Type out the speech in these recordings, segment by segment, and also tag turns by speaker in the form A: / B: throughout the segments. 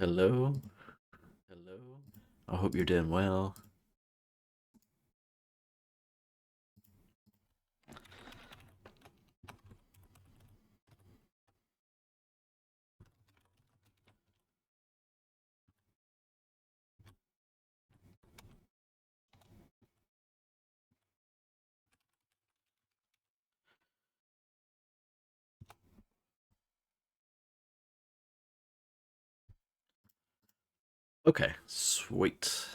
A: Hello, hello. I hope you're doing well. Okay, sweet.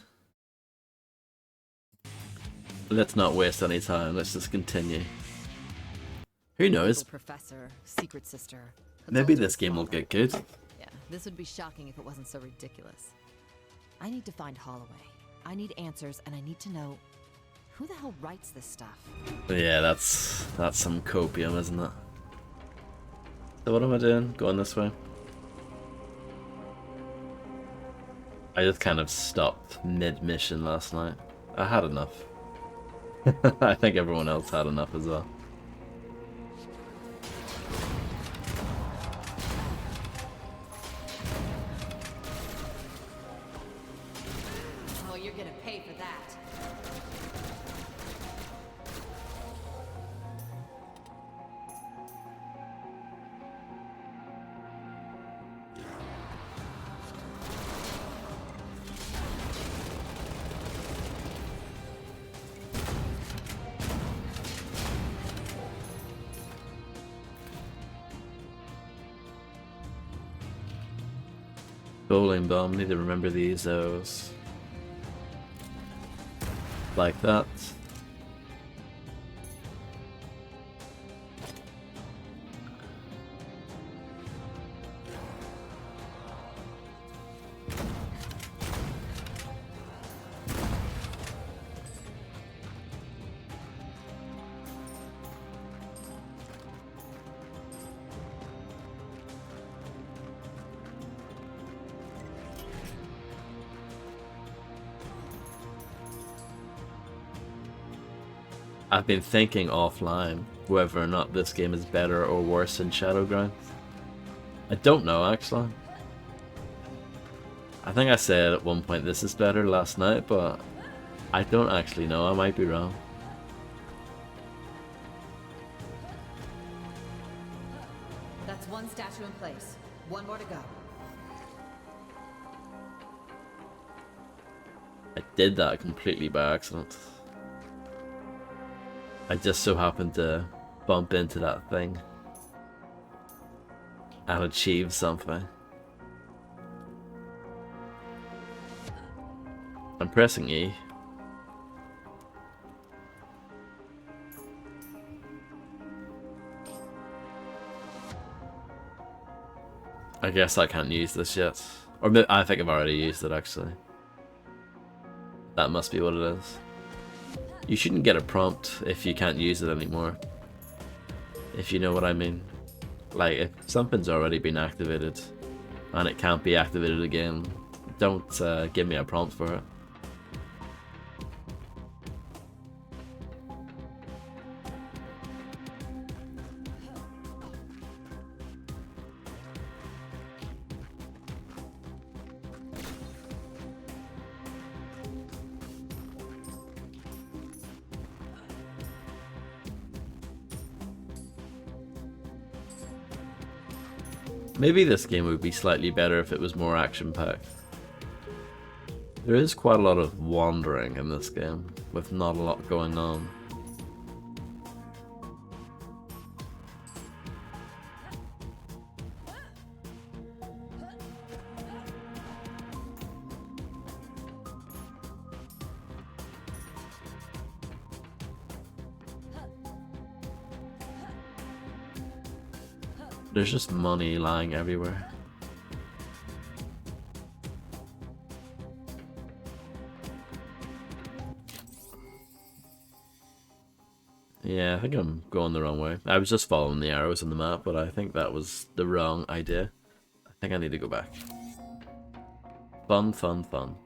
A: Let's not waste any time. Let's just continue. Who knows?
B: Evil professor, secret sister. It's all
A: Maybe
B: just
A: this
B: a
A: game will
B: small
A: get good.
B: Yeah, this would be shocking if it wasn't so ridiculous. I need to find Holloway. I need answers, and I need to know who the hell writes this stuff.
A: Yeah, that's some copium, isn't it? So what am I doing? Going this way? I just kind of stopped mid-mission last night. I had enough. I think everyone else had enough as well.
B: Oh, you're gonna pay for that.
A: Bowling bomb. Need to remember these those. Like that. I've been thinking offline whether or not this game is better or worse than Shadowground. I don't know, actually. I think I said at one point this is better last night, but I don't actually know. I might be wrong.
B: That's one statue in place. One more to go.
A: I did that completely by accident. I just so happened to bump into that thing and achieve something. I'm pressing E. I guess I can't use this yet. Or I think I've already used it, actually. That must be what it is. You shouldn't get a prompt if you can't use it anymore. If you know what I mean. Like, if something's already been activated and it can't be activated again, don't give me a prompt for it. Maybe this game would be slightly better if it was more action-packed. There is quite a lot of wandering in this game, with not a lot going on. There's just money lying everywhere. Yeah, I think I'm going the wrong way. I was just following the arrows on the map, but I think that was the wrong idea. I think I need to go back. Fun, fun, fun.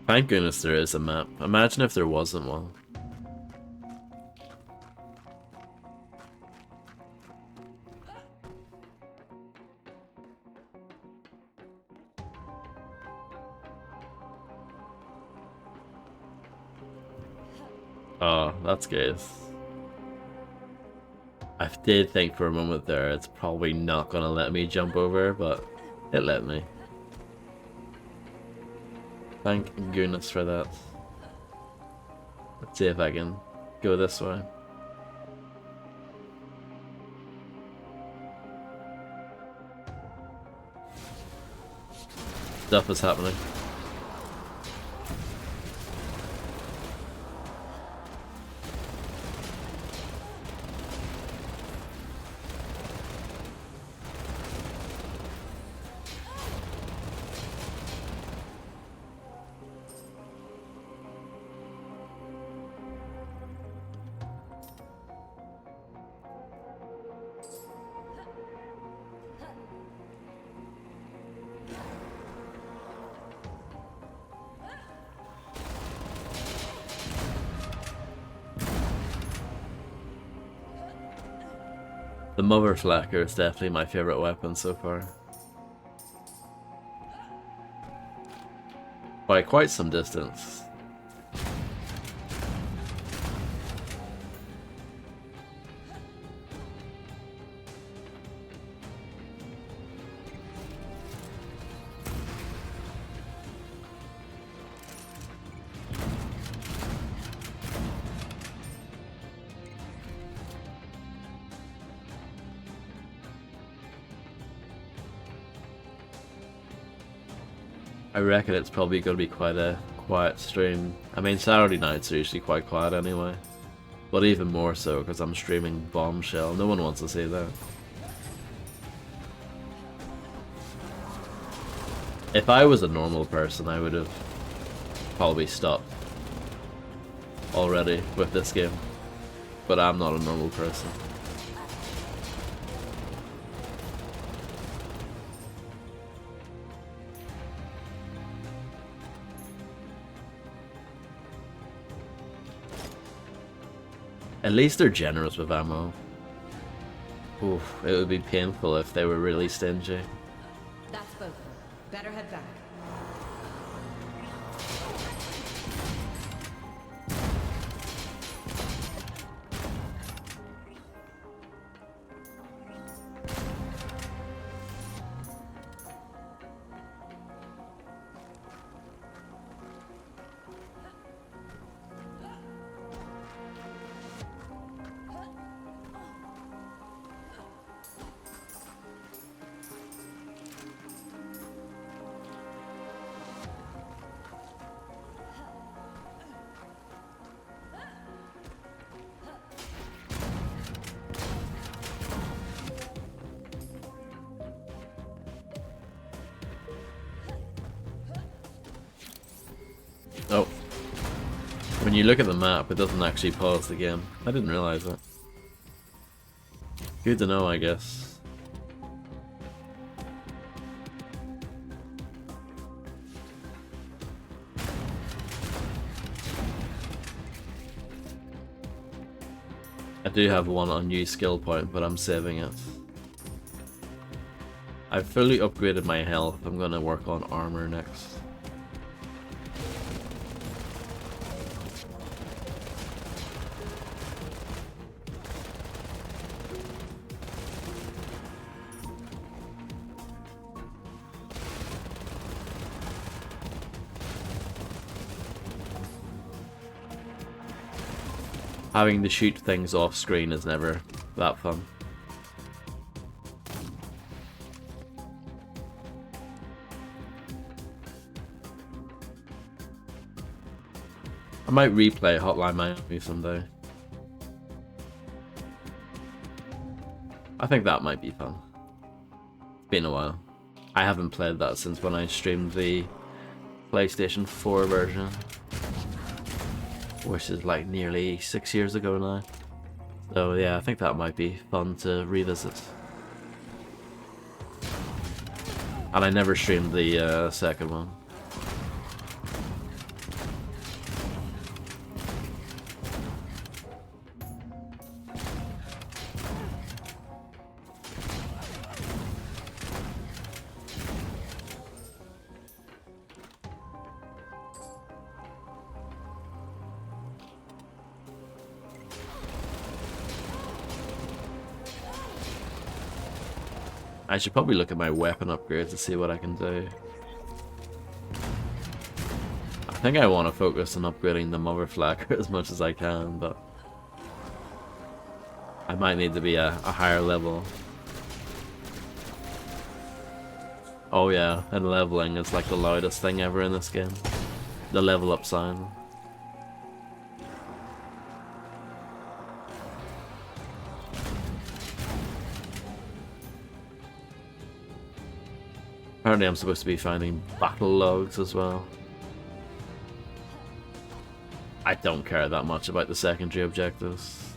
A: Thank goodness there is a map. Imagine if there wasn't one. Oh, that's good. I did think for a moment there it's probably not gonna let me jump over, but it let me. Thank goodness for that. Let's see if I can go this way. Stuff is happening. The Mother Flacker is definitely my favorite weapon so far. By quite some distance. I reckon it's probably going to be quite a quiet stream. I mean, Saturday nights are usually quite quiet anyway. But even more so because I'm streaming Bombshell. No one wants to see that. If I was a normal person, I would have probably stopped already with this game. But I'm not a normal person. At least they're generous with ammo. Oof, it would be painful if they were really stingy.
B: That's both. Better head back. Oh. When you look at the map, it doesn't actually pause the game. I didn't realize that. Good to know, I guess. I do have one unused skill point, but I'm saving it. I've fully upgraded my health. I'm gonna work on armor next. Having to shoot things off screen is never that fun. I might replay Hotline Miami someday. I think that might be fun. It's been a while. I haven't played that since when I streamed the PlayStation 4 version, which is like nearly 6 years ago now. So yeah, I think that might be fun to revisit. And I never streamed the second one.
A: I should probably look at my weapon upgrades to see what I can do. I think I want to focus on upgrading the Mother Flagger as much as I can, but I might need to be a higher level. Oh yeah, and leveling is like the loudest thing ever in this game. The level up sign. Apparently I'm supposed to be finding battle logs as well. I don't care that much about the secondary objectives.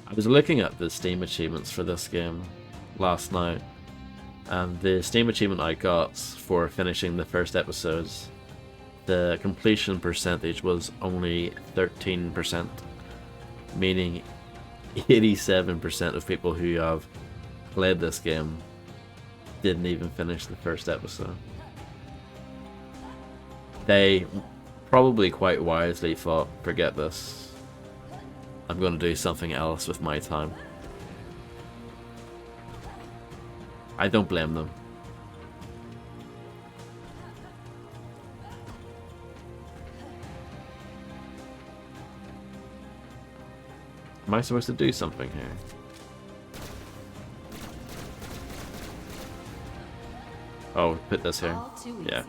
A: I was looking at the Steam achievements for this game last night, and the Steam achievement I got for finishing the first episodes, the completion percentage was only 13%, meaning 87% of people who have played this game didn't even finish the first episode. They probably quite wisely thought, forget this, I'm going to do something else with my time. I don't blame them. Am I supposed to do something here? Oh, put this here. Yeah.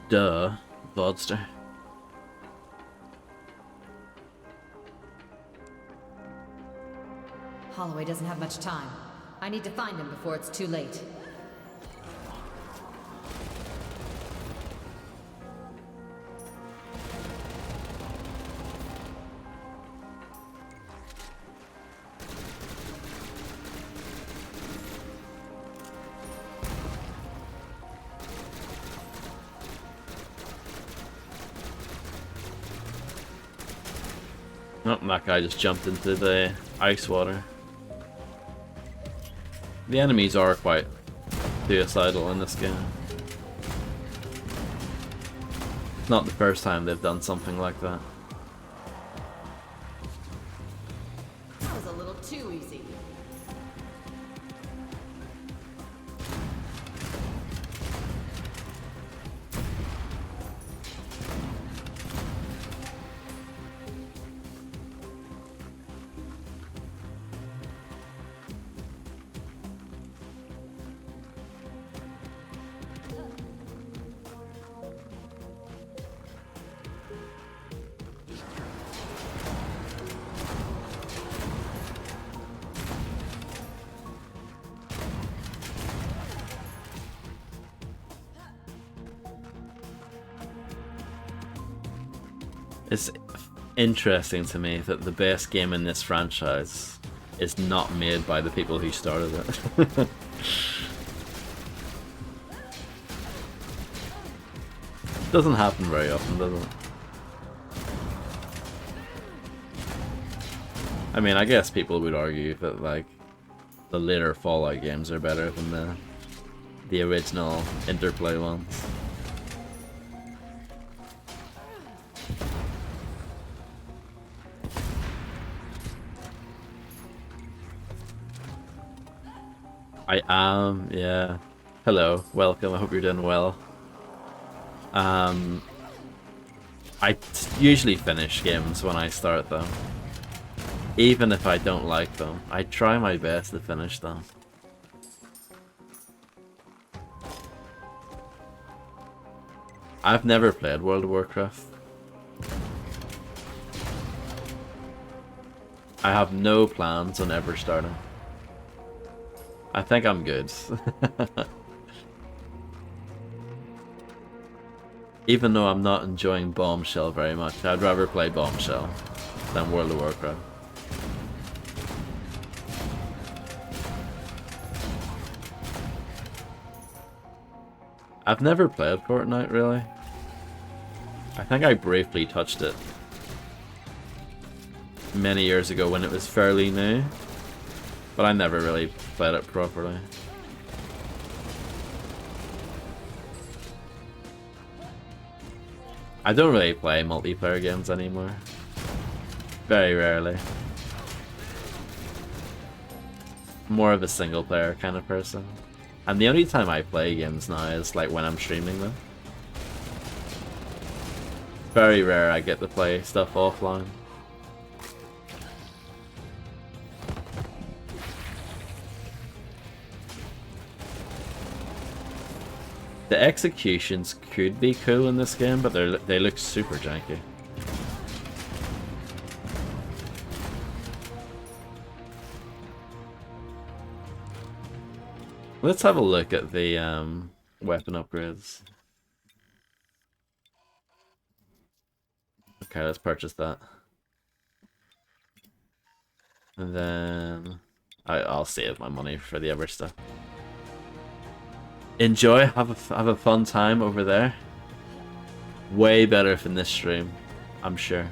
A: Duh, Vodster.
C: Holloway doesn't have much time. I need to find him before it's too late.
A: Oh, that guy just jumped into the ice water. The enemies are quite suicidal in this game. Not the first time they've done something like that.
C: That was a little too easy.
A: It's interesting to me that the best game in this franchise is not made by the people who started it. Doesn't happen very often, does it? I mean, I guess people would argue that like the later Fallout games are better than the original Interplay ones. I am, yeah. Hello, welcome, I hope you're doing well. I usually finish games when I start them. Even if I don't like them, I try my best to finish them. I've never played World of Warcraft. I have no plans on ever starting. I think I'm good. Even though I'm not enjoying Bombshell very much, I'd rather play Bombshell than World of Warcraft. I've never played Fortnite, really. I think I briefly touched it many years ago when it was fairly new, but I never really played it properly. I don't really play multiplayer games anymore. Very rarely. More of a single player kind of person. And the only time I play games now is like when I'm streaming them. Very rare I get to play stuff offline. The executions could be cool in this game, but they look super janky. Let's have a look at the weapon upgrades. Okay, let's purchase that. And then I'll save my money for the other stuff. Enjoy, have a fun time over there. Way better than this stream, I'm sure.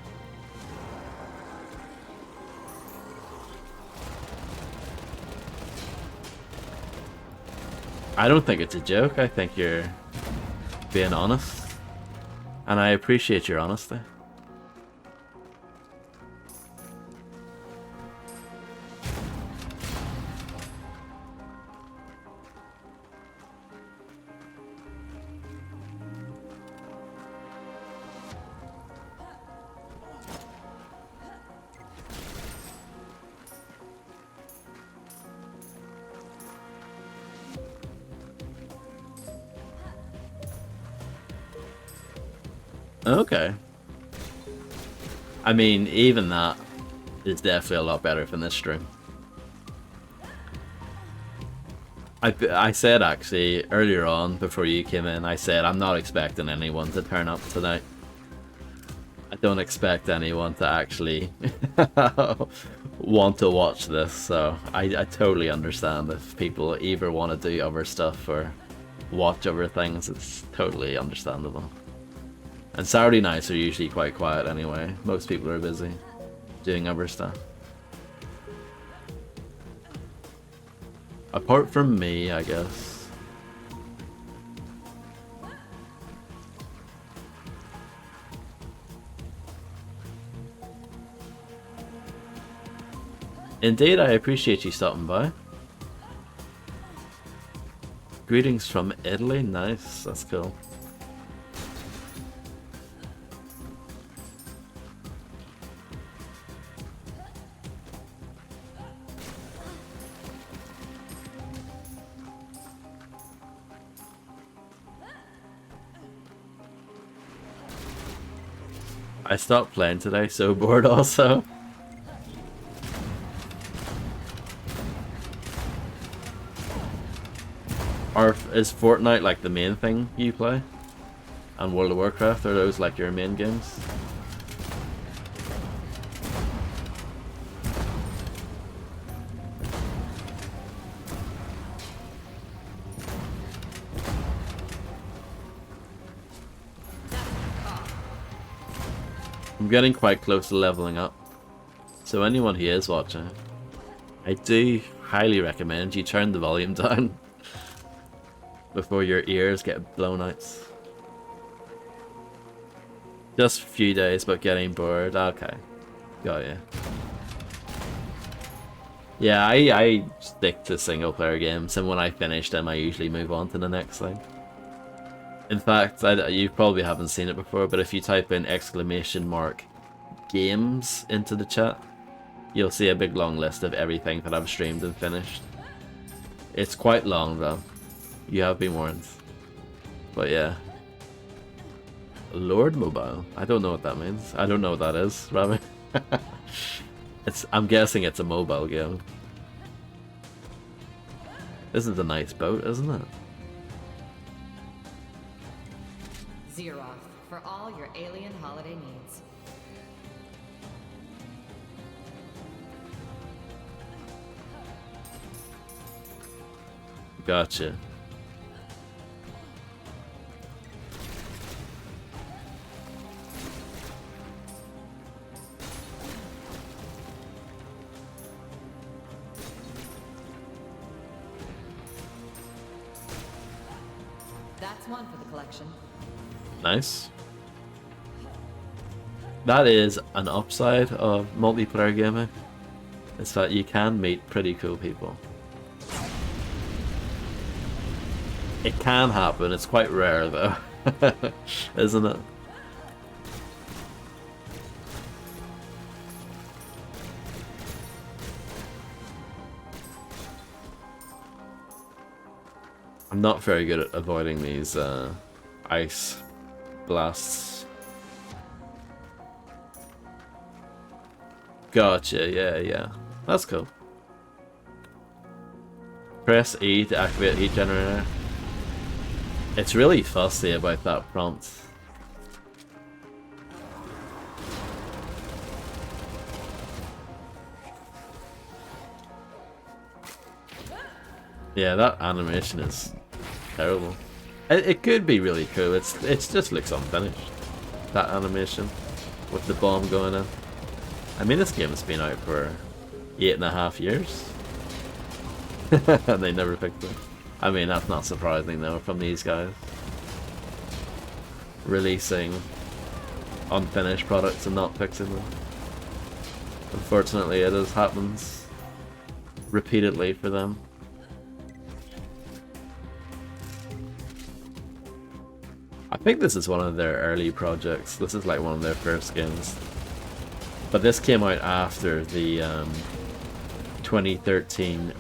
A: I don't think it's a joke. I think you're being honest. And I appreciate your honesty. Okay. I mean, even that is definitely a lot better than this stream. I said actually earlier on before you came in, I said I'm not expecting anyone to turn up tonight. I don't expect anyone to actually want to watch this, so I totally understand if people either want to do other stuff or watch other things. It's totally understandable. And Saturday nights are usually quite quiet anyway. Most people are busy doing other stuff. Apart from me, I guess. Indeed, I appreciate you stopping by. Greetings from Italy. Nice, that's cool. I stopped playing today, so bored also. Or is Fortnite like the main thing you play? And World of Warcraft, are those like your main games? I'm getting quite close to leveling up, so anyone who is watching, I do highly recommend you turn the volume down before your ears get blown out. Just a few days, but getting bored. Okay, got you. Yeah, I stick to single player games, and when I finish them, I usually move on to the next thing. In fact, you probably haven't seen it before, but if you type in !games into the chat, you'll see a big long list of everything that I've streamed and finished. It's quite long though. You have been warned. But yeah. Lord Mobile. I don't know what that means. I don't know what that is, Rami. I'm guessing it's a mobile game. This is a nice boat, isn't it?
C: Zeroth, for all your alien holiday needs.
A: Gotcha.
C: That's one for the collection.
A: Nice. That is an upside of multiplayer gaming. It's that you can meet pretty cool people. It can happen, it's quite rare though. Isn't it? I'm not very good at avoiding these ice blasts. Gotcha, yeah. That's cool. Press E to activate heat generator. It's really fussy about that prompt. Yeah, that animation is terrible. It could be really cool. It just looks unfinished. That animation with the bomb going in. I mean, this game has been out for 8.5 years. And they never fixed it. I mean, that's not surprising though from these guys. Releasing unfinished products and not fixing them. Unfortunately, it happens repeatedly for them. I think this is one of their early projects. This is like one of their first games. But this came out after the 2013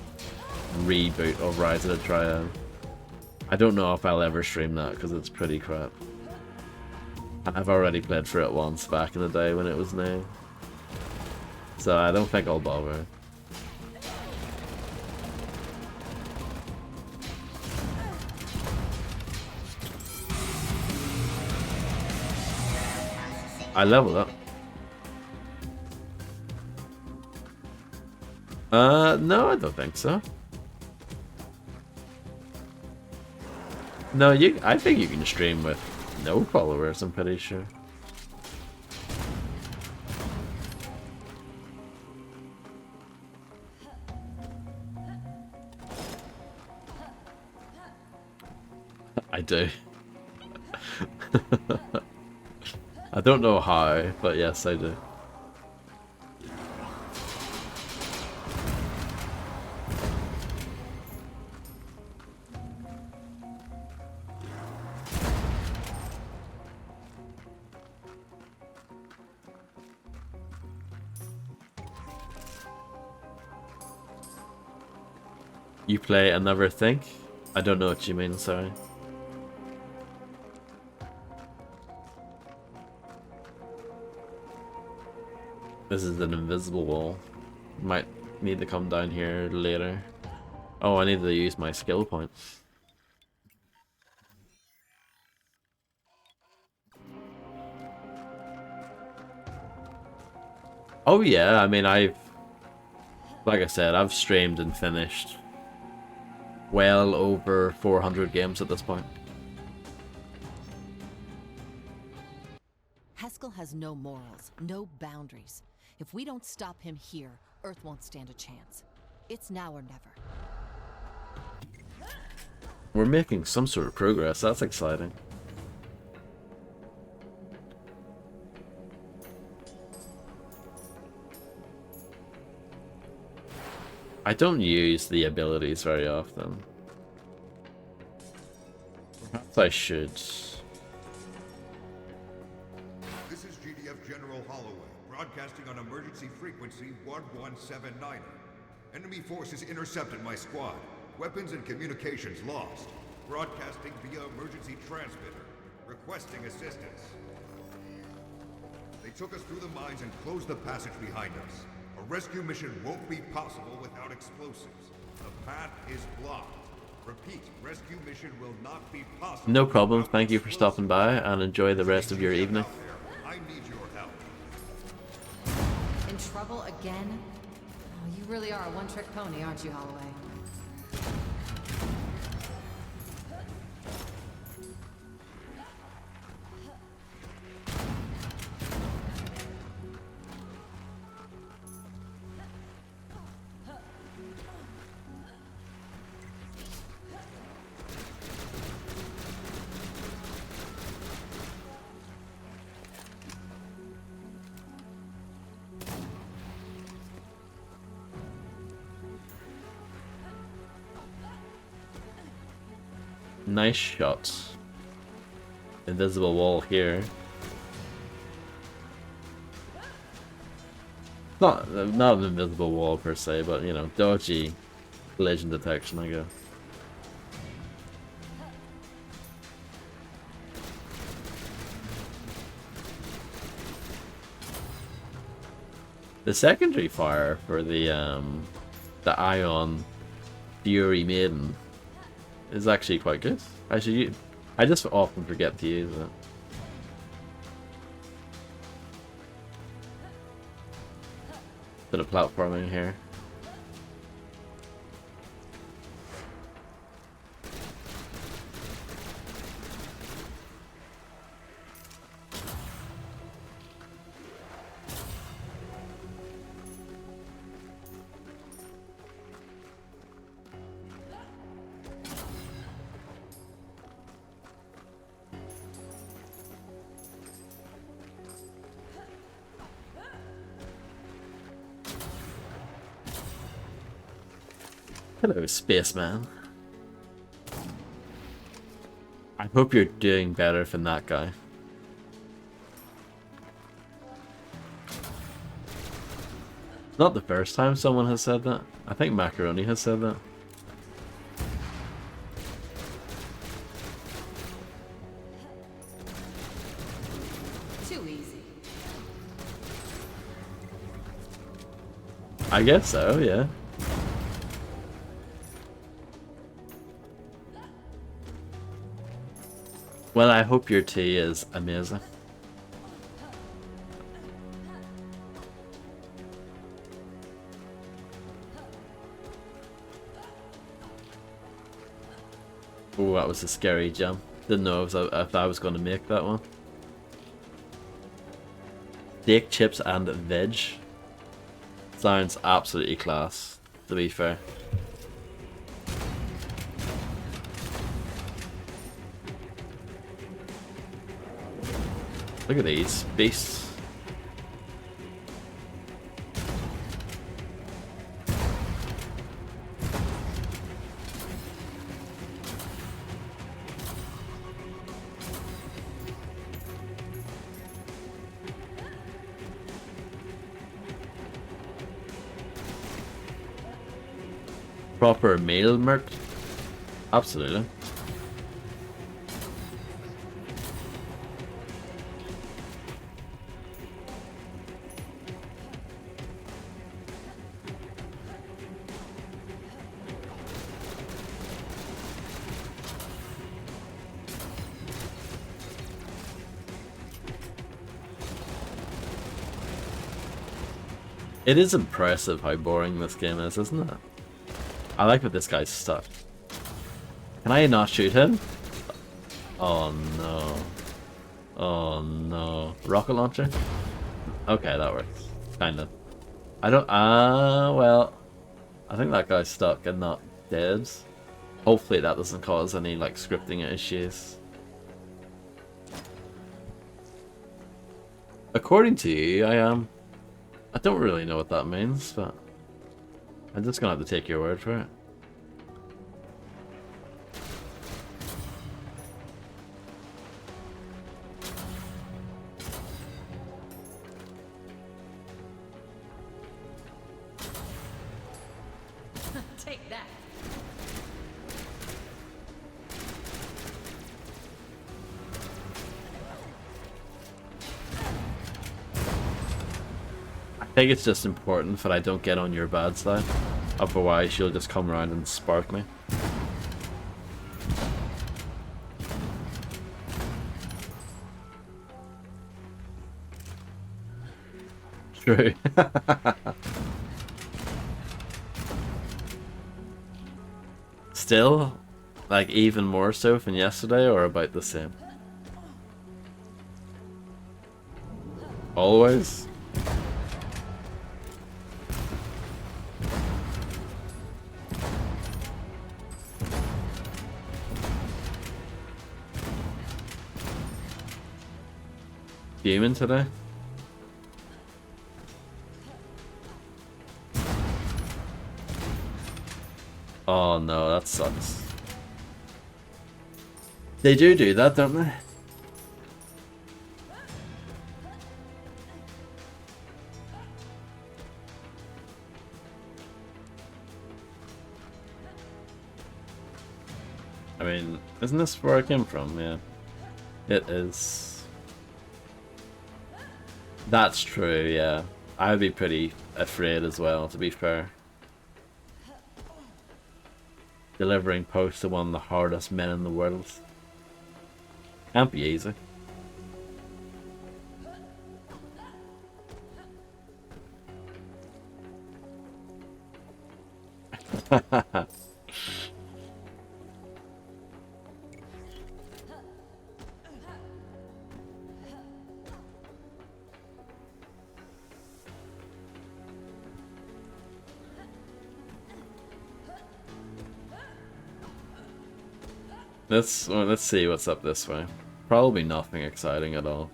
A: reboot of Rise of the Triad. I don't know if I'll ever stream that because it's pretty crap. I've already played through it once back in the day when it was new. So I don't think I'll bother. I leveled up. No, I don't think so. No, I think you can stream with no followers, I'm pretty sure. I do. I don't know how, but yes, I do. You play and never think? I don't know what you mean, sorry. This is an invisible wall. Might need to come down here later. Oh, I need to use my skill points. Oh yeah, I mean like I said, I've streamed and finished well over 400 games at this point.
C: Haskell has no morals, no boundaries. If we don't stop him here, Earth won't stand a chance. It's now or never.
A: We're making some sort of progress, that's exciting. I don't use the abilities very often. Perhaps I should.
D: This is GDF General Holloway, broadcasting on emergency frequency 1179. Enemy forces intercepted my squad. Weapons and communications lost. Broadcasting via emergency transmitter. Requesting assistance. They took us through the mines and closed the passage behind us. A rescue mission won't be possible without explosives. The path is blocked. Repeat, rescue mission will not be possible.
A: No problem, thank you for stopping by and enjoy the rest of your evening.
D: I need your help.
C: In trouble again? Oh, you really are a one-trick pony, aren't you, Holloway?
A: Nice shot. Invisible wall here. Not an invisible wall per se, but you know, dodgy collision detection, I guess. The secondary fire for the Ion Fury Maiden is actually quite good. I just often forget to use it. Bit of platforming here. Hello, spaceman. I hope you're doing better than that guy. Not the first time someone has said that. I think Macaroni has said that.
C: Too easy.
A: I guess so, yeah. Well, I hope your tea is amazing. Oh, that was a scary jump. Didn't know if I was going to make that one. Steak, chips, and veg. Sounds absolutely class, to be fair. Look at these beasts. Proper meal merc? Absolutely. It is impressive how boring this game is, isn't it? I like that this guy's stuck. Can I not shoot him? Oh no. Oh no. Rocket launcher? Okay, that works. Kinda. I don't... well... I think that guy's stuck and not dead. Hopefully that doesn't cause any, like, scripting issues. According to you, I am... I don't really know what that means, but I'm just gonna have to take your word for it.
C: Take that.
A: I think it's just important that I don't get on your bad side. Otherwise, she'll just come around and spark me. True. Still, like even more so than yesterday, or about the same? Always? Human today? Oh no, that sucks. They do that, don't they? I mean, isn't this where I came from? Yeah. It is. That's true, yeah. I would be pretty afraid as well, to be fair. Delivering post to one of the hardest men in the world. Can't be easy. Let's see what's up this way. Probably nothing exciting at all.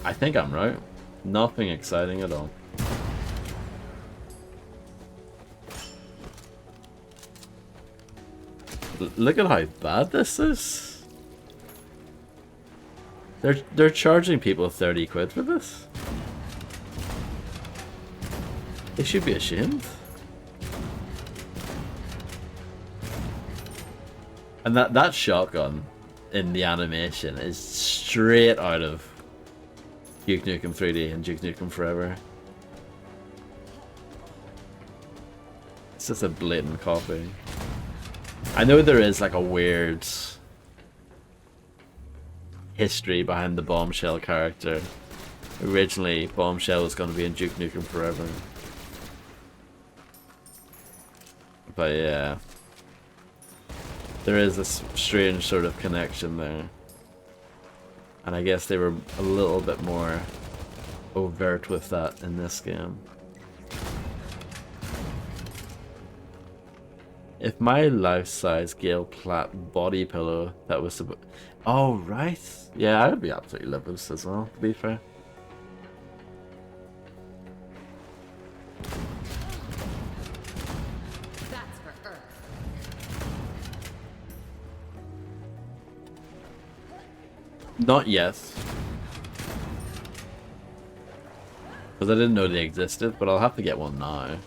A: I think I'm right. Nothing exciting at all. Look at how bad this is. They're charging people 30 quid for this. They should be ashamed. And that shotgun in the animation is straight out of Duke Nukem 3D and Duke Nukem Forever. It's just a blatant copy. I know there is like a weird history behind the Bombshell character. Originally, Bombshell was going to be in Duke Nukem Forever. But yeah, there is this strange sort of connection there. And I guess they were a little bit more overt with that in this game. If my life-size Gale Platt body pillow that was supposed... Oh, right. Yeah, I would be absolutely love this as well, to be fair.
C: That's for Earth.
A: Not yet. Because I didn't know they existed, but I'll have to get one now.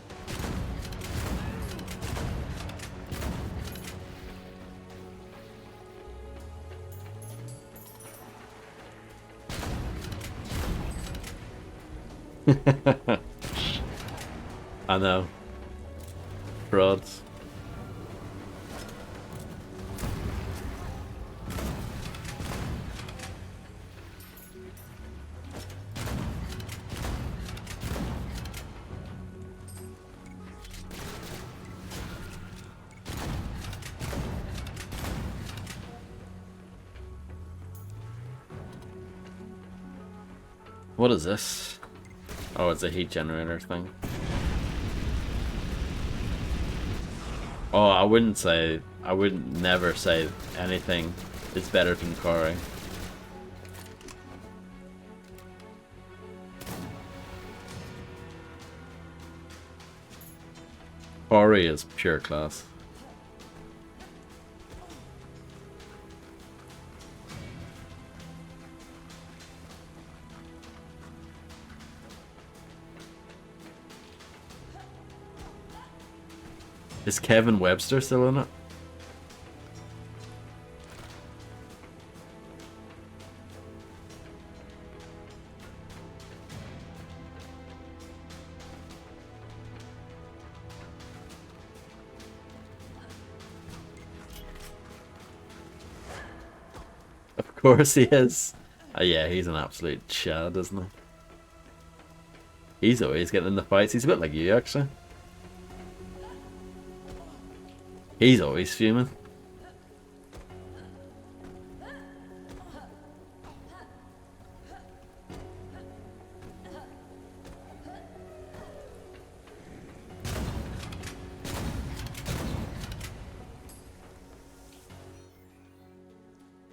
A: I know. Frauds. What is this? Oh, it's a heat generator thing. Oh, I wouldn't never say anything is better than Corey. Corey is pure class. Is Kevin Webster still in it? Of course he is. Yeah, he's an absolute chad, isn't he? He's always getting in the fights. He's a bit like you, actually. He's always fuming.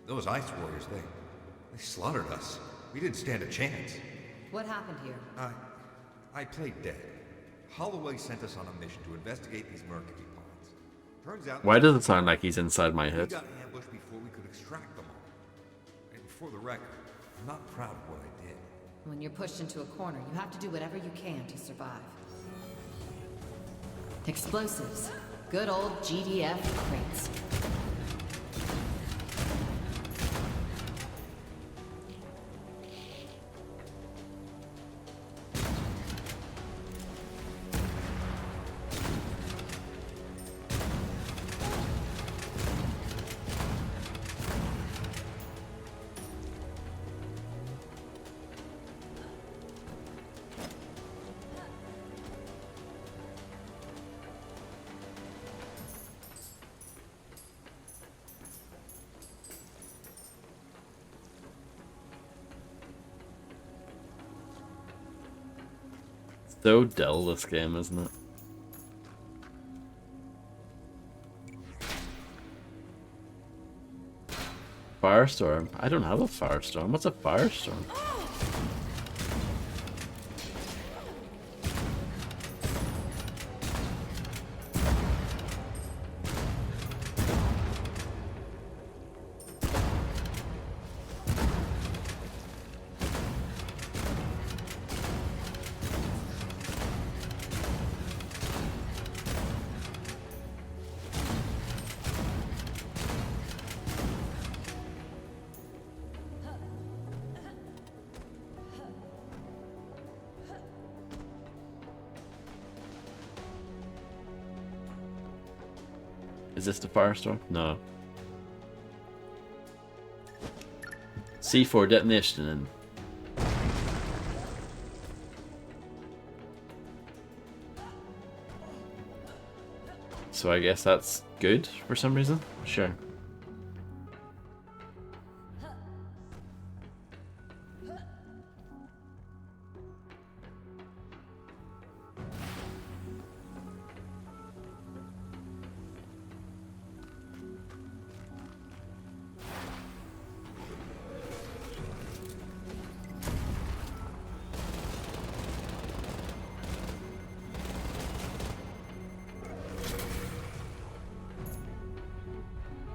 D: Those Ice Warriors, they slaughtered us. We didn't stand a chance.
C: What happened here?
D: I played dead. Holloway sent us on a mission to investigate these Mercury pods. Turns out...
B: Why does it sound like he's inside my
D: we
B: head?
D: got ambushed before we could extract them all. And for the record, I'm not proud of what I did.
C: When you're pushed into a corner, you have to do whatever you can to survive. Explosives. Good old GDF crates.
B: So dull, this game, isn't it? Firestorm? I don't have a firestorm. What's a firestorm? Is this the firestorm? No. C4 detonation and so I guess that's good for some reason? Sure.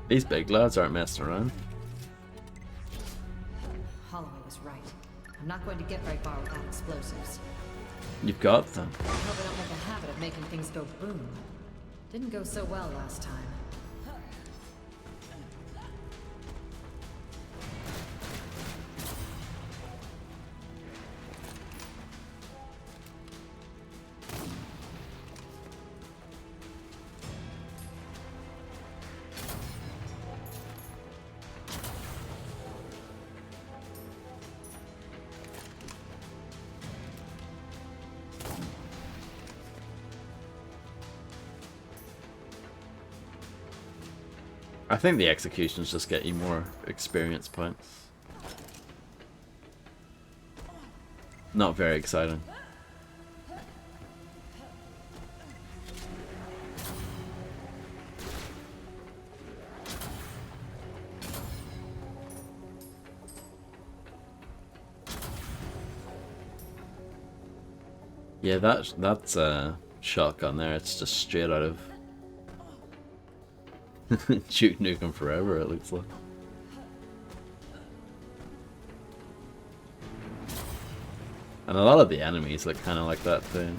B: These big lads aren't messing around.
C: Holloway was right. I'm not going to get very far without explosives.
B: You've got them.
C: I hope I don't make a habit of making things go boom. Didn't go so well last time.
B: I think the executions just get you more experience points. Not very exciting. Yeah, that's a shotgun there. It's just straight out of Duke Nukem Forever, it looks like. And a lot of the enemies look kind of like that too.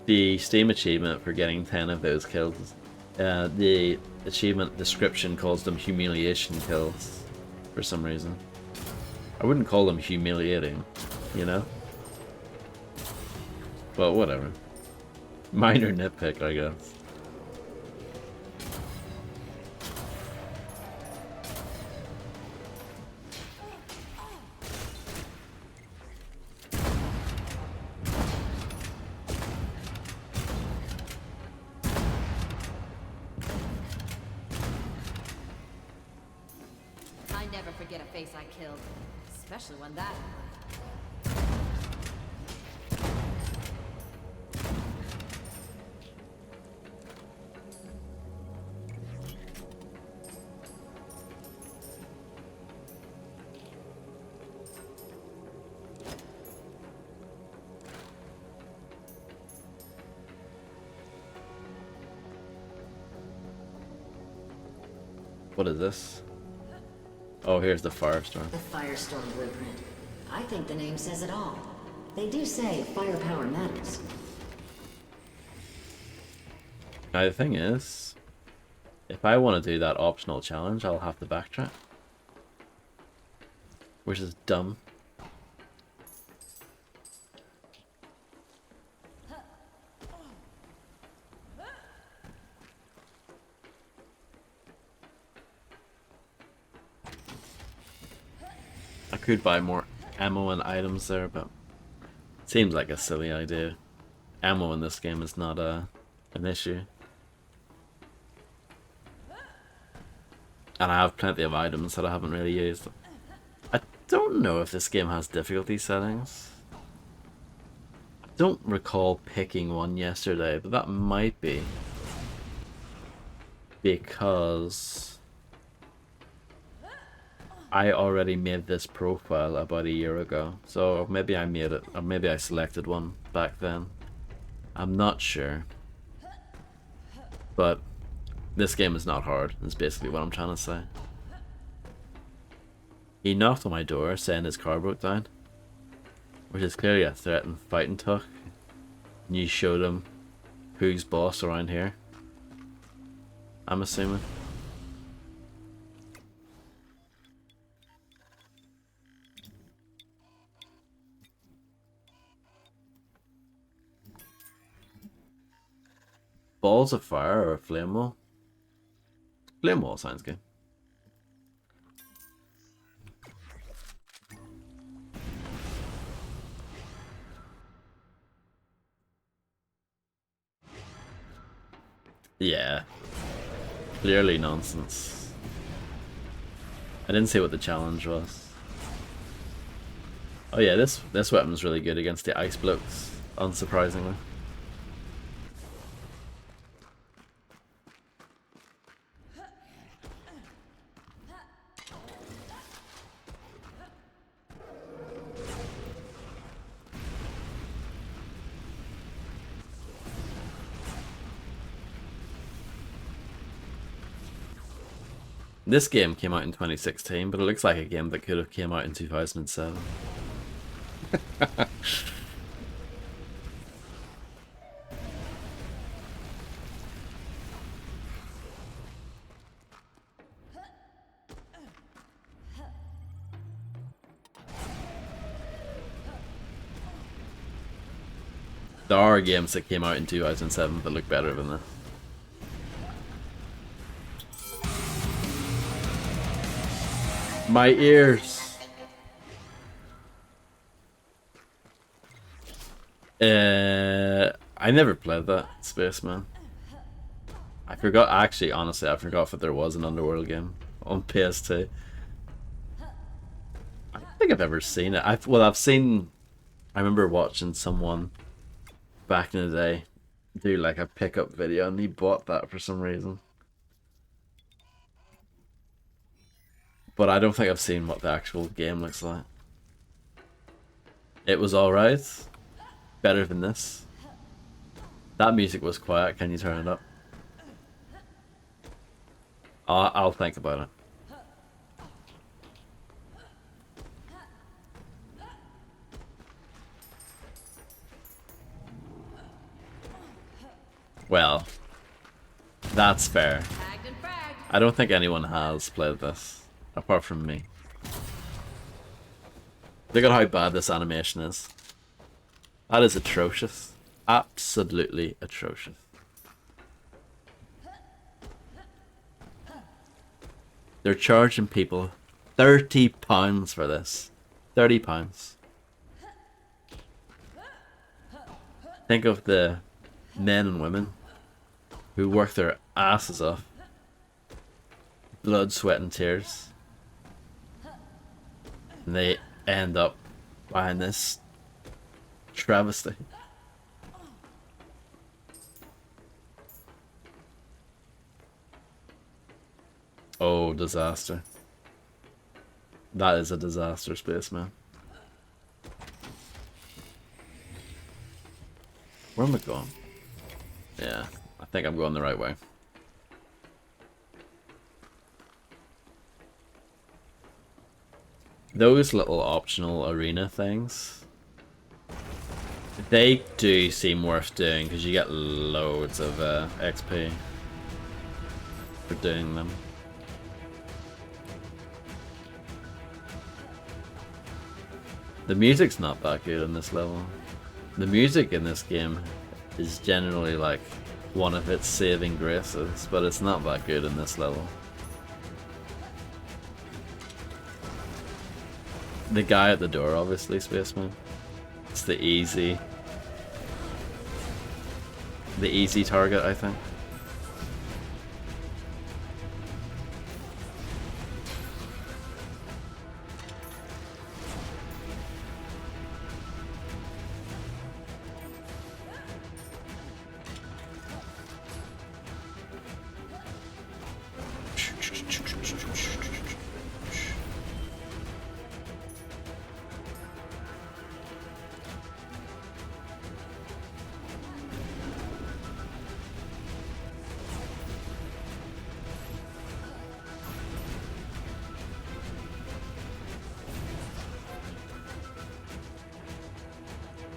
B: The Steam achievement for getting 10 of those kills, the achievement description calls them humiliation kills for some reason. I wouldn't call them humiliating, you know? But whatever. Minor nitpick, I guess.
C: forget a face I killed. Especially when that.
A: What is this? Oh, here's the firestorm.
E: The Firestorm Blueprint. I think the name says it all. They do say firepower matters.
A: Now the thing is, if I want to do that optional challenge, I'll have to backtrack. Which is dumb. I could buy more ammo and items there, but it seems like a silly idea. Ammo in this game is not an issue. And I have plenty of items that I haven't really used. I don't know if this game has difficulty settings. I don't recall picking one yesterday, but that might be because I already made this profile about a year ago. So maybe I made it, or maybe I selected one back then. I'm not sure. But this game is not hard, is basically what I'm trying to say. He knocked on my door saying his car broke down, which is clearly a threat and fighting talk. And you showed him who's boss around here, I'm assuming. Balls of fire or a flame wall? Flame wall sounds good. Yeah. Clearly nonsense. I didn't see what the challenge was. Oh yeah, this weapon's really good against the ice blokes, unsurprisingly. This game came out in 2016, but it looks like a game that could have came out in 2007. There are games that came out in 2007 that look better than this. My ears. I never played that, Spaceman. I forgot, actually, honestly, I forgot that there was an Underworld game on PS2. I don't think I've ever seen it. I've seen, I remember watching someone back in the day do like a pickup video and he bought that for some reason. But I don't think I've seen what the actual game looks like. It was alright. Better than this. That music was quiet. Can you turn it up? I'll think about it. Well, that's fair. I don't think anyone has played this. Apart from me. Look at how bad this animation is. That is atrocious. Absolutely atrocious. They're charging people £30 for this. £30. Think of the men and women who work their asses off. Blood, sweat and tears. And they end up buying this travesty. Oh, disaster. That is a disaster, spaceman. Where am I going? Yeah, I think I'm going the right way. Those little optional arena things, they do seem worth doing because you get loads of XP for doing them. The music's not that good in this level. The music in this game is generally like one of its saving graces, but it's not that good in this level. The guy at the door, obviously, spaceman. It's the easy target, I think.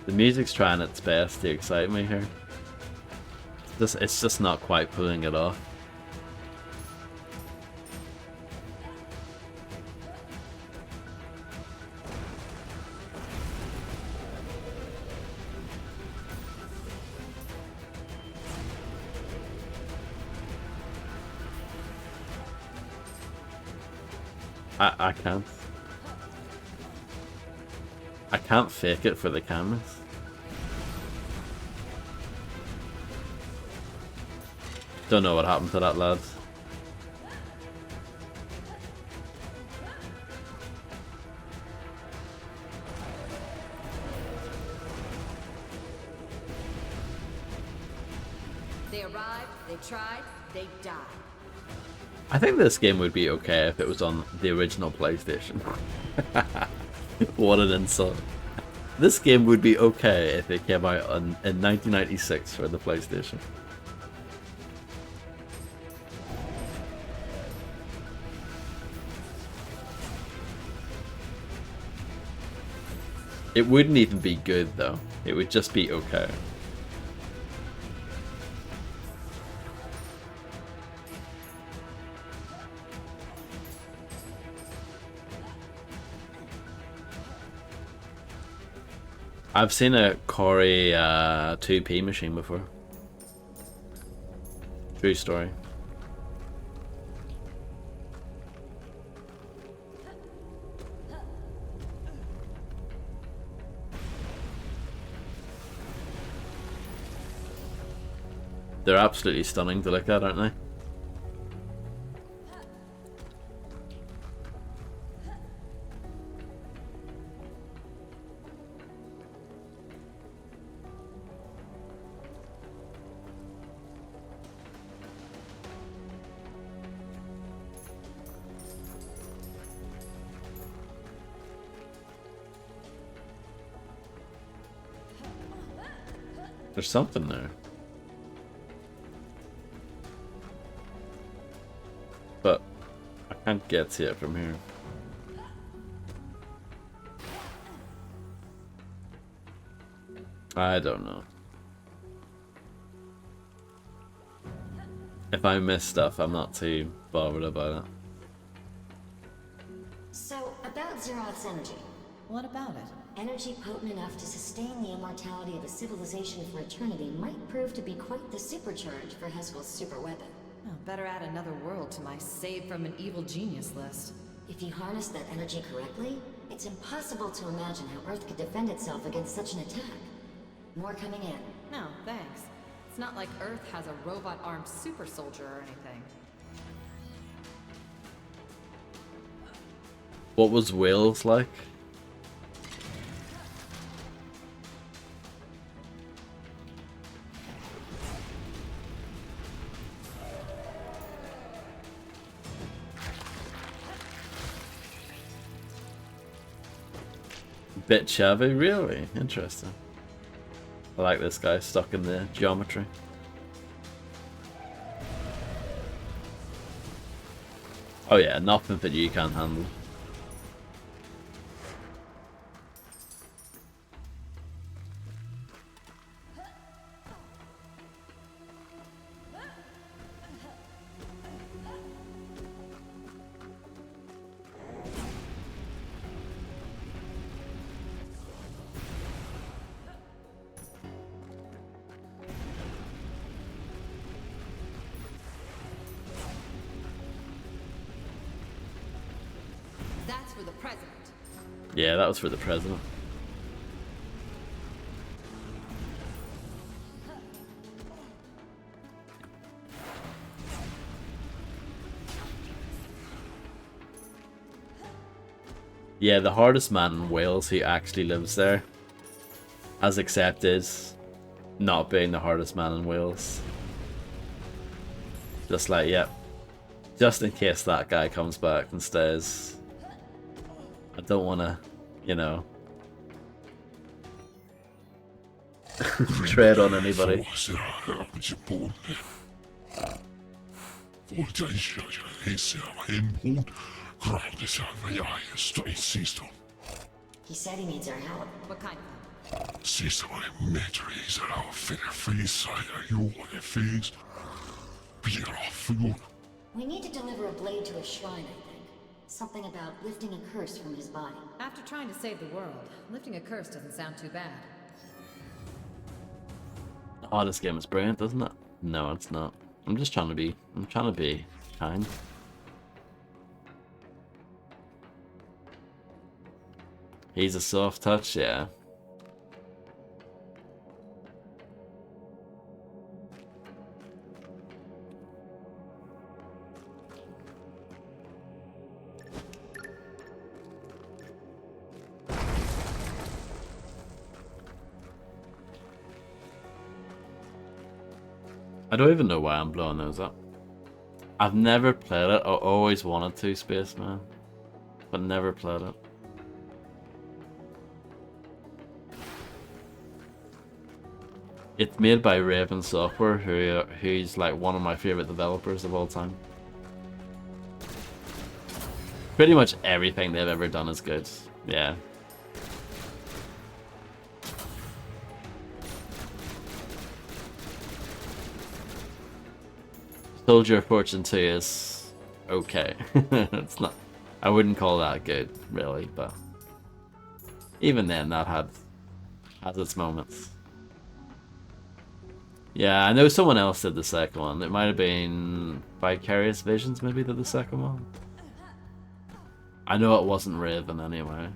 A: The music's trying its best to excite me here. It's just not quite pulling it off. I can't. I can't fake it for the cameras. Don't know what happened to that lad.
C: They arrived, they tried, they died.
A: I think this game would be okay if it was on the original PlayStation. What an insult. This game would be okay if it came out in 1996 for the PlayStation. It wouldn't even be good though. It would just be okay. I've seen a Corey 2P machine before. True story. They're absolutely stunning to look at, aren't they? There's something there. But I can't get to it from here. I don't know. If I miss stuff, I'm not too bothered about it.
E: So, about Zeroth's energy.
C: What about it?
E: Energy potent enough to sustain the immortality of a civilization for eternity might prove to be quite the supercharge for Heskel's super weapon.
C: Oh, better add another world to my saved from an evil genius list.
E: If you harness that energy correctly, it's impossible to imagine how Earth could defend itself against such an attack. More coming in.
C: No, thanks. It's not like Earth has a robot-armed super soldier or anything.
A: What was Wales like? Bit shabby, really? Interesting. I like this guy stuck in the geometry. Oh yeah, nothing that you can't handle.
C: That's for the president.
A: Yeah, that was for the president. Yeah, the hardest man in Wales who actually lives there has accepted not being the hardest man in Wales. Just like, yeah, just in case that guy comes back and stays. I don't want to, you know, tread on anybody.
E: He said he needs our help.
C: What kind of help?
E: We need to deliver a blade to a shrine, I think. Something about lifting a curse from his body.
C: After trying to save the world, lifting a curse doesn't sound too bad.
A: Oh, this game is brilliant, doesn't it? No, it's not. I'm trying to be kind. He's a soft touch, yeah. I don't even know why I'm blowing those up. I've never played it. I always wanted to, Spaceman, but never played it. It's made by Raven Software, who's like one of my favorite developers of all time. Pretty much everything they've ever done is good. Yeah. Soldier of Fortune 2 is okay. It's not. I wouldn't call that good, really, but even then, that has its moments. Yeah, I know someone else did the second one. It might have been Vicarious Visions, maybe, did the second one. I know it wasn't Raven anyway.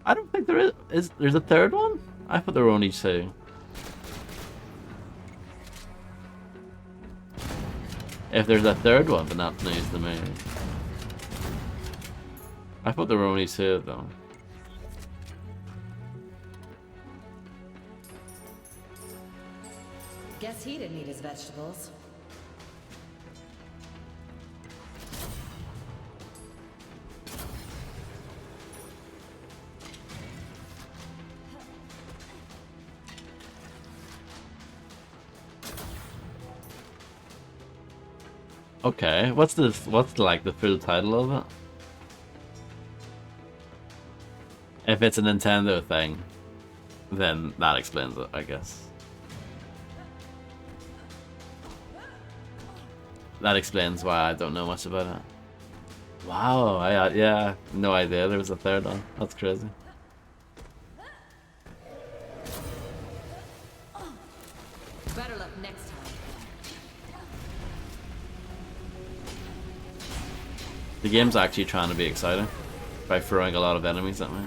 A: I don't think there is. There's a third one? I thought there were only two. If there's a third one, then that's news to me. I thought there were only two of them.
C: Guess he didn't eat his vegetables.
A: Okay, what's like the full title of it? If it's a Nintendo thing, then that explains it, I guess. That explains why I don't know much about it. Wow, yeah, no idea there was a third one. That's crazy.
C: Better luck next time.
A: The game's actually trying to be exciting by throwing a lot of enemies at me.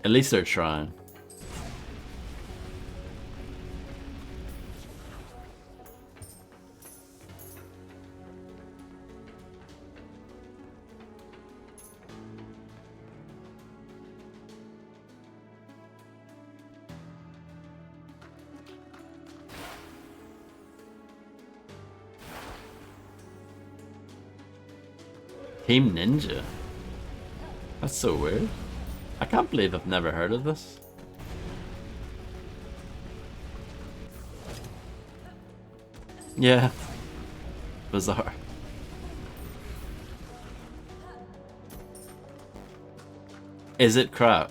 A: At least they're trying.
B: Team Ninja. That's so weird. I can't believe I've never heard of this. Yeah. Bizarre. Is it crap?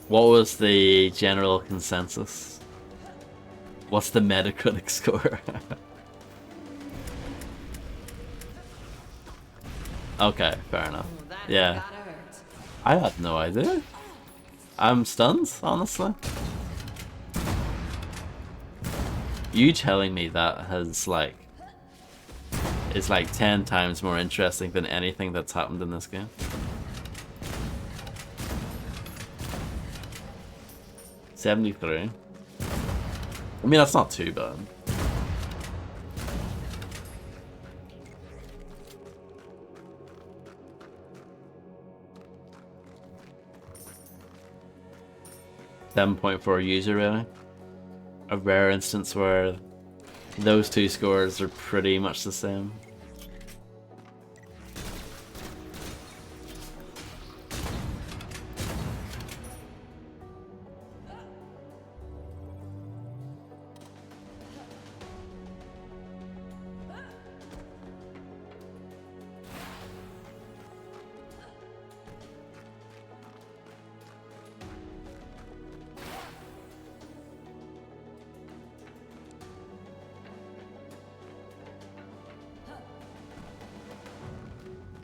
B: What was the general consensus? What's the Metacritic score? Okay, fair enough. Yeah. I had no idea. I'm stunned, honestly. You telling me that has like is like 10 times more interesting than anything that's happened in this game. 73. I mean, that's not too bad. .4 user rating. A rare instance where those two scores are pretty much the same.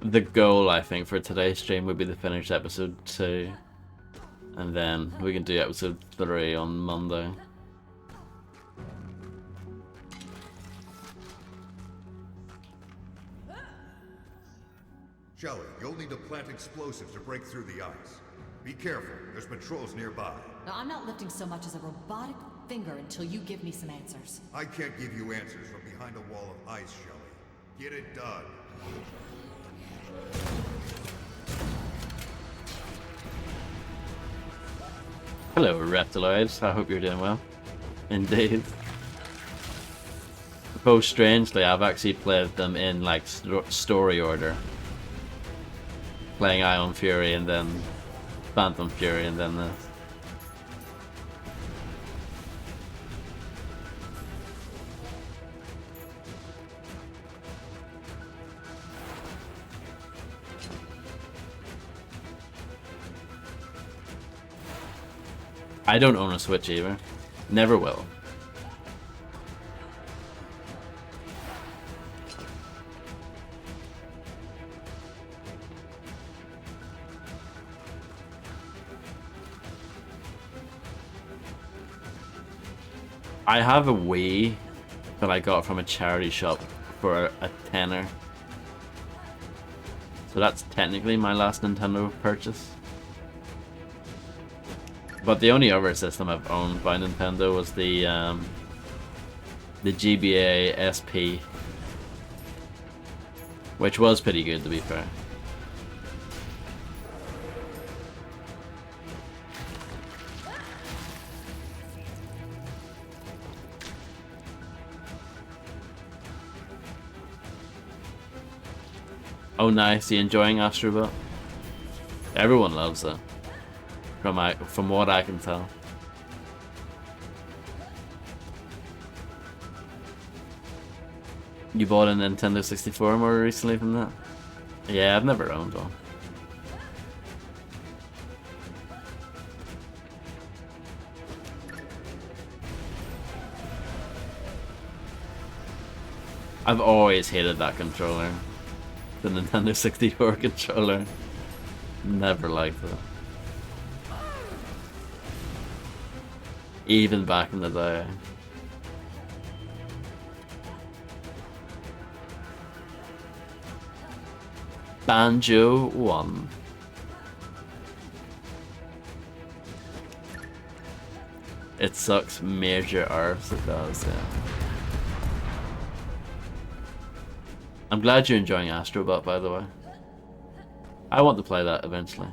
B: The goal, I think, for today's stream would be to finish episode 2. And then we can do episode 3 on Monday.
D: Shelly, you'll need to plant explosives to break through the ice. Be careful, there's patrols nearby.
C: No, I'm not lifting so much as a robotic finger until you give me some answers.
D: I can't give you answers from behind a wall of ice, Shelly. Get it done.
B: Hello, Reptiloids. I hope you're doing well. Indeed. Though strangely, I've actually played them in like story order. Playing Ion Fury and then Phantom Fury and then this. I don't own a Switch either. Never will. I have a Wii that I got from a charity shop for a tenner. So that's technically my last Nintendo purchase. But the only other system I've owned by Nintendo was the GBA SP, which was pretty good, to be fair. Oh nice, you enjoying Astrobot? Everyone loves it. From what I can tell. You bought a Nintendo 64 more recently from that? Yeah, I've never owned one. I've always hated that controller. The Nintendo 64 controller. Never liked it. Even back in the day. Banjo 1. It sucks major arse, it does, yeah. I'm glad you're enjoying Astrobot, by the way. I want to play that eventually.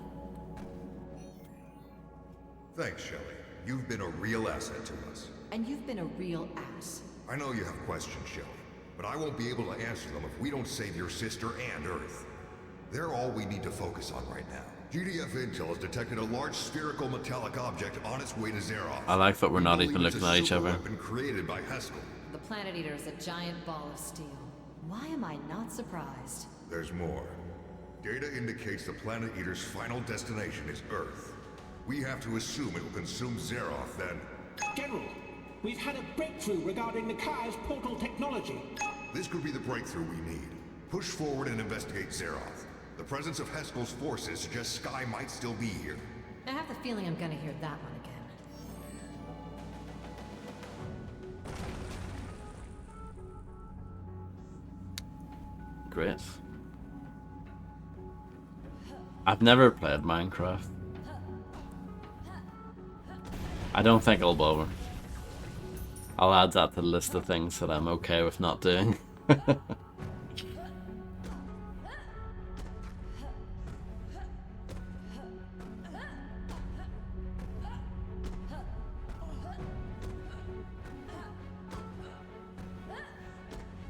D: Thanks, Shelley. You've been a real asset to us.
C: And you've been a real ass.
D: I know you have questions, Shelley, but I won't be able to answer them if we don't save your sister and Earth. They're all we need to focus on right now. GDF Intel has detected a large spherical metallic object on its way to Zeroth.
A: I like that we're not
D: We
A: even
D: believe
A: looking at each
D: it's a
A: other.
D: superweapon created by Haskell.
C: The Planet Eater is a giant ball of steel. Why am I not surprised?
D: There's more. Data indicates the Planet Eater's final destination is Earth. We have to assume it will consume Zeroth, then...
F: General, we've had a breakthrough regarding the Kai's portal technology.
D: This could be the breakthrough we need. Push forward and investigate Zeroth. The presence of Haskell's forces suggests Sky might still be here.
C: I have the feeling I'm gonna hear that one again.
A: Great. I've never played Minecraft. I don't think I'll bother. I'll add that to the list of things that I'm okay with not doing.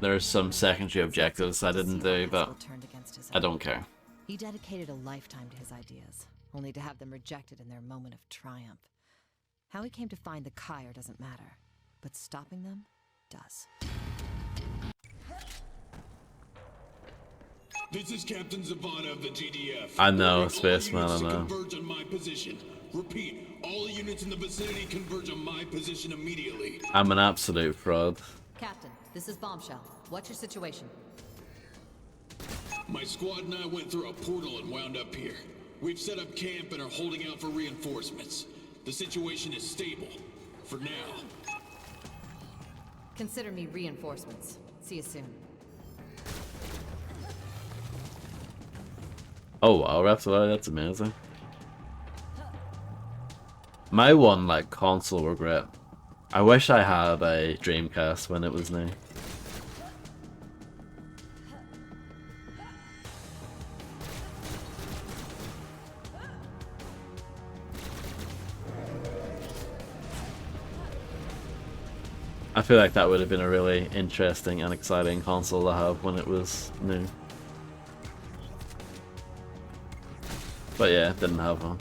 A: There's some secondary objectives I didn't do, but
C: Haskell turned against his
A: I don't care.
C: He dedicated a lifetime to his ideas, only to have them rejected in their moment of triumph. How he came to find the Kyre doesn't matter, but stopping them does.
G: This is Captain Zavada of the GDF.
A: I know,
G: Ordering
A: Spaceman,
G: all
A: I
G: units to
A: know.
G: converge on my position. Repeat, all units in the vicinity converge on my position immediately.
A: I'm an absolute fraud.
C: Captain, this is Bombshell. What's your situation?
G: My squad and I went through a portal and wound up here. We've set up camp and are holding out for reinforcements. The situation is stable. For now.
C: Consider me reinforcements. See you soon.
A: Oh wow, that's amazing. My one like console regret. I wish I had a Dreamcast when it was new. I feel like that would have been a really interesting and exciting console to have when it was new. But yeah, didn't have one.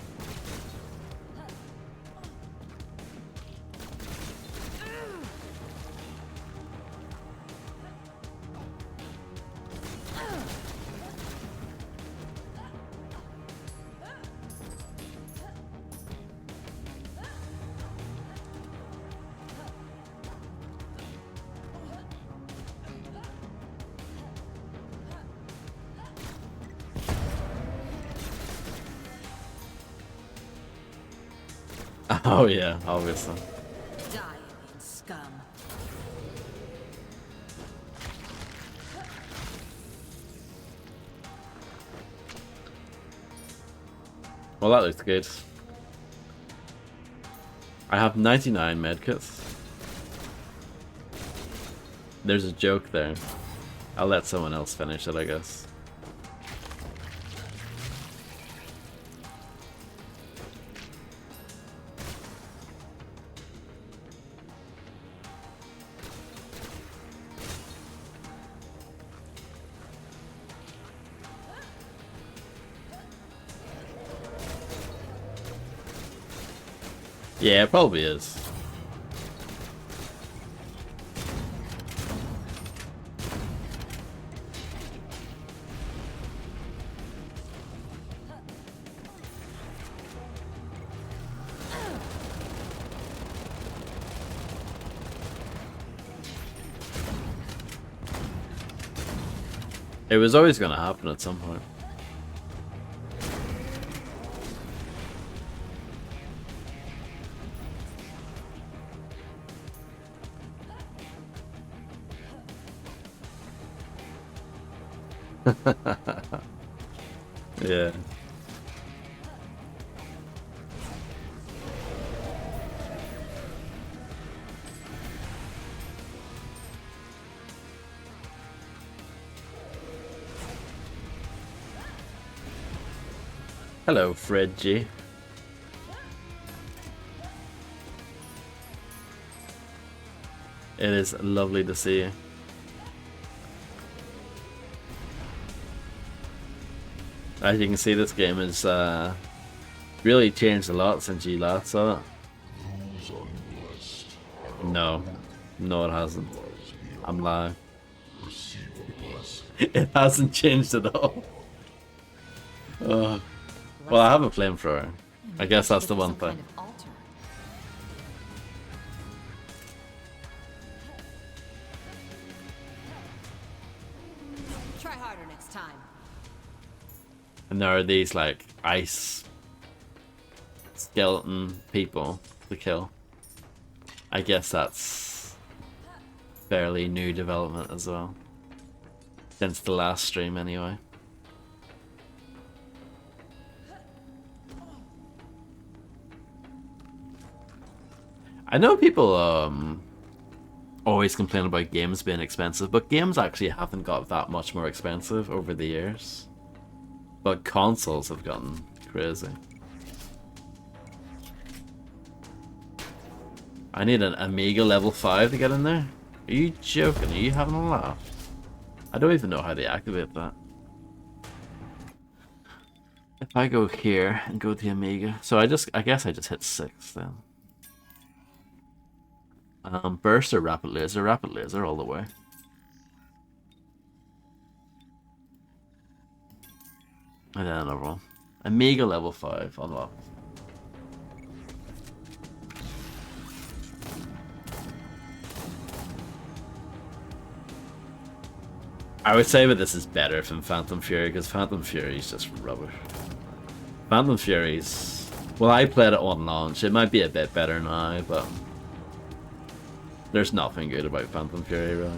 A: Oh yeah, obviously.
C: Die, you scum.
A: Well, that looks good. I have 99 medkits. There's a joke there. I'll let someone else finish it, I guess. Yeah, it probably is. It was always going to happen at some point. Yeah. Hello, Fred G. It is lovely to see you. As you can see, this game has really changed a lot since you last saw it. No. No, it hasn't. I'm lying. It hasn't changed at all. Well, I have a flamethrower. I guess that's the one thing.
C: Try harder next time.
A: And there are these like ice skeleton people to kill. I guess that's fairly new development as well. Since the last stream anyway. I know people always complain about games being expensive, but games actually haven't got that much more expensive over the years. But consoles have gotten crazy. I need an Amiga level 5 to get in there? Are you joking? Are you having a laugh? I don't even know how to activate that. If I go here and go to the Amiga, so I guess I just hit 6 then. Burst or rapid laser all the way. And then another one. Amiga level 5 unlocked. I would say that this is better than Phantom Fury, because Phantom Fury is just rubbish. Phantom Fury's... Well, I played it on launch. It might be a bit better now, but... There's nothing good about Phantom Fury, really.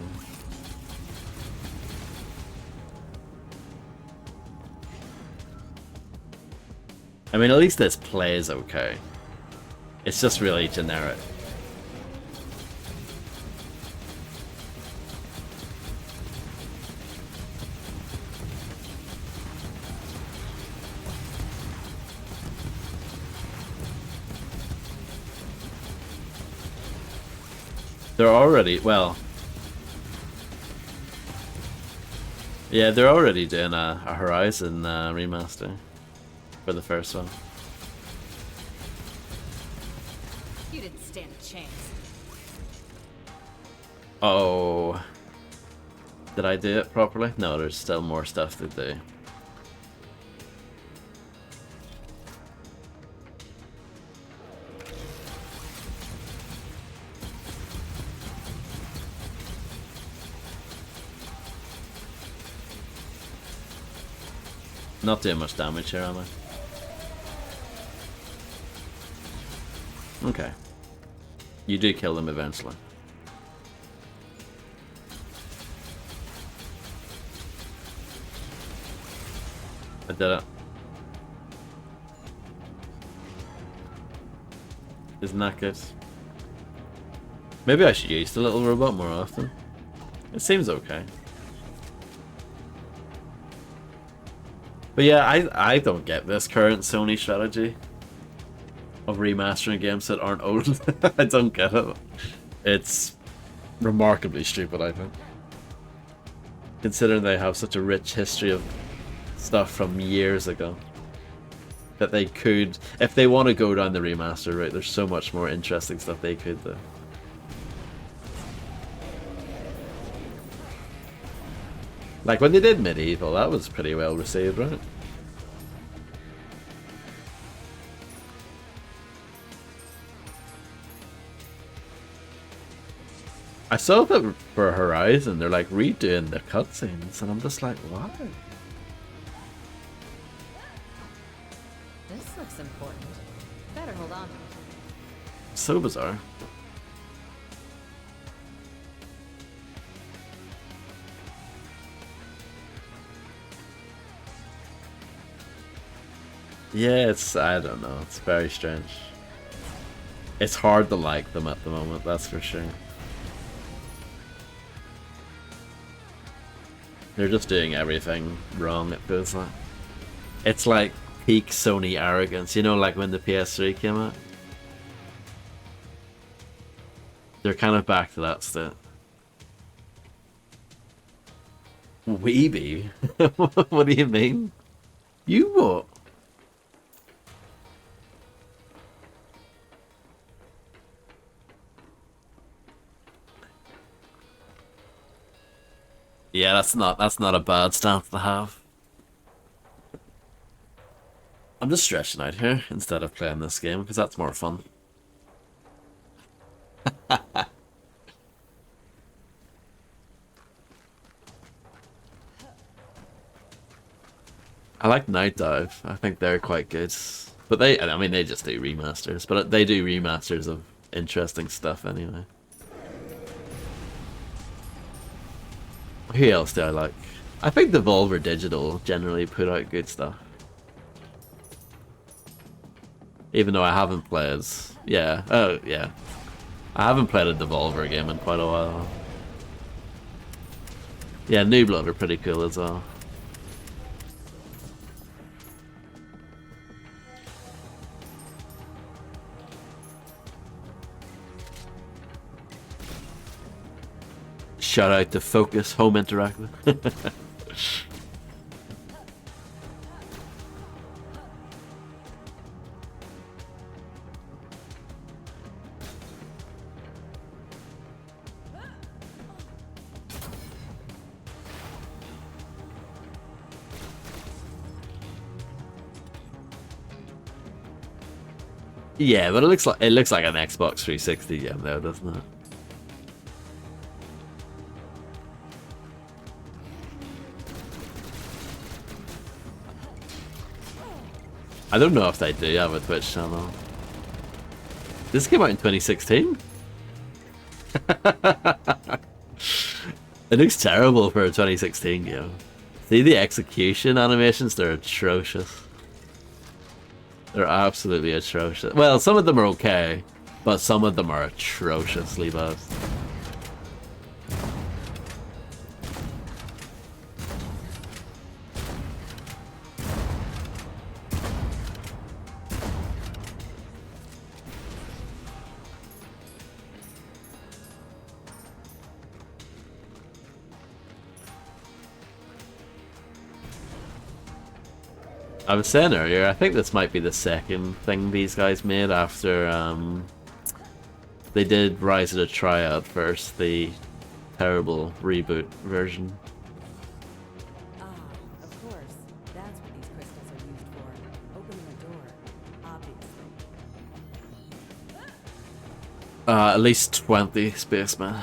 A: I mean, at least this plays okay. It's just really generic. They're already, well... Yeah, they're already doing a Horizon remaster for the first one.
C: You didn't stand a chance.
A: Oh. Did I do it properly? No, there's still more stuff to do. Not doing much damage here, am I? Okay. You do kill them eventually. I did it. Isn't that good? Maybe I should use the little robot more often. It seems okay. But yeah, I don't get this current Sony strategy of remastering games that aren't old. I don't get it. It's remarkably stupid, I think. Considering they have such a rich history of stuff from years ago. That they could, if they want to go down the remaster route, there's so much more interesting stuff they could do. Like when they did Medieval, that was pretty well received, right? I saw that for Horizon, they're like redoing the cutscenes, and I'm just like, why?
C: This looks important. Better hold on to it.
A: So bizarre. Yeah, I don't know, it's very strange. It's hard to like them at the moment, that's for sure. They're just doing everything wrong, it feels like. It's like peak Sony arrogance, you know, like when the PS3 came out? They're kind of back to that state. Weeby? What do you mean? You what? Yeah, that's not a bad stance to have. I'm just stretching out here instead of playing this game because that's more fun. I like Night Dive. I think they're quite good. But I mean, they just do remasters. But they do remasters of interesting stuff anyway. Who else do I like? I think Devolver Digital generally put out good stuff. Even though I haven't played... Yeah, oh yeah. I haven't played a Devolver game in quite a while. Yeah, New Blood are pretty cool as well. Shout out to Focus Home Interactive. Yeah, but it looks like an Xbox 360 game though, doesn't it? I don't know if they do have a Twitch channel. This came out in 2016? It looks terrible for a 2016 game. See the execution animations? They're atrocious. They're absolutely atrocious. Well, some of them are okay, but some of them are atrociously bad. I was saying earlier, I think this might be the second thing these guys made after they did Rise of the Triad first, the terrible reboot version.
C: Ah, of course. That's what these crystals are used for. Opening a door, obviously.
A: At least 20 spacemen.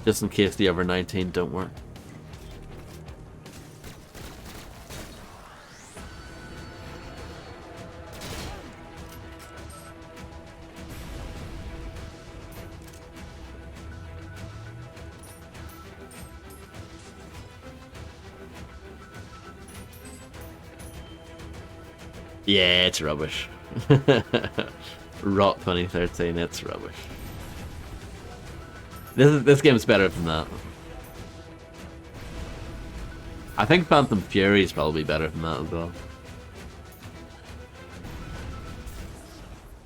A: Just in case the other 19 don't work. Yeah, it's rubbish. Rot 2013, it's rubbish. This game's better than that. I think Phantom Fury is probably better than that as well.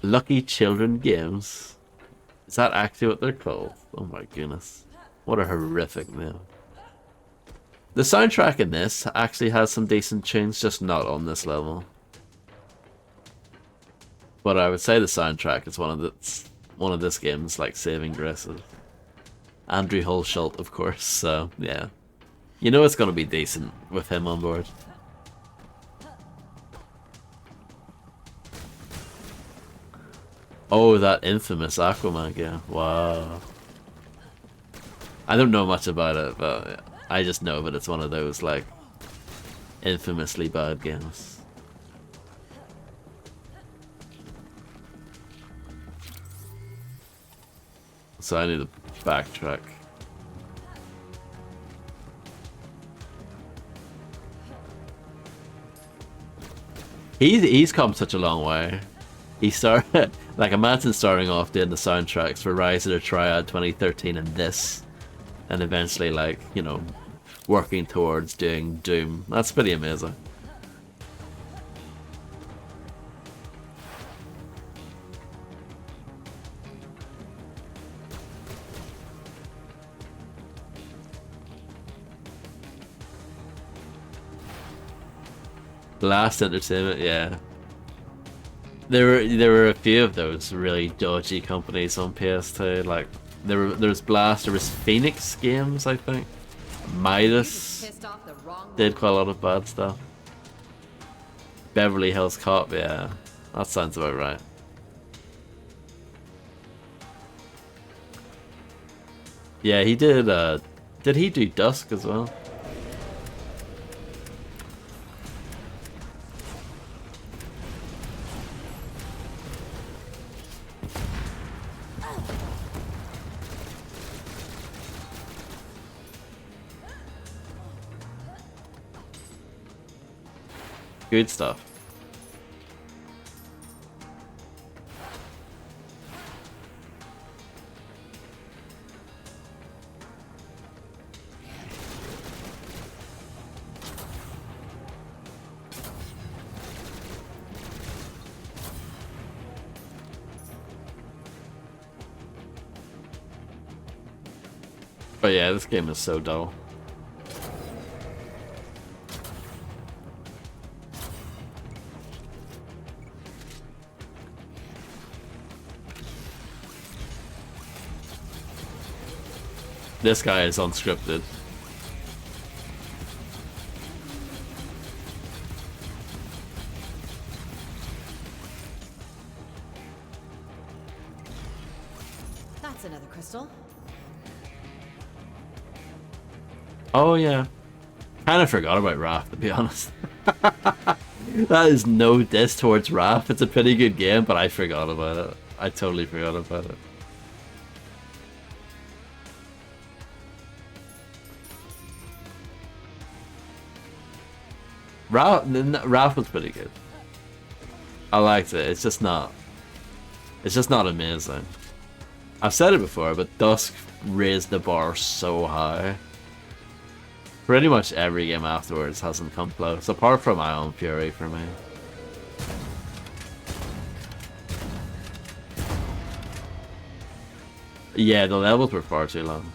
A: Lucky Children Games. Is that actually what they're called? Oh my goodness. What a horrific name. The soundtrack in this actually has some decent tunes, just not on this level. But I would say the soundtrack is one of this game's like saving graces. Andrew Hulshult, of course, so yeah. You know it's gonna be decent with him on board. Oh, that infamous Aquaman game. Wow. I don't know much about it, but I just know that it's one of those like infamously bad games. So I need to backtrack. He's come such a long way. He started like imagine starting off doing the soundtracks for Rise of the Triad 2013 and this, and eventually like, you know, working towards doing Doom. That's pretty amazing. Blast Entertainment, yeah. There were a few of those really dodgy companies on PS2. Like there was Blast, there was Phoenix Games, I think. Midas did quite a lot of bad stuff. Beverly Hills Cop, yeah, that sounds about right. Yeah, he did. Did he do Dusk as well? Good stuff. But yeah, this game is so dull. This guy is unscripted.
C: That's another crystal.
A: Oh yeah. Kind of forgot about Raph, to be honest. That is no diss towards Raph. It's a pretty good game, but I forgot about it. I totally forgot about it. Raph was pretty good. I liked it. It's just not amazing. I've said it before, but Dusk raised the bar so high. Pretty much every game afterwards hasn't come close, apart from Ion Fury for me. Yeah, the levels were far too long.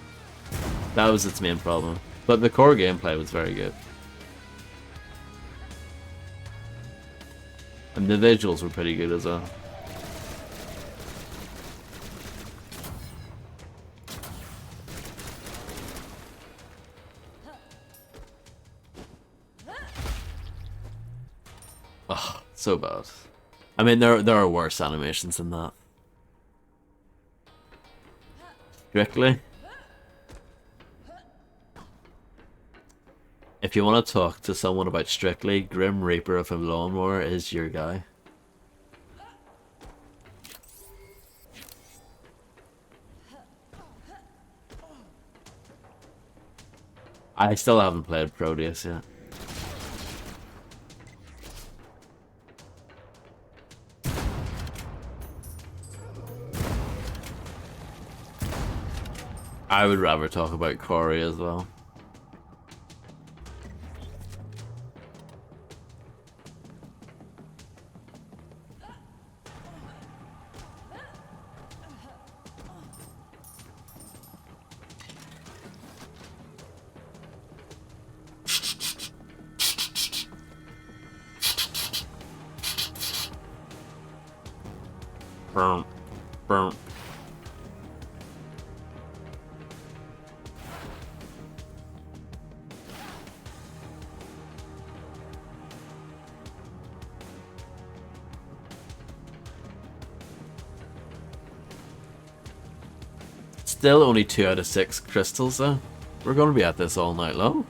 A: That was its main problem. But the core gameplay was very good. And the visuals were pretty good as well. Oh, so bad. I mean, there are worse animations than that. Strictly. If you want to talk to someone about Strictly, Grim Reaper of a Lawnmower is your guy. I still haven't played Proteus yet. I would rather talk about Corey as well. Boom. Boom. Still only 2 out of 6 crystals though. We're going to be at this all night long.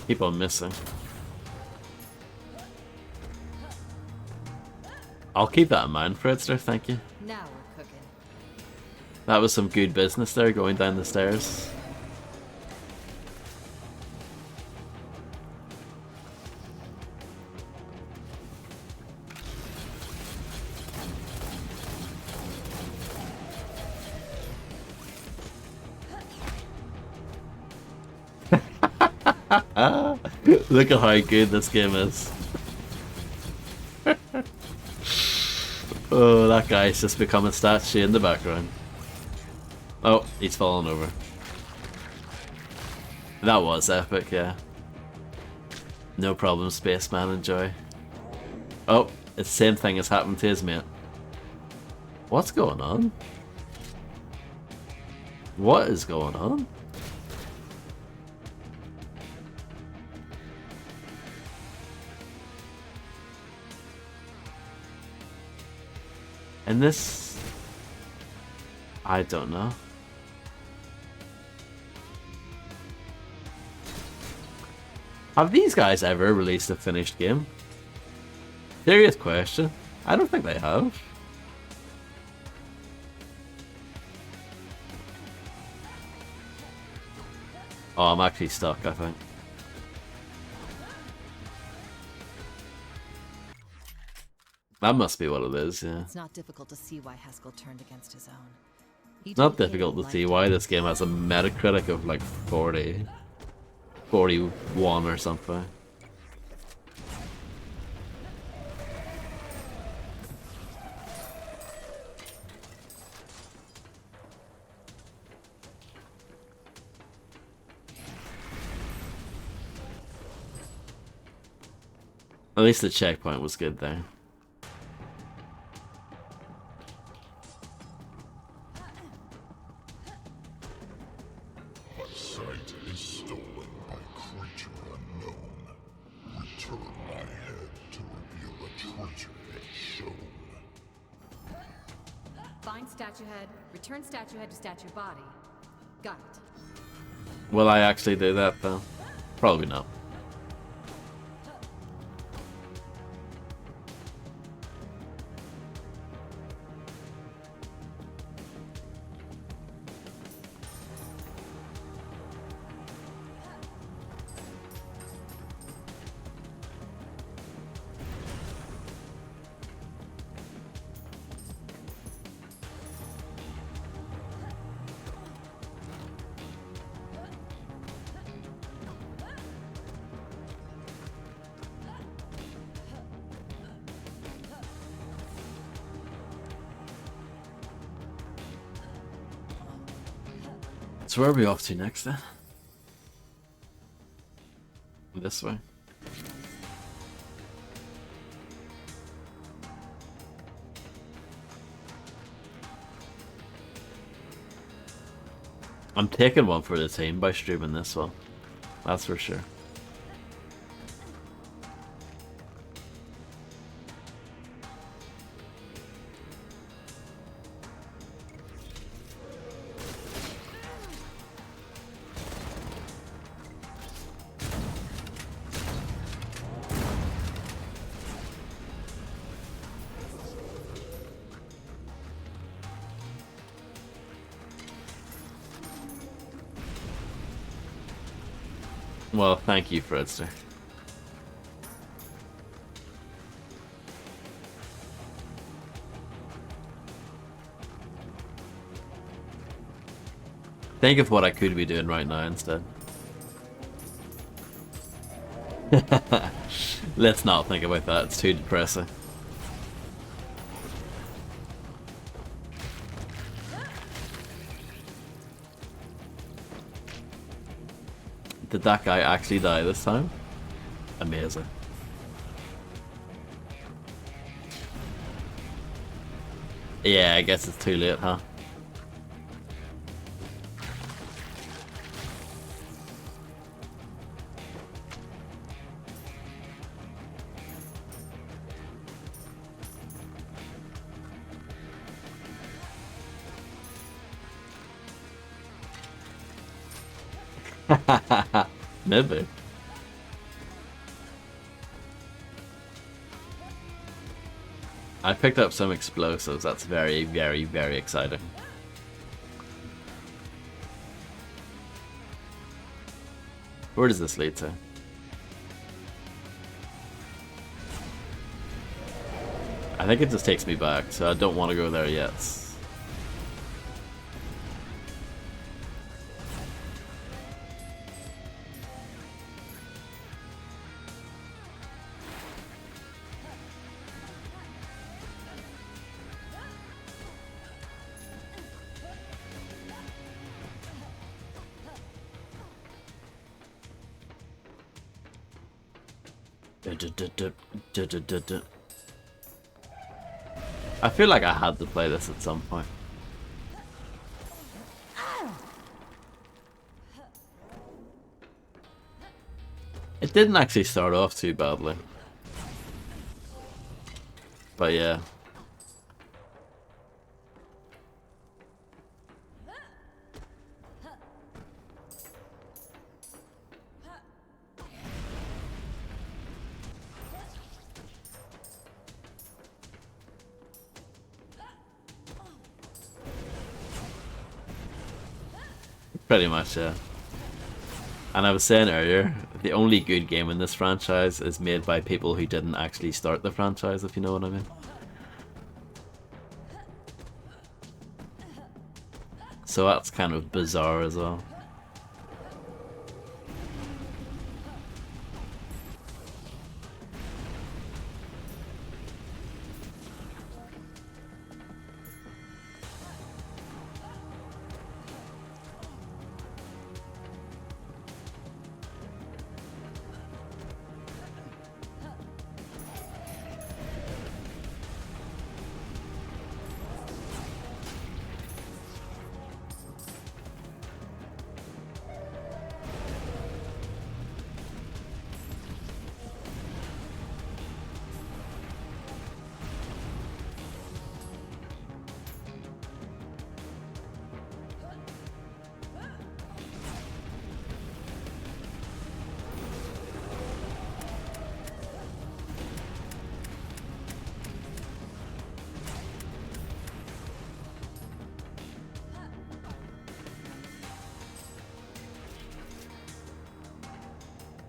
A: Keep on missing. I'll keep that in mind, Fredster, thank you.
C: Now we're cooking.
A: That was some good business there, going down the stairs. Look at how good this game is. Oh, that guy's just become a statue in the background. Oh, he's fallen over. That was epic, yeah. No problem, spaceman, enjoy. Oh, it's the same thing as happened to his mate. What's going on? What is going on? And this... I don't know. Have these guys ever released a finished game? Serious question. I don't think they have. Oh, I'm actually stuck, I think. That must be what it is, yeah.
C: It's not difficult to see why Haskell turned against his own.
A: It's not difficult to see why this game has a Metacritic of like 40, 41 or something. At least the checkpoint was good there.
C: Statue head, return statue head to statue body. Got it.
A: Will I actually do that though? Probably not. So where are we off to next then? This way. I'm taking one for the team by streaming this one. That's for sure. Well, thank you, Fredster. Think of what I could be doing right now instead. Let's not think about that, it's too depressing. Did that guy actually die this time? Amazing. Yeah, I guess it's too late, huh? Maybe. I picked up some explosives. That's very, very, very exciting. Where does this lead to? I think it just takes me back, so I don't want to go there yet. I feel like I had to play this at some point. It didn't actually start off too badly. But yeah. Pretty much, yeah. And I was saying earlier, the only good game in this franchise is made by people who didn't actually start the franchise, if you know what I mean. So that's kind of bizarre as well.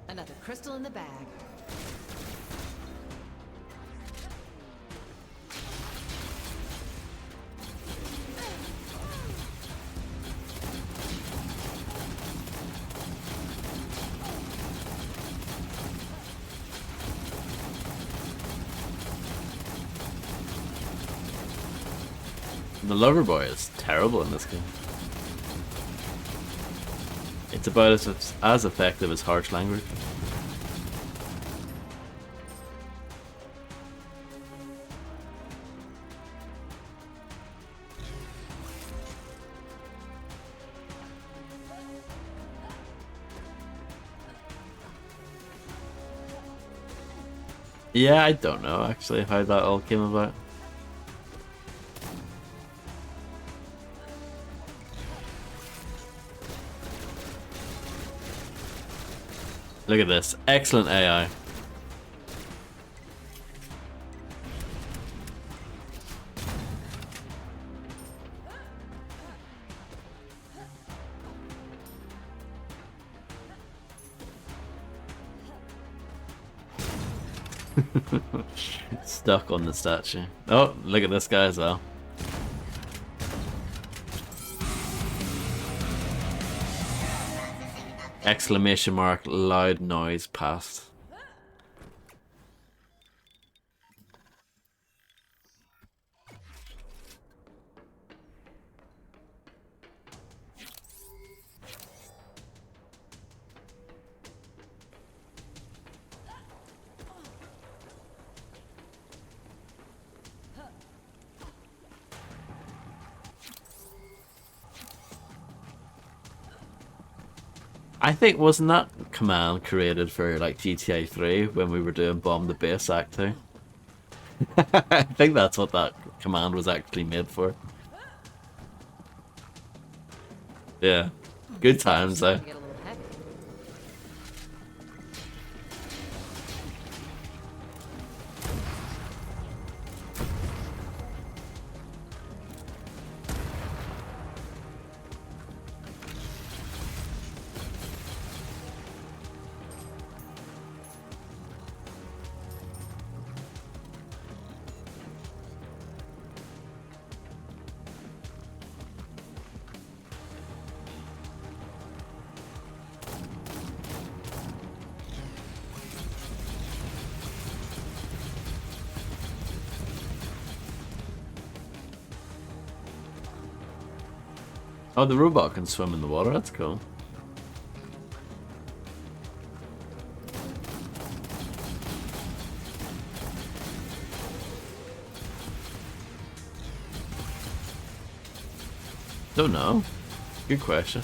C: Another crystal in the bag.
A: The lover boy is terrible in this game. It's about as effective as harsh language. Yeah, I don't know actually how that all came about. Look at this. Excellent AI. Stuck on the statue. Oh, look at this guy as well. Exclamation mark, loud noise past. I think wasn't that command created for like GTA 3 when we were doing Bomb the Base Act 2? I think that's what that command was actually made for. Yeah. Good times though.
C: Get a little heavy.
A: Oh, the robot can swim in the water. That's cool. Don't know. Good question.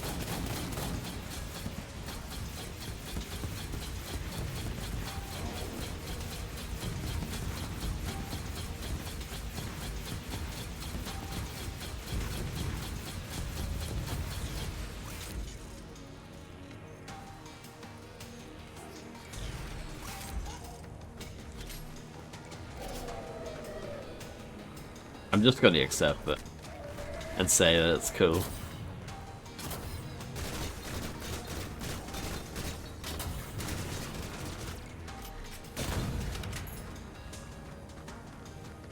A: I'm just going to accept it and say that it's cool.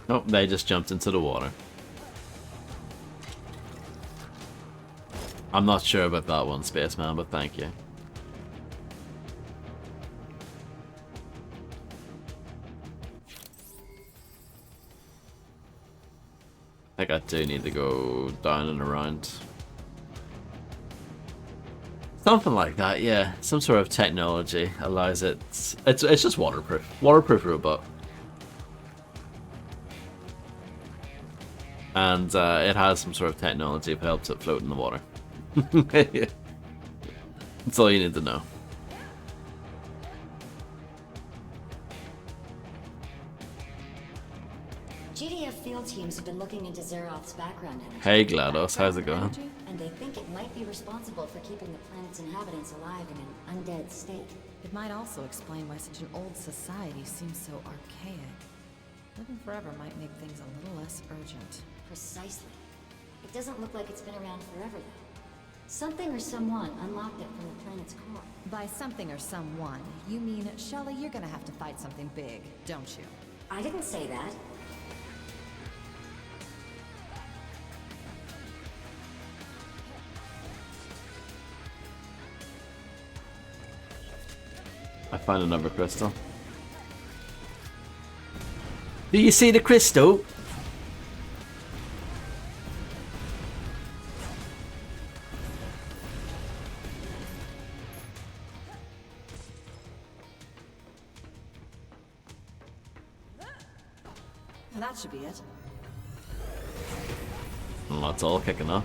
A: Oh, they just jumped into the water. I'm not sure about that one, Spaceman, but thank you. I think I do need to go down and around. Something like that, yeah. Some sort of technology allows it. It's just waterproof. Waterproof robot. And it has some sort of technology that helps it float in the water. That's all you need to know.
E: GDF field teams have been looking into Zeroth's background energy.
A: Hey GLaDOS, how's it going?
E: And they think it might be responsible for keeping the planet's inhabitants alive in an undead state.
C: It might also explain why such an old society seems so archaic. Living forever might make things a little less urgent.
E: Precisely. It doesn't look like it's been around forever, though. Something or someone unlocked it from the planet's core.
C: By something or someone, you mean, Shelly, you're gonna have to fight something big, don't you?
E: I didn't say that.
A: I find another crystal. Do you see the crystal?
C: That should be it.
A: Well, that's all kicking off.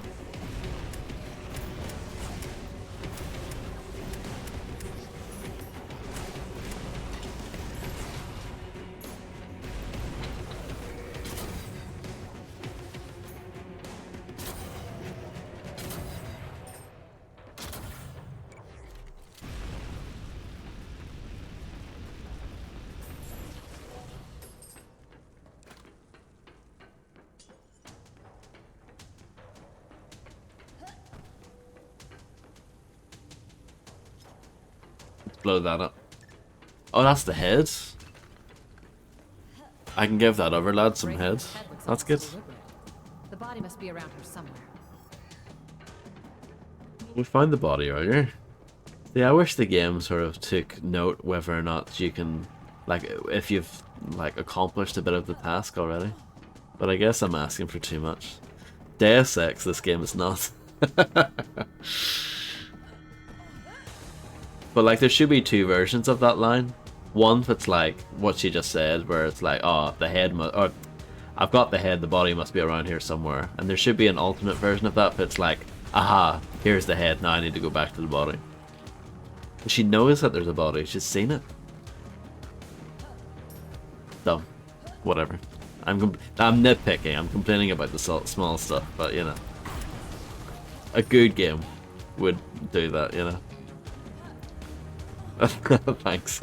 A: Blow that up. Oh, that's the head. I can give that other lad some head. That's good.
C: The body must be around here somewhere.
A: We found the body earlier. Yeah, I wish the game sort of took note whether or not you can, like, if you've like accomplished a bit of the task already. But I guess I'm asking for too much. Deus Ex, this game is not. But like, there should be two versions of that line. One that's like what she just said, where it's like, oh, the head or I've got the head, the body must be around here somewhere. And there should be an alternate version of that that's like, aha, here's the head, now I need to go back to the body. But she knows that there's a body, she's seen it. Dumb. Whatever. I'm nitpicking, I'm complaining about the small stuff, but you know. A good game would do that, you know. Thanks.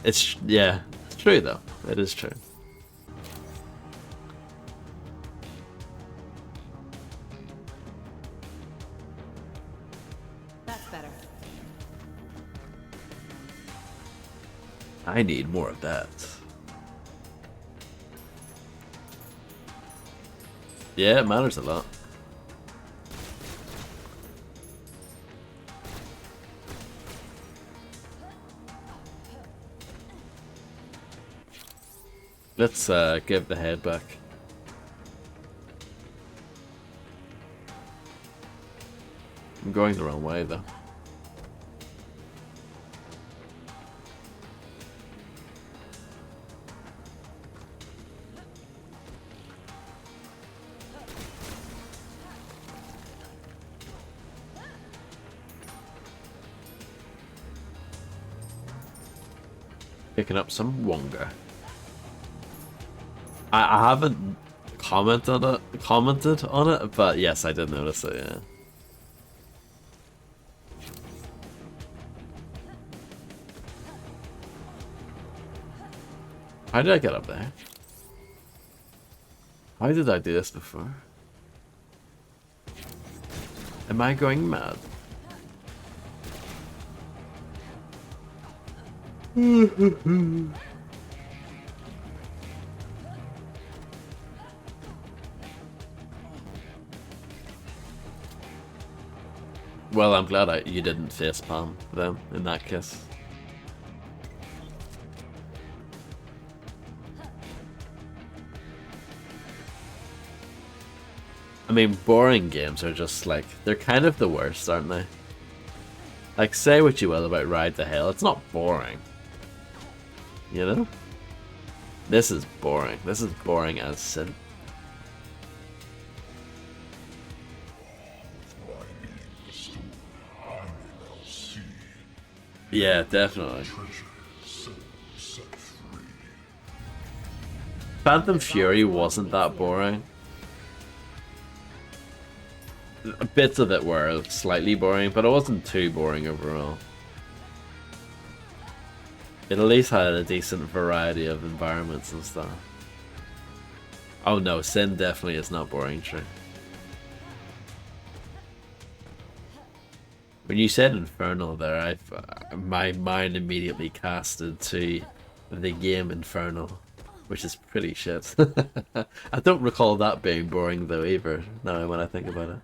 A: It's true though. It is true.
C: That's better.
A: I need more of that. Yeah, it matters a lot. Let's give the head back. I'm going the wrong way though. Picking up some Wonga. I haven't commented on it, but yes, I did notice it, yeah. How did I get up there? How did I do this before? Am I going mad? Well, I'm glad you didn't facepalm them in that case. I mean, boring games are just like, they're kind of the worst, aren't they? Like, say what you will about Ride to Hell, it's not boring. You know? This is boring. This is boring as sin. Yeah, definitely. Phantom Fury wasn't that boring. Bits of it were slightly boring, but it wasn't too boring overall. It at least had a decent variety of environments and stuff. Oh no, Sin definitely is not boring, true. When you said Infernal there, my mind immediately casted to the game Infernal, which is pretty shit. I don't recall that being boring though either, now when I think about it.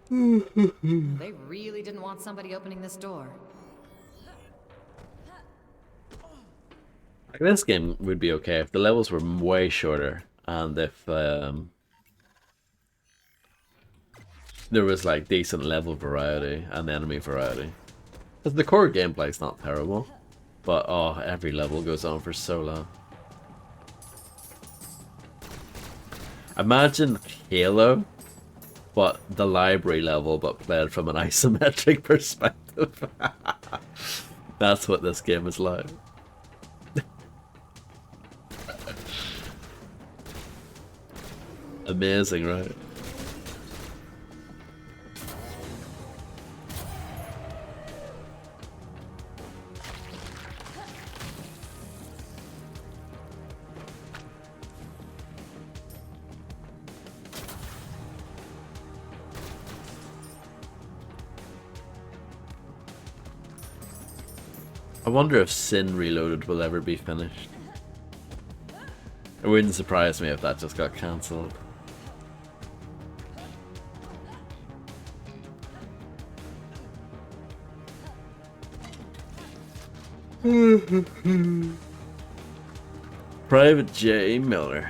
C: They really didn't want somebody opening this door.
A: Like, this game would be okay if the levels were way shorter and if there was like decent level variety and enemy variety. Because the core gameplay's not terrible, but oh, every level goes on for so long. Imagine Halo, but the library level, but played from an isometric perspective. That's what this game is like. Amazing, right? I wonder if Sin Reloaded will ever be finished. It wouldn't surprise me if that just got cancelled. Private J. Miller.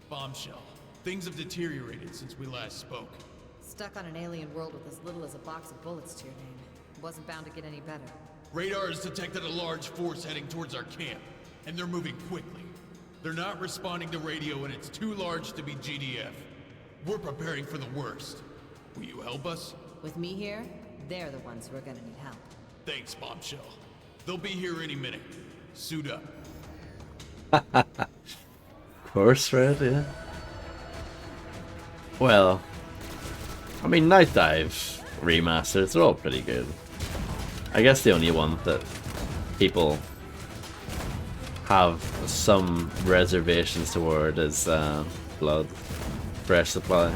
G: Bombshell. Things have deteriorated since we last spoke.
C: Stuck on an alien world with as little as a box of bullets to your name. Wasn't bound to get any better.
G: Radar has detected a large force heading towards our camp, and they're moving quickly. They're not responding to radio, and it's too large to be GDF. We're preparing for the worst. Will you help us?
C: With me here, they're the ones who are gonna need help.
G: Thanks, Bombshell. They'll be here any minute. Suit up.
A: Of course, Fred, yeah. Well, I mean, Night Dive remasters, they're all pretty good. I guess the only one that people have some reservations toward is Blood Fresh Supply.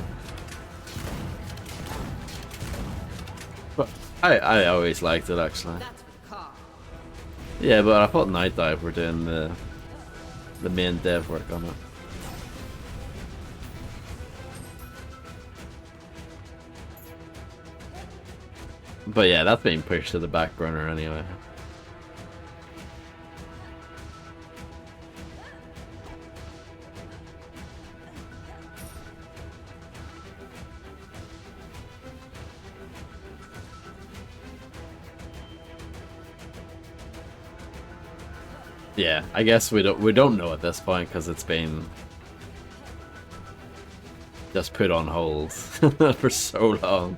A: But I always liked it, actually.
C: That's for the car.
A: Yeah, but I thought Night Dive were doing the main dev work on it. But yeah, that's being pushed to the back burner anyway. Yeah, I guess we don't know at this point because it's been just put on hold for so long.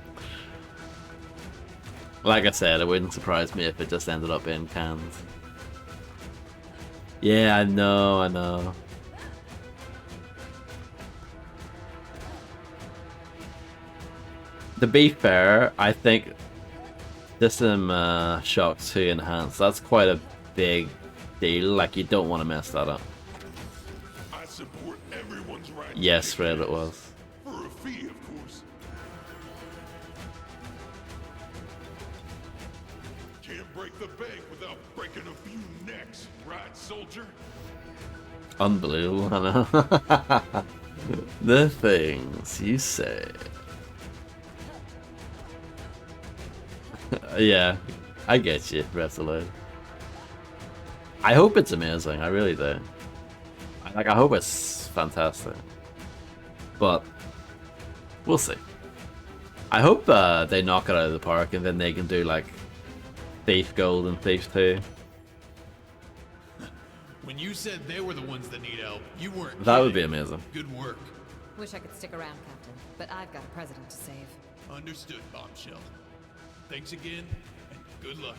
A: Like I said, it wouldn't surprise me if it just ended up in cans. Yeah, I know, I know. To be fair, I think System Shock 2 Enhanced, that's quite a big deal. Like, you don't want to mess that up.
G: I support everyone's right.
A: Yes, Fred, it was.
G: For a fee, of course. Can't break the bank without breaking a few necks, right, soldier?
A: Unbelievable, I know. The things you say. Yeah, I get you, Resolute. I hope it's amazing, I really do. Like, I hope it's fantastic. But, we'll see. I hope they knock it out of the park and then they can do, like, Thief Gold and Thief 2.
G: When you said they were the ones that need help, you weren't
A: That would be
G: kidding.
A: amazing.
G: Good work.
C: Wish I could stick around, Captain, but I've got a president to save.
G: Understood, Bombshell. Thanks again, and good luck.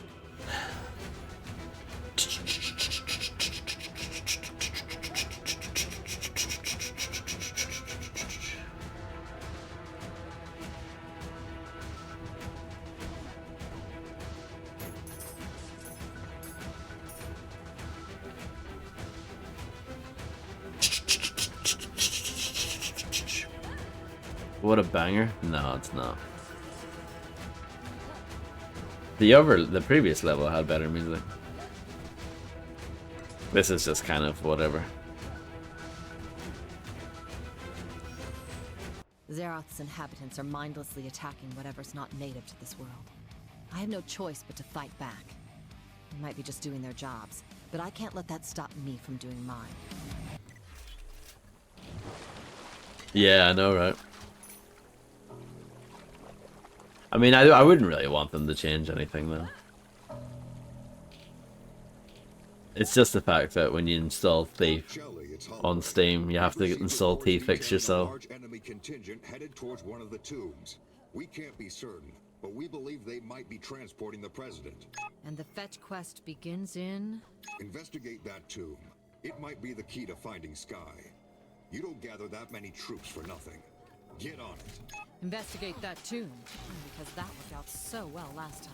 A: What a banger. No, it's not. The previous level had better music. This is just kind of whatever.
C: Xeroth's inhabitants are mindlessly attacking whatever's not native to this world. I have no choice but to fight back. They might be just doing their jobs, but I can't let that stop me from doing mine.
A: Yeah, I know, right? I mean, I wouldn't really want them to change anything, though. It's just the fact that when you install Thief on Steam, you have to install T-Fix yourself.
D: Large enemy contingent headed towards one of the tombs. We can't be certain, but we believe they might be transporting the president.
C: And the fetch quest begins in...
D: Investigate that tomb. It might be the key to finding Sky. You don't gather that many troops for nothing. Get on it.
C: Investigate that tomb, because that worked out so well last time.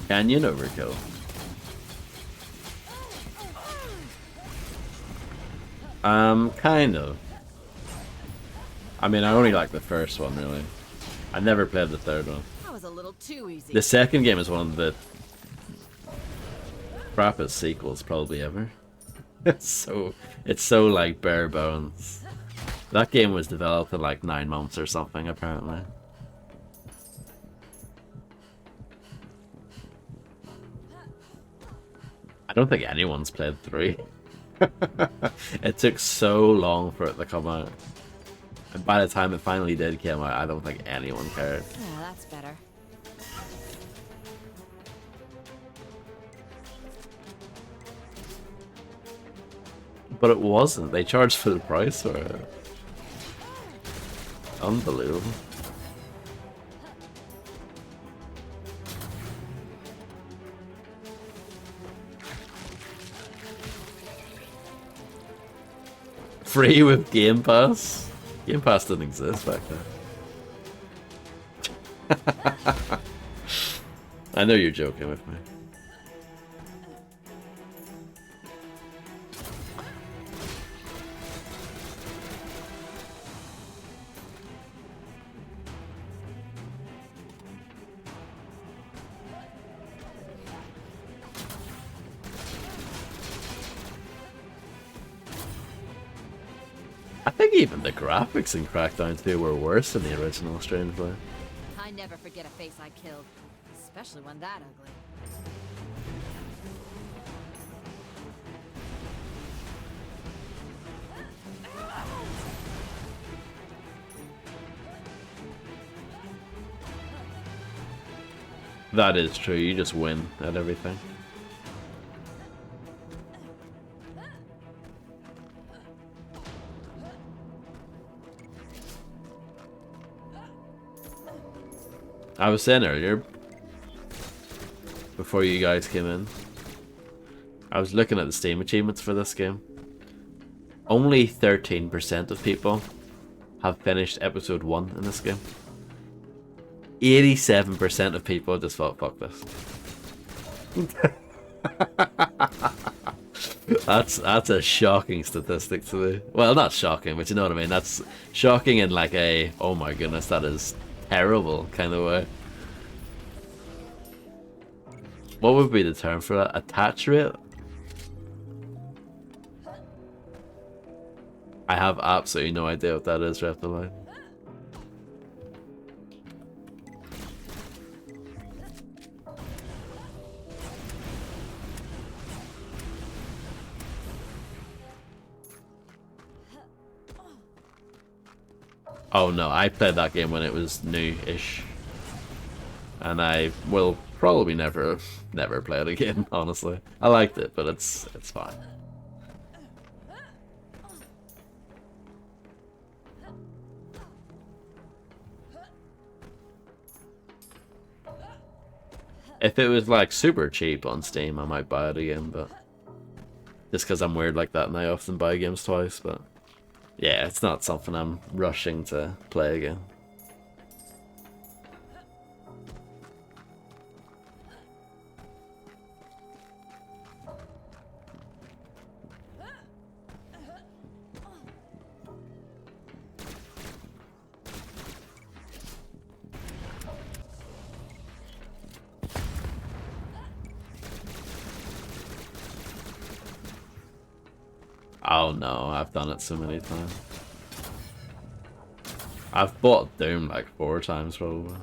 A: Canyon overkill. Kind of. I mean, I only like the first one, really. I never played the third one.
C: That was a little too easy.
A: The second game is one of the crappiest sequels probably ever. It's so like bare bones. That game was developed in like 9 months or something, apparently. I don't think anyone's played 3. It took so long for it to come out. And by the time it finally did come out, I don't think anyone cared.
C: Yeah, that's better.
A: But it wasn't. They charged full price for it. Unbelievable. Free with Game Pass? Game Pass didn't exist back then. I know you're joking with me. I think even the graphics in Crackdown 2 were worse than the original, strangely.
C: I never forget a face I killed, especially one that ugly.
A: That is true, you just win at everything. I was saying earlier, before you guys came in, I was looking at the Steam achievements for this game. Only 13% of people have finished episode 1 in this game. 87% of people just thought, fuck this. That's a shocking statistic to me. Well, not shocking, but you know what I mean. That's shocking in like a, oh my goodness, that is terrible kind of way. What would be the term for that? Attach rate? I have absolutely no idea what that is, Reptiline. Oh no, I played that game when it was new-ish. And I will probably never play it again, honestly. I liked it, but it's fine. If it was like super cheap on Steam, I might buy it again, but just because I'm weird like that and I often buy games twice, but yeah, it's not something I'm rushing to play again. Oh no, I've done it so many times. I've bought Doom like 4 times probably.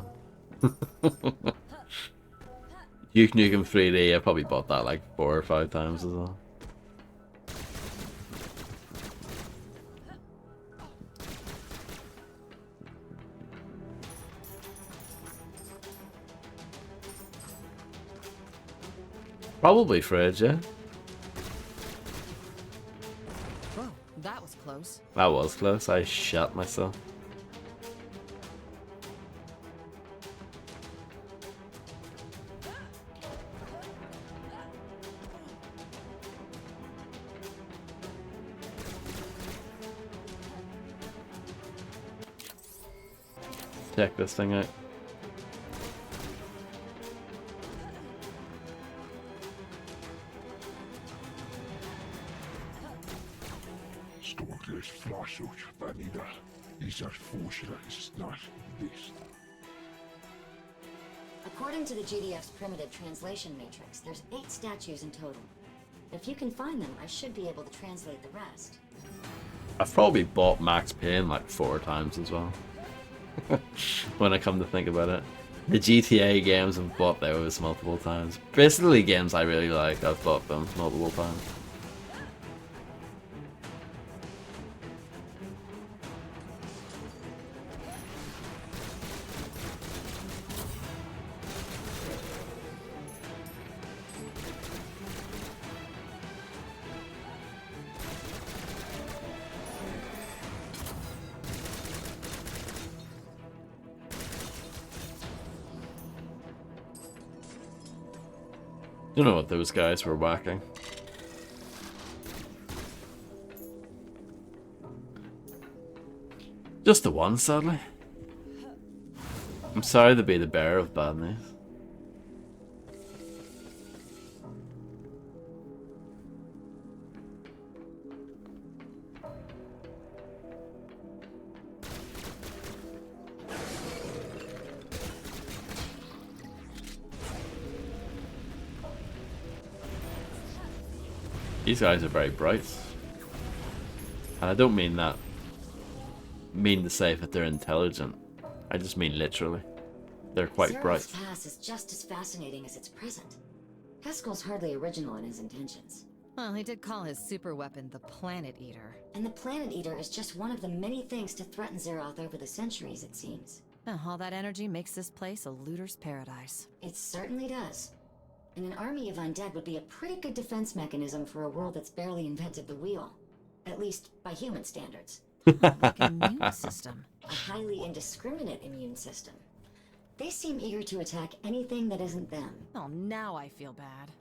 A: Duke Nukem 3D, I probably bought that like 4 or 5 times as well. Probably Fridge, yeah.
C: Whoa, that was close.
A: That was close, I shot myself. Check this thing out.
E: According to the GDF's primitive translation matrix, there's 8 statues in total. If you can find them, I should be able to translate the rest.
A: I've probably bought Max Payne like 4 times as well. When I come to think about it. The GTA games I've bought those multiple times. Basically games I really like, I've bought them multiple times. You know what those guys were whacking. Just the one, sadly. I'm sorry to be the bearer of bad news. These guys are very bright. And I don't mean that
B: mean to say that they're intelligent. I just mean literally. They're quite bright.
E: Zero's past is just as fascinating as its present. Haskell's hardly original in his intentions.
C: Well, he did call his super weapon the Planet Eater.
E: And the Planet Eater is just one of the many things to threaten Zeroth over the centuries, it seems.
C: All that energy makes this place a looter's paradise.
E: It certainly does. And an army of undead would be a pretty good defense mechanism for a world that's barely invented the wheel. At least by human standards.
C: Like an immune system.
E: A highly indiscriminate immune system. They seem eager to attack anything that isn't them.
C: Oh, now I feel bad.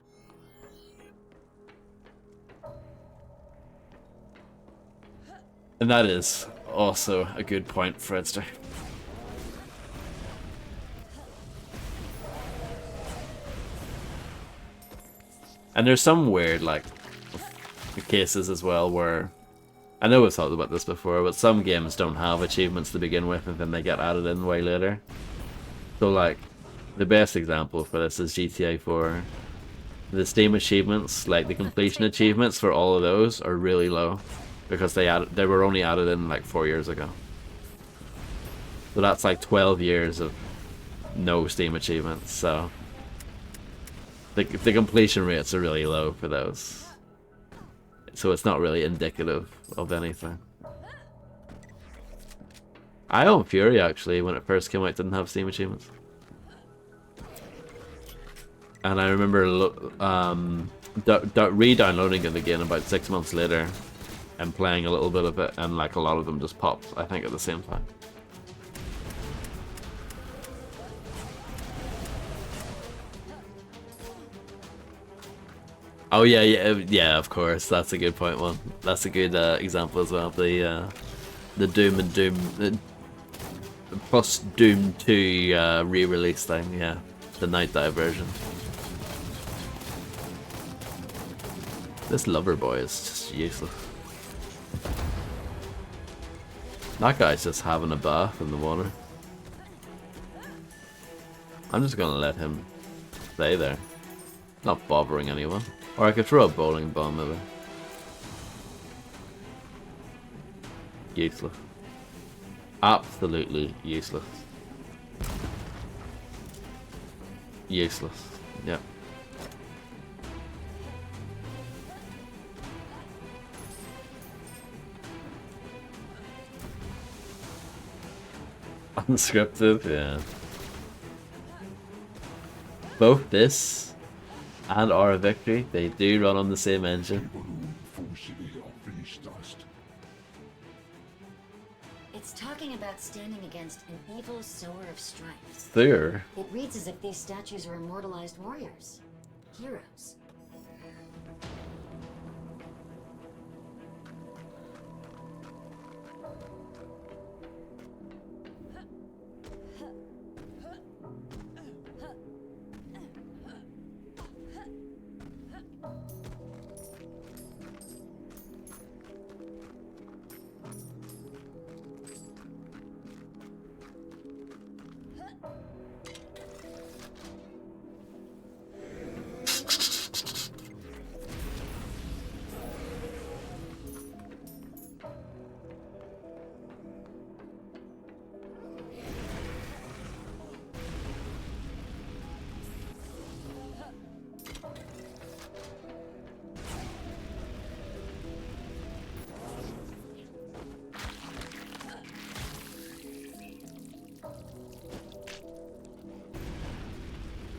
B: And that is also a good point, Fredster. And there's some weird, like, cases as well where, I know we've talked about this before, but some games don't have achievements to begin with and then they get added in way later. So, like, the best example for this is GTA 4. The Steam achievements, like the completion achievements for all of those, are really low because they were only added in like 4 years ago. So that's like 12 years of no Steam achievements. So the completion rates are really low for those. So it's not really indicative of anything. I own Fury actually when it first came out didn't have Steam achievements. And I remember re-downloading it again about 6 months later and playing a little bit of it, and like a lot of them just popped, I think, at the same time. Oh yeah, of course. That's a good point. One. That's a good example as well. The Doom and Doom plus Doom 2 re-release thing. Yeah, the Night Dive version. This lover boy is just useless. That guy's just having a bath in the water. I'm just gonna let him stay there. Not bothering anyone. Or I could throw a bowling ball maybe. Useless. Absolutely useless. Useless. Yep. Unscripted, yeah. Both this and our Victory, they do run on the same engine.
E: It's talking about standing against an evil sower of strife.
B: There.
E: It reads as if these statues are immortalized warriors. Heroes.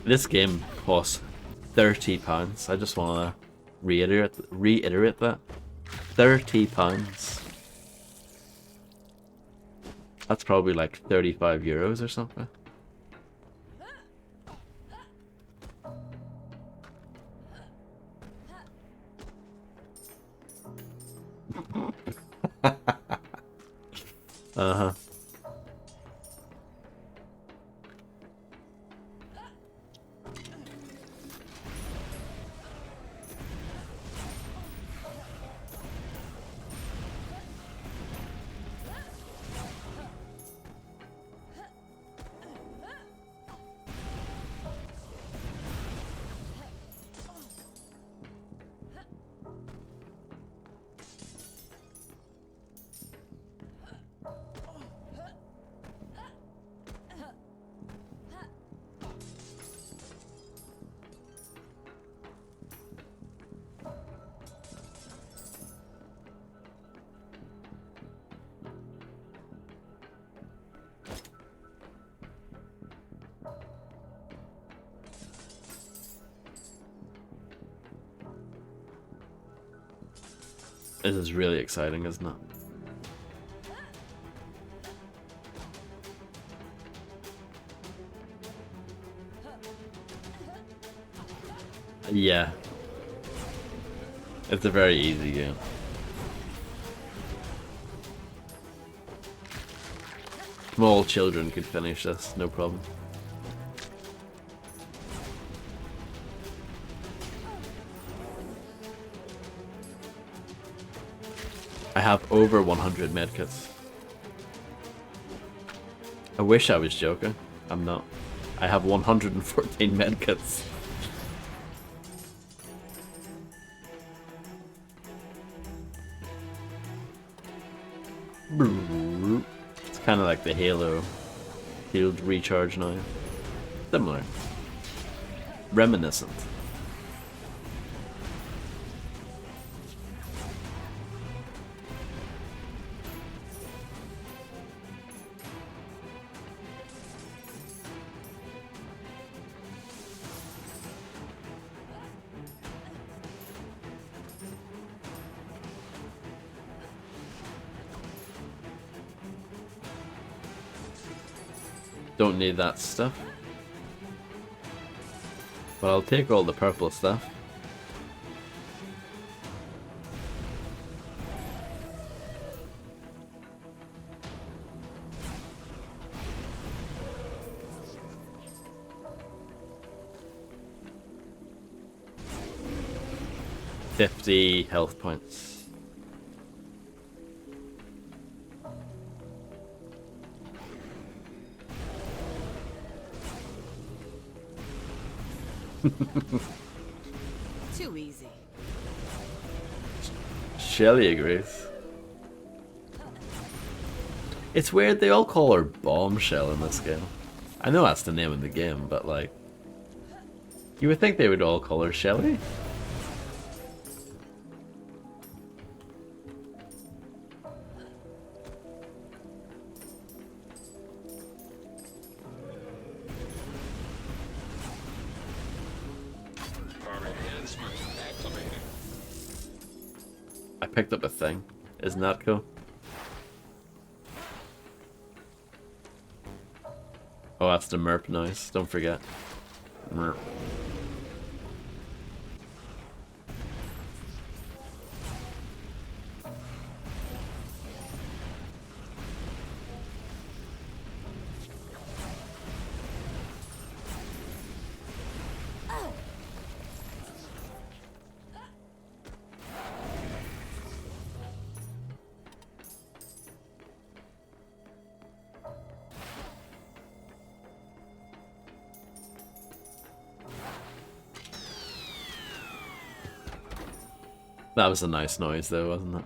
B: This game costs £30. I just want to reiterate that. £30. That's probably like 35 euros or something. Uh-huh.
A: This is really exciting, isn't it? Yeah. It's a very easy game. Small children could finish this, no problem. I have over 100 medkits. I wish I was joking. I'm not. I have 114 medkits. It's kind of like the Halo field recharge now. Similar. Reminiscent. Don't need that stuff. But I'll take all the purple stuff. $50 health points.
C: Too easy.
A: Shelly agrees. It's weird, they all call her Bombshell in this game. I know that's the name of the game, but like... You would think they would all call her Shelly? I picked up a thing. Isn't that cool? Oh, that's the merp noise. Don't forget. Merp. That was a nice noise though, wasn't it?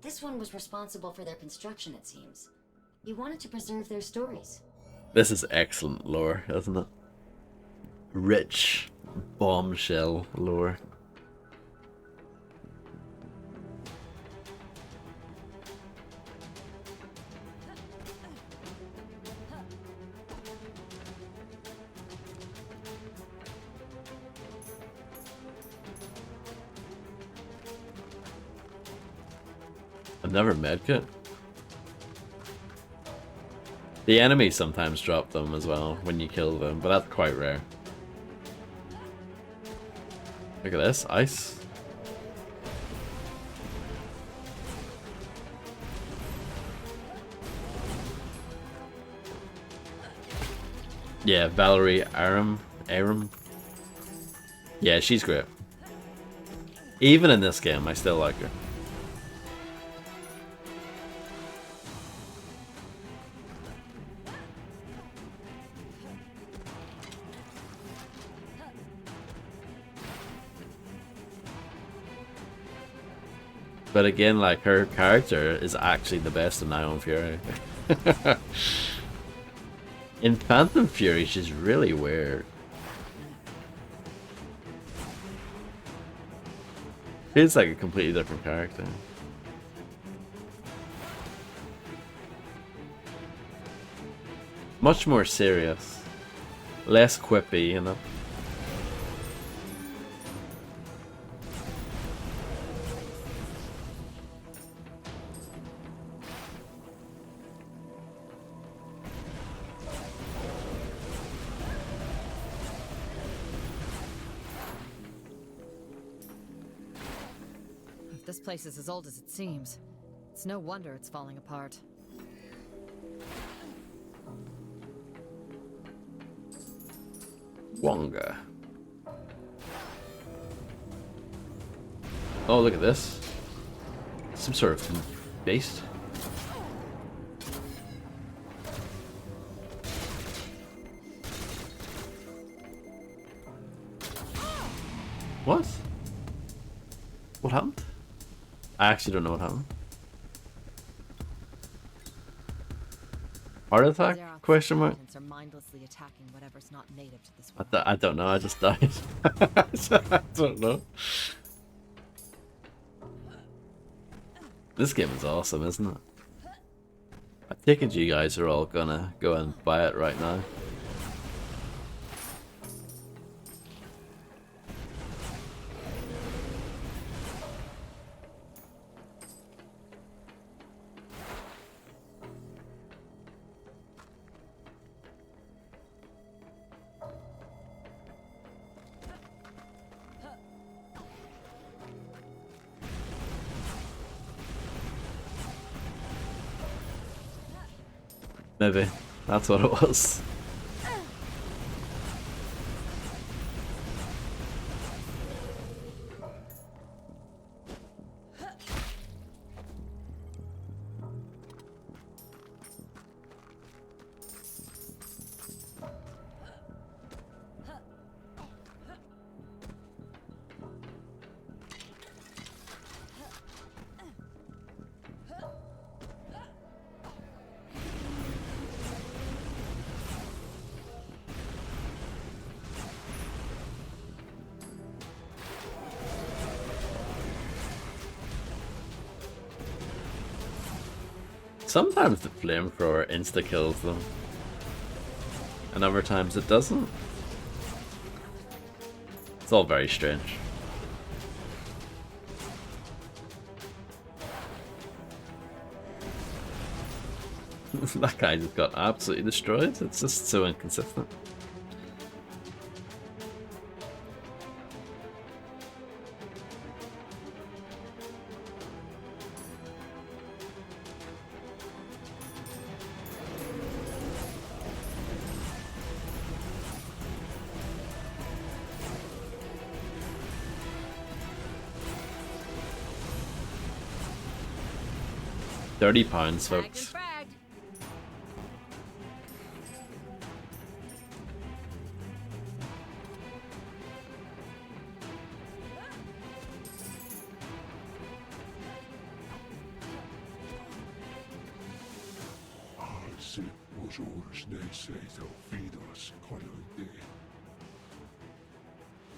E: This one was responsible for their construction, it seems. He wanted to preserve their stories.
A: This is excellent lore, isn't it? Rich bombshell lore. Another medkit. The enemies sometimes drop them as well when you kill them, but that's quite rare. Look at this, ice. Yeah, Valerie Aram. Yeah, she's great. Even in this game, I still like her. But again, like, her character is actually the best in Ion Fury.
B: In Phantom Fury, she's really weird. Feels like a completely different character. Much more serious. Less quippy, you know.
C: If this place is as old as it seems, it's no wonder it's falling apart.
B: Wonga. Oh, look at this. Some sort of beast. What? What happened? I actually don't know what happened. Heart attack? Question mark?
C: Are mindlessly attacking whatever's not native to this world.
B: I don't know, I just died. I don't know. This game is awesome, isn't it? I take it you guys are all gonna go and buy it right now. Maybe. That's what it was. Sometimes the flamethrower insta-kills them. And other times it doesn't. It's all very strange. That guy just got absolutely destroyed. It's just so inconsistent. £30, folks.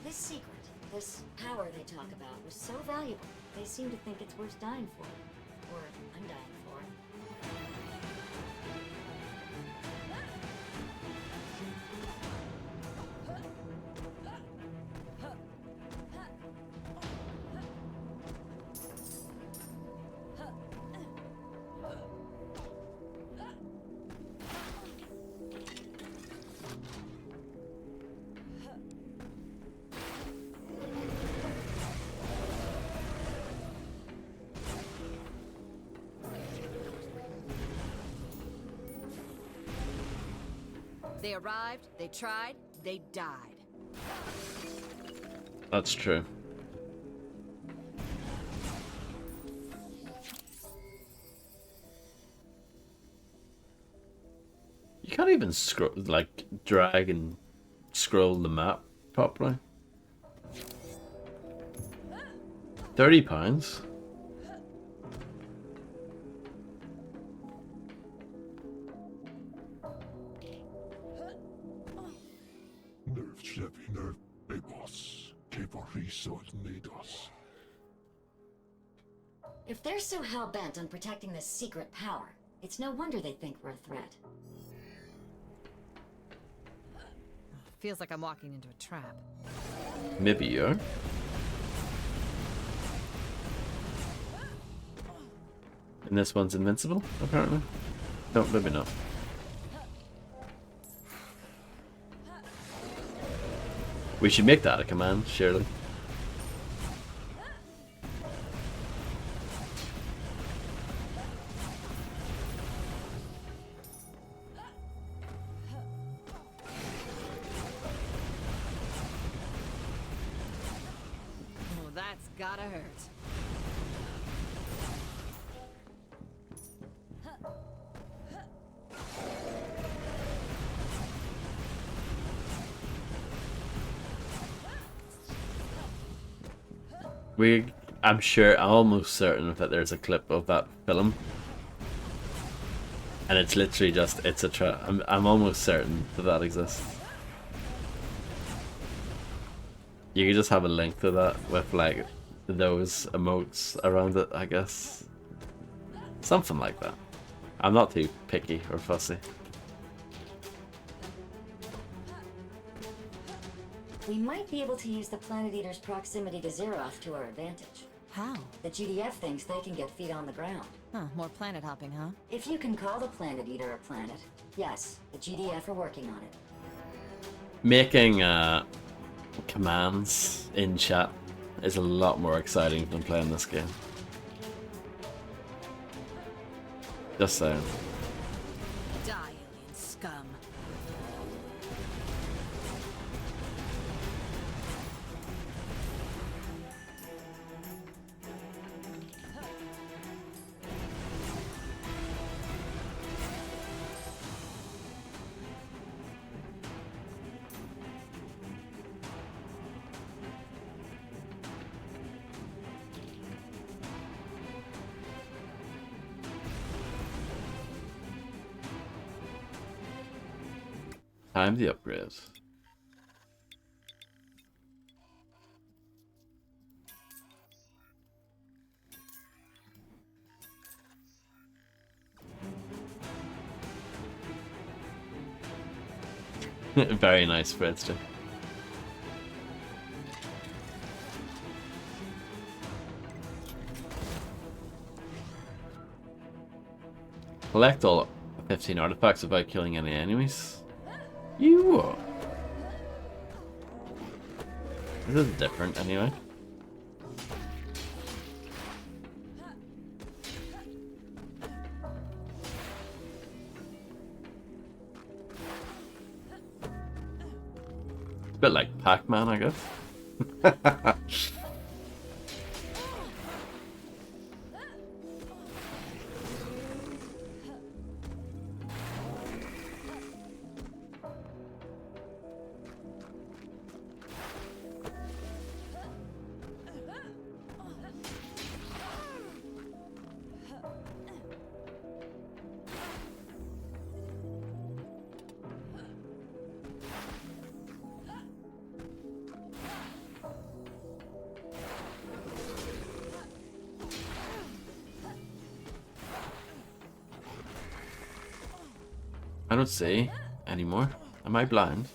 E: This secret, this power they talk about, was so valuable, they seem to think it's worth dying for. Or undying for.
C: They arrived, they tried, they died.
B: That's true. You can't even scroll, like, drag and scroll the map properly. £30?
H: Partner Bebos, que por eso unidos.
E: If they're so hell-bent on protecting this secret power, it's no wonder they think we're a threat.
C: Feels like I'm walking into a trap.
A: Maybe you are. And this one's invincible, apparently. No, maybe not. We should make that a command, surely.
C: Oh, that's gotta hurt.
A: I'm sure, I'm almost certain that there's a clip of that film. And it's literally just, it's a trap. I'm almost certain that that exists. You could just have a link to that with like those emotes around it, I guess. Something like that. I'm not too picky or fussy.
E: We might be able to use the Planet Eater's proximity to Zeroth to our advantage.
C: How?
E: The GDF thinks they can get feet on the ground.
C: Huh, more planet hopping, huh?
E: If you can call the Planet Eater a planet, yes, the GDF are working on it.
A: Making commands in chat is a lot more exciting than playing this game. Just saying.
C: Die, alien scum.
A: Time the upgrade. Very nice, Fredster. Collect all 15 artifacts without killing any enemies. You are. This is different anyway. A bit like Pac-Man, I guess. I don't see anymore. Am I blind?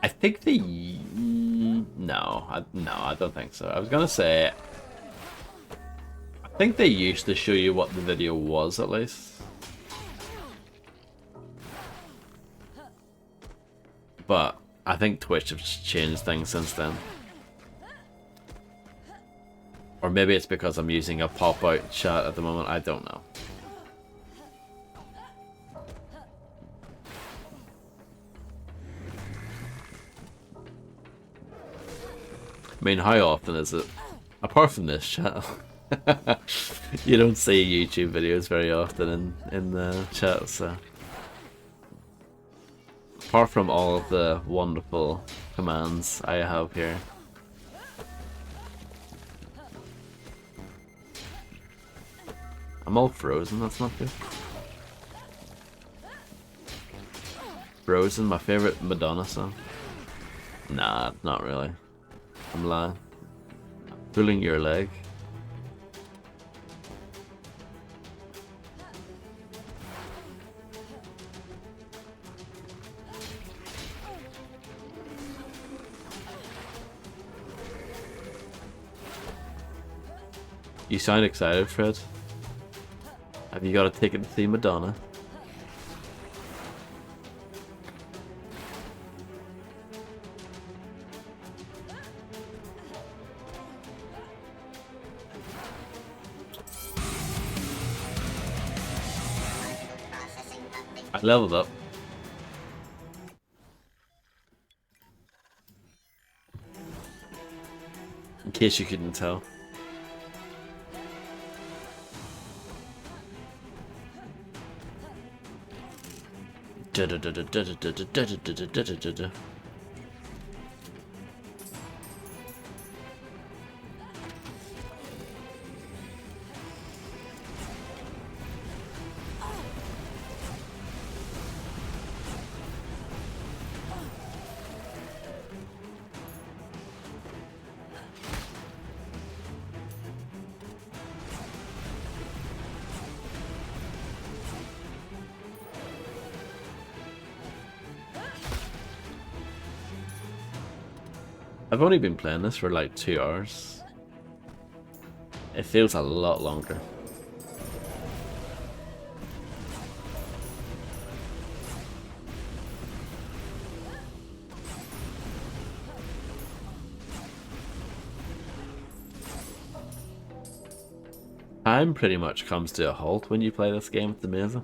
A: I think they... No, I don't think so. I was gonna say... I think they used to show you what the video was, at least. But I think Twitch have changed things since then. Or maybe it's because I'm using a pop-out chat at the moment, I don't know. I mean, how often is it? Apart from this channel. You don't see YouTube videos very often in the chat, so... Apart from all of the wonderful commands I have here. I'm all frozen, that's not good. Frozen, my favorite Madonna song. Nah, not really. I'm lying. Pulling your leg. You sound excited, Fred. Have you got a ticket to see Madonna? I leveled up. In case you couldn't tell. I've only been playing this for like 2 hours. It feels a lot longer. Time pretty much comes to a halt when you play this game. It's amazing.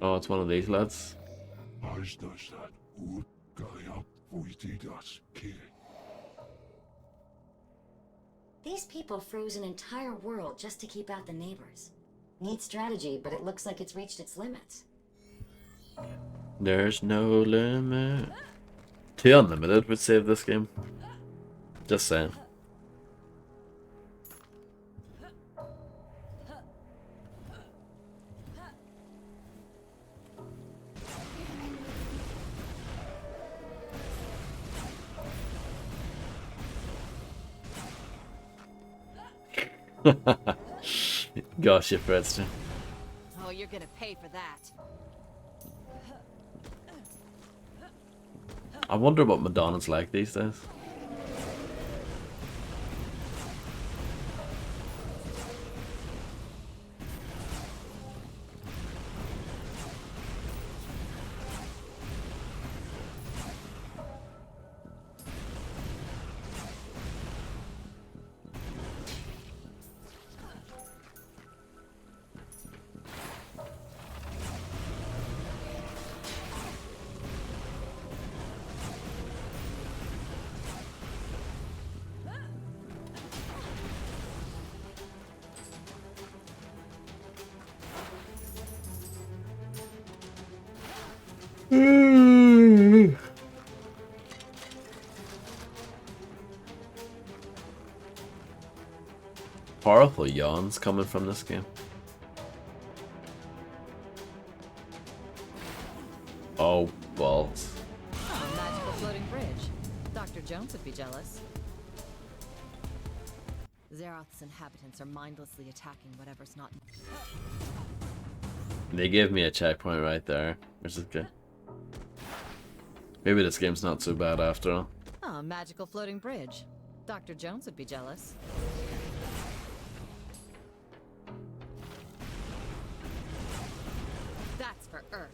A: Oh, it's one of these lads.
E: These people froze an entire world just to keep out the neighbors. Neat strategy, but it looks like it's reached its limits.
A: There's no limit. 2 unlimited would save this game. Just saying. Gosh, you Fredster.
C: Oh, you're gonna pay for that.
A: I wonder what Madonna's like these days. Powerful yawns coming from this game. Oh, balls.
C: Oh, a magical floating bridge. Dr. Jones would be jealous. Zeroth's inhabitants are mindlessly attacking whatever's not...
A: They gave me a checkpoint right there, which is good. Maybe this game's not so bad after all.
C: Oh, a magical floating bridge. Dr. Jones would be jealous. That's for Earth.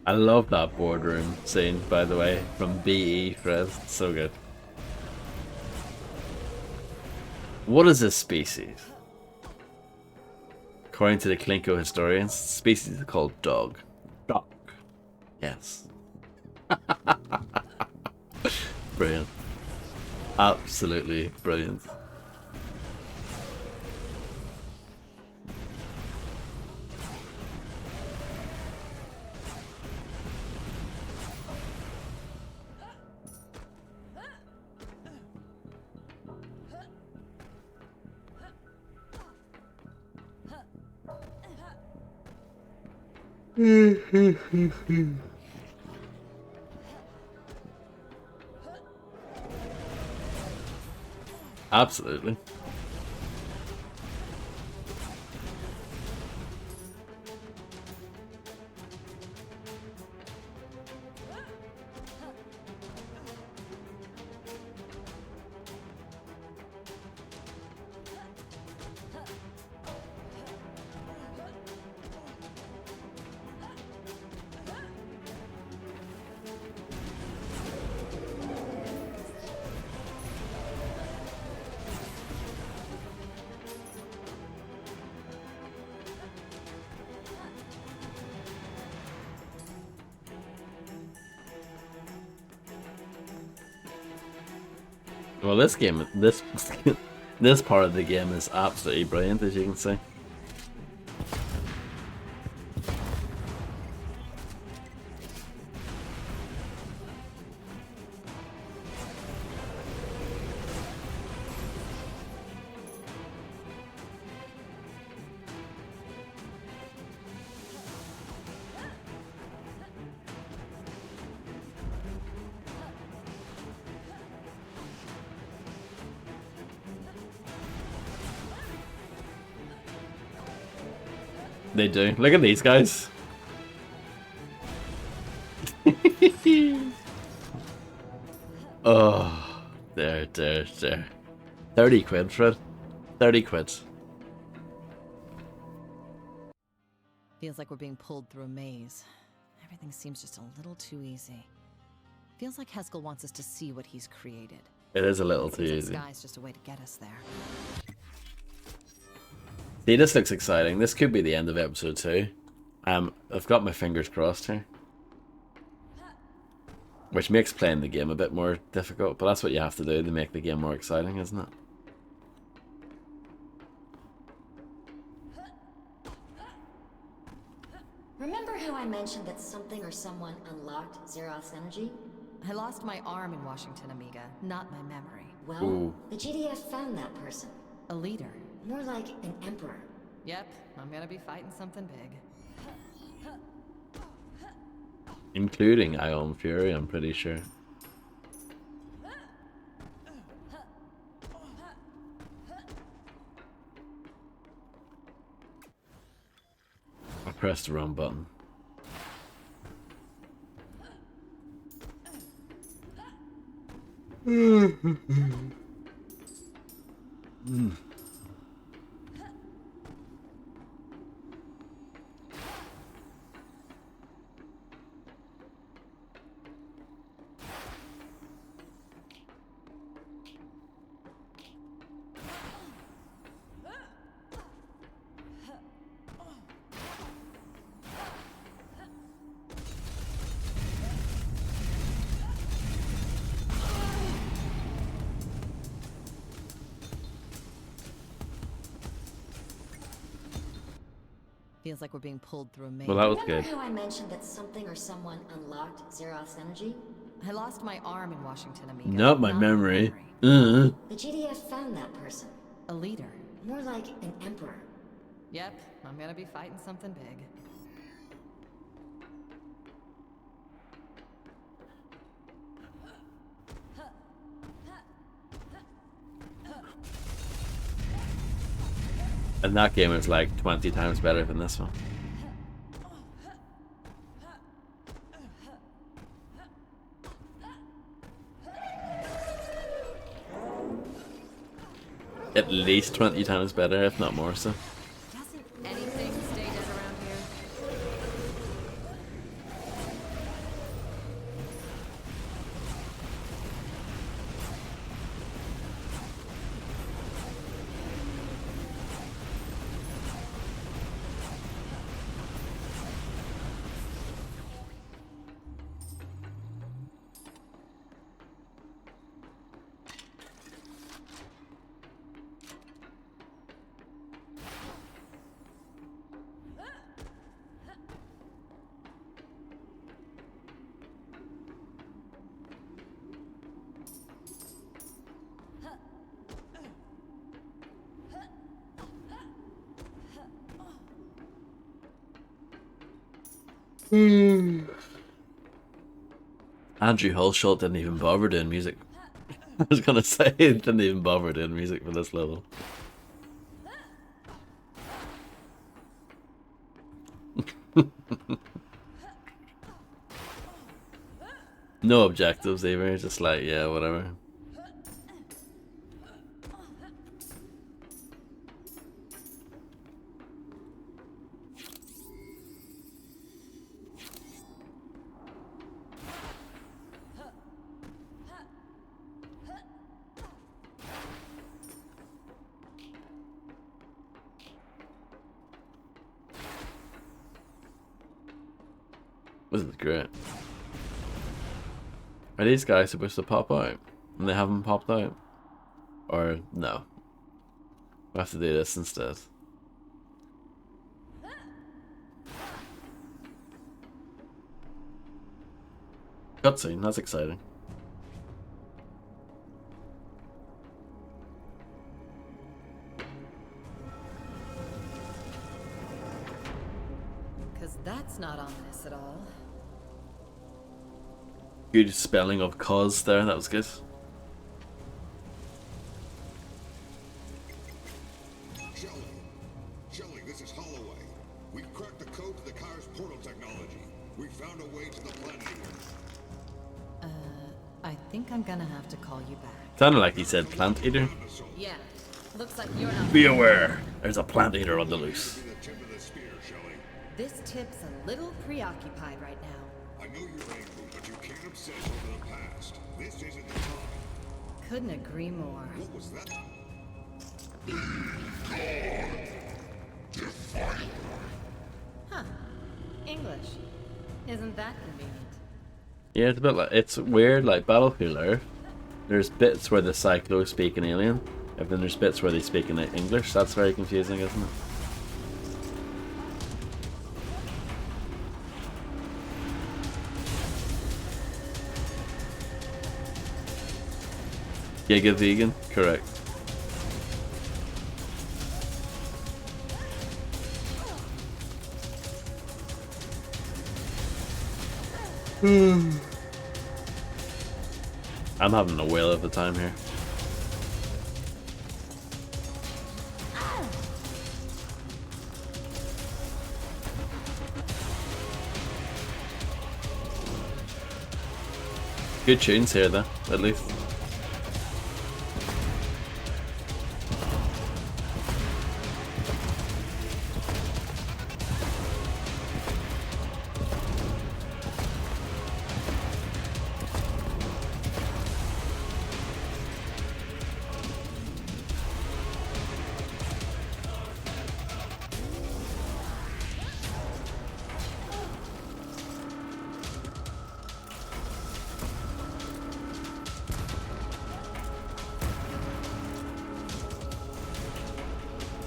A: I love that boardroom scene, by the way, from BE Fred. So good. What is this species? According to the Klinko historians, the species is called dog. Dog. Yes. Brilliant. Absolutely brilliant. Absolutely. Well, this game, this this part of the game is absolutely brilliant, as you can see. They do. Look at these guys. Oh, there. 30 quid, Fred. 30 quid.
C: Feels like we're being pulled through a maze. Everything seems just a little too easy. Feels like Heskel wants us to see what he's created.
A: It is a little too
C: Seems like
A: easy.
C: Sky's just a way to get us there.
A: See, this looks exciting. This could be the end of episode 2. I've got my fingers crossed here. Which makes playing the game a bit more difficult, but that's what you have to do to make the game more exciting, isn't it?
E: Remember how I mentioned that something or someone unlocked Xeroth's energy?
C: I lost my arm in Washington, Amiga, not my memory.
E: Well,
A: Ooh.
E: the GDF found that person.
C: A leader.
E: More like an emperor.
C: Yep, I'm gonna be fighting something big.
A: Including Ion Fury, I'm pretty sure. I pressed the wrong button.
C: Feels like we're being pulled through a maze.
A: Well, that was
E: Remember
A: good.
E: how I mentioned that something or someone unlocked Xeroth's energy?
C: I lost my arm in Washington, Amiga.
A: Not my memory. Uh.
E: The GDF found that person.
C: A leader.
E: More like an emperor.
C: Yep, I'm gonna be fighting something big.
A: And that game is like 20 times better than this one. At least 20 times better, if not more so.
C: Doesn't anything stay dead around here?
A: Andrew Hulshult didn't even bother doing music. I was gonna say he didn't even bother doing music for this level. No objectives either, just like, yeah, whatever. This is great. Are these guys supposed to pop out? And they haven't popped out? Or no? We have to do this instead. Cutscene, that's exciting.
C: Because that's not ominous at all.
A: Good spelling of cause there, that was good.
D: Shelley, this is Holloway. We've cracked the code to the car's portal technology. We found a way to the planet Eater.
C: I think I'm gonna have to call you back.
A: Sounded like he said plant eater.
C: Yeah, looks like you're not.
A: Be aware, there's a plant eater on the loose.
D: Be the tip of the spear, Shelley.
C: This tip's a little preoccupied right now.
D: I know you're angry, but you can't obsess over the past. This isn't the time.
C: Couldn't agree more.
D: What was that?
C: Huh. English. Isn't that convenient?
A: Yeah, it's a bit like, it's weird, like Battlefield Earth. There's bits where the Cyclos speak in alien, and then there's bits where they speak in English. That's very confusing, isn't it? Giga vegan, correct. I'm having a whale of a time here. Good tunes here though, at least.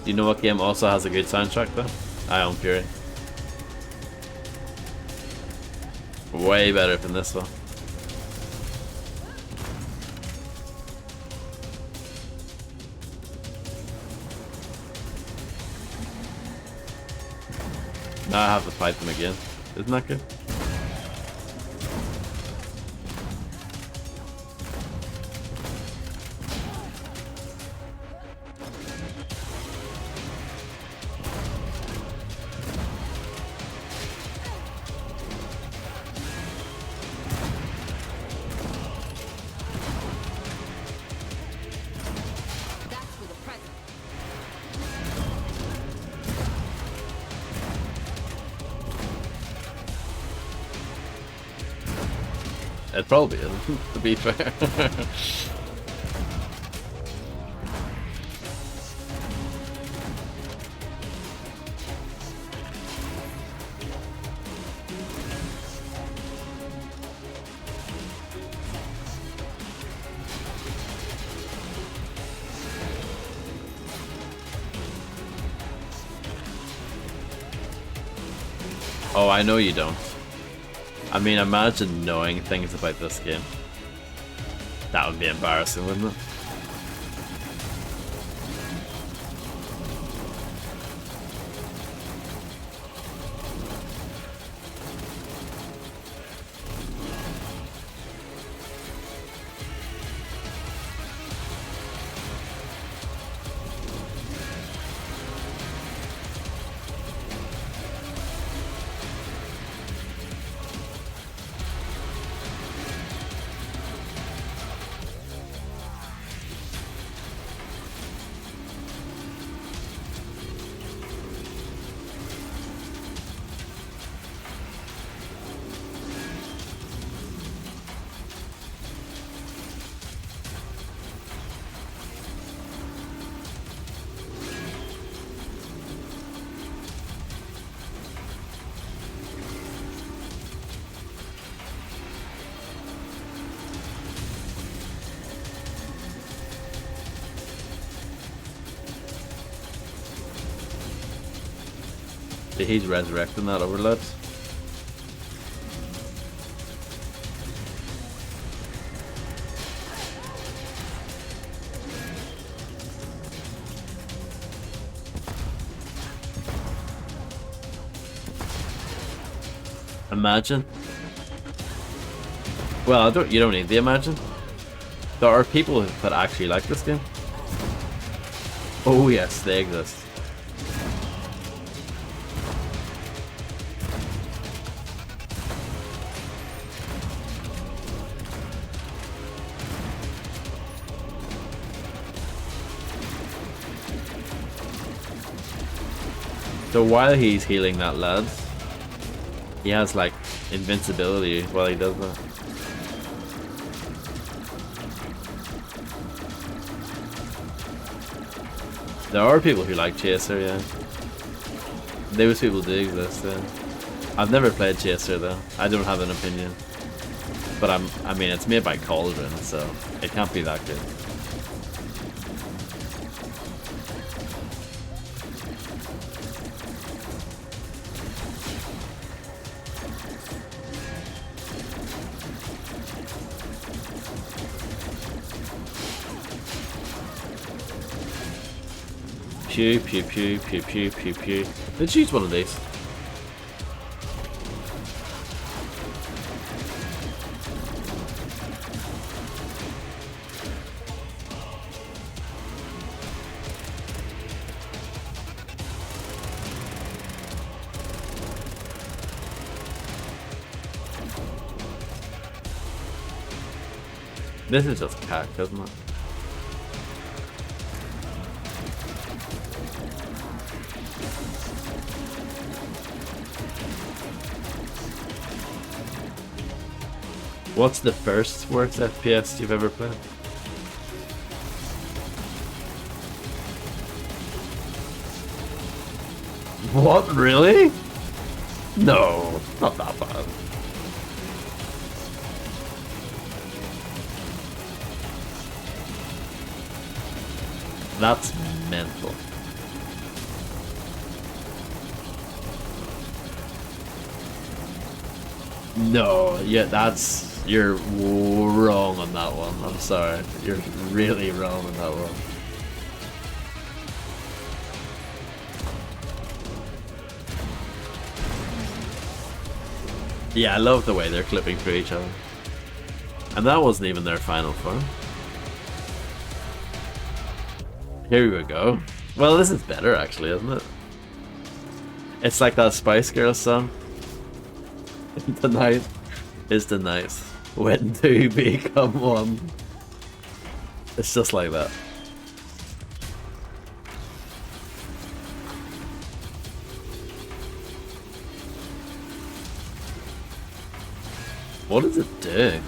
A: You know what game also has a good soundtrack though? Ion Fury. Way better than this one. Now I have to fight them again. Isn't that good?
C: That's for the present.
A: It probably isn't, to be fair. Oh, I know you don't. I mean, imagine knowing things about this game. That would be embarrassing, wouldn't it?
B: See, he's resurrecting that overload. Imagine. Well, you don't need the imagine. There are people that actually like this game. Oh yes, they exist. So while he's healing that lad, he has like invincibility while he does that. There are people who like Chaser, yeah. Those people do exist, yeah. I've never played Chaser though. I don't have an opinion. But I mean, it's made by Cauldron, so it can't be that good. Pew pew pew pew pew pew pew. Let's use one of these. This is just cack, isn't it? What's the first worst FPS you've ever played? What, really? No, not that bad. That's mental. No, yeah, you're wrong on that one. I'm sorry. You're really wrong on that one. Yeah, I love the way they're clipping through each other. And that wasn't even their final form. Here we go. Well, this is better actually, isn't it? It's like that Spice Girls song. Tonight is the night when two become one. It's just like that. What does it do?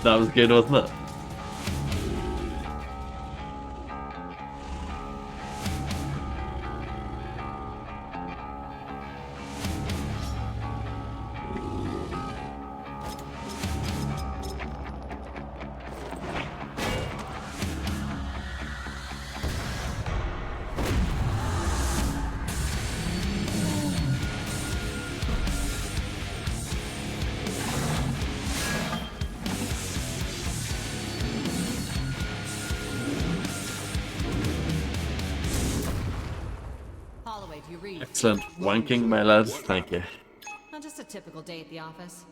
B: That was good, wasn't it? Excellent wanking, my lads. Thank you.
C: Not just a typical day at the office.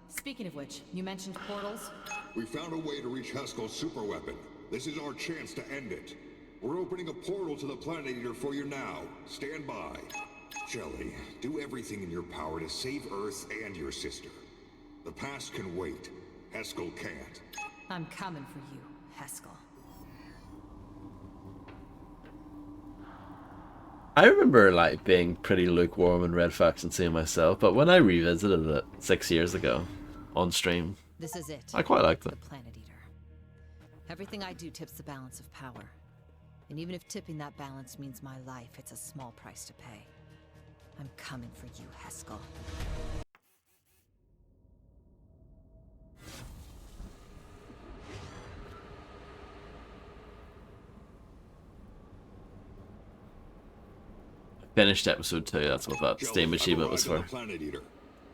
C: Speaking of which, you mentioned portals.
D: We found a way to reach Haskell's superweapon. This is our chance to end it. We're opening a portal to the Planet Eater for you now. Stand by. Shelley, do everything in your power to save Earth and your sister. The past can wait. Haskell can't.
C: I'm coming for you, Haskell.
B: I remember like being pretty lukewarm in Red Faction 2 myself, but when I revisited it 6 years ago on stream,
C: This is it.
B: I quite liked it.
C: The Planet Eater. Everything I do tips the balance of power. And even if tipping that balance means my life, it's a small price to pay. I'm coming for you, Haskell.
A: Finished episode 2, that's what that Steam achievement was for.
D: Planet Eater.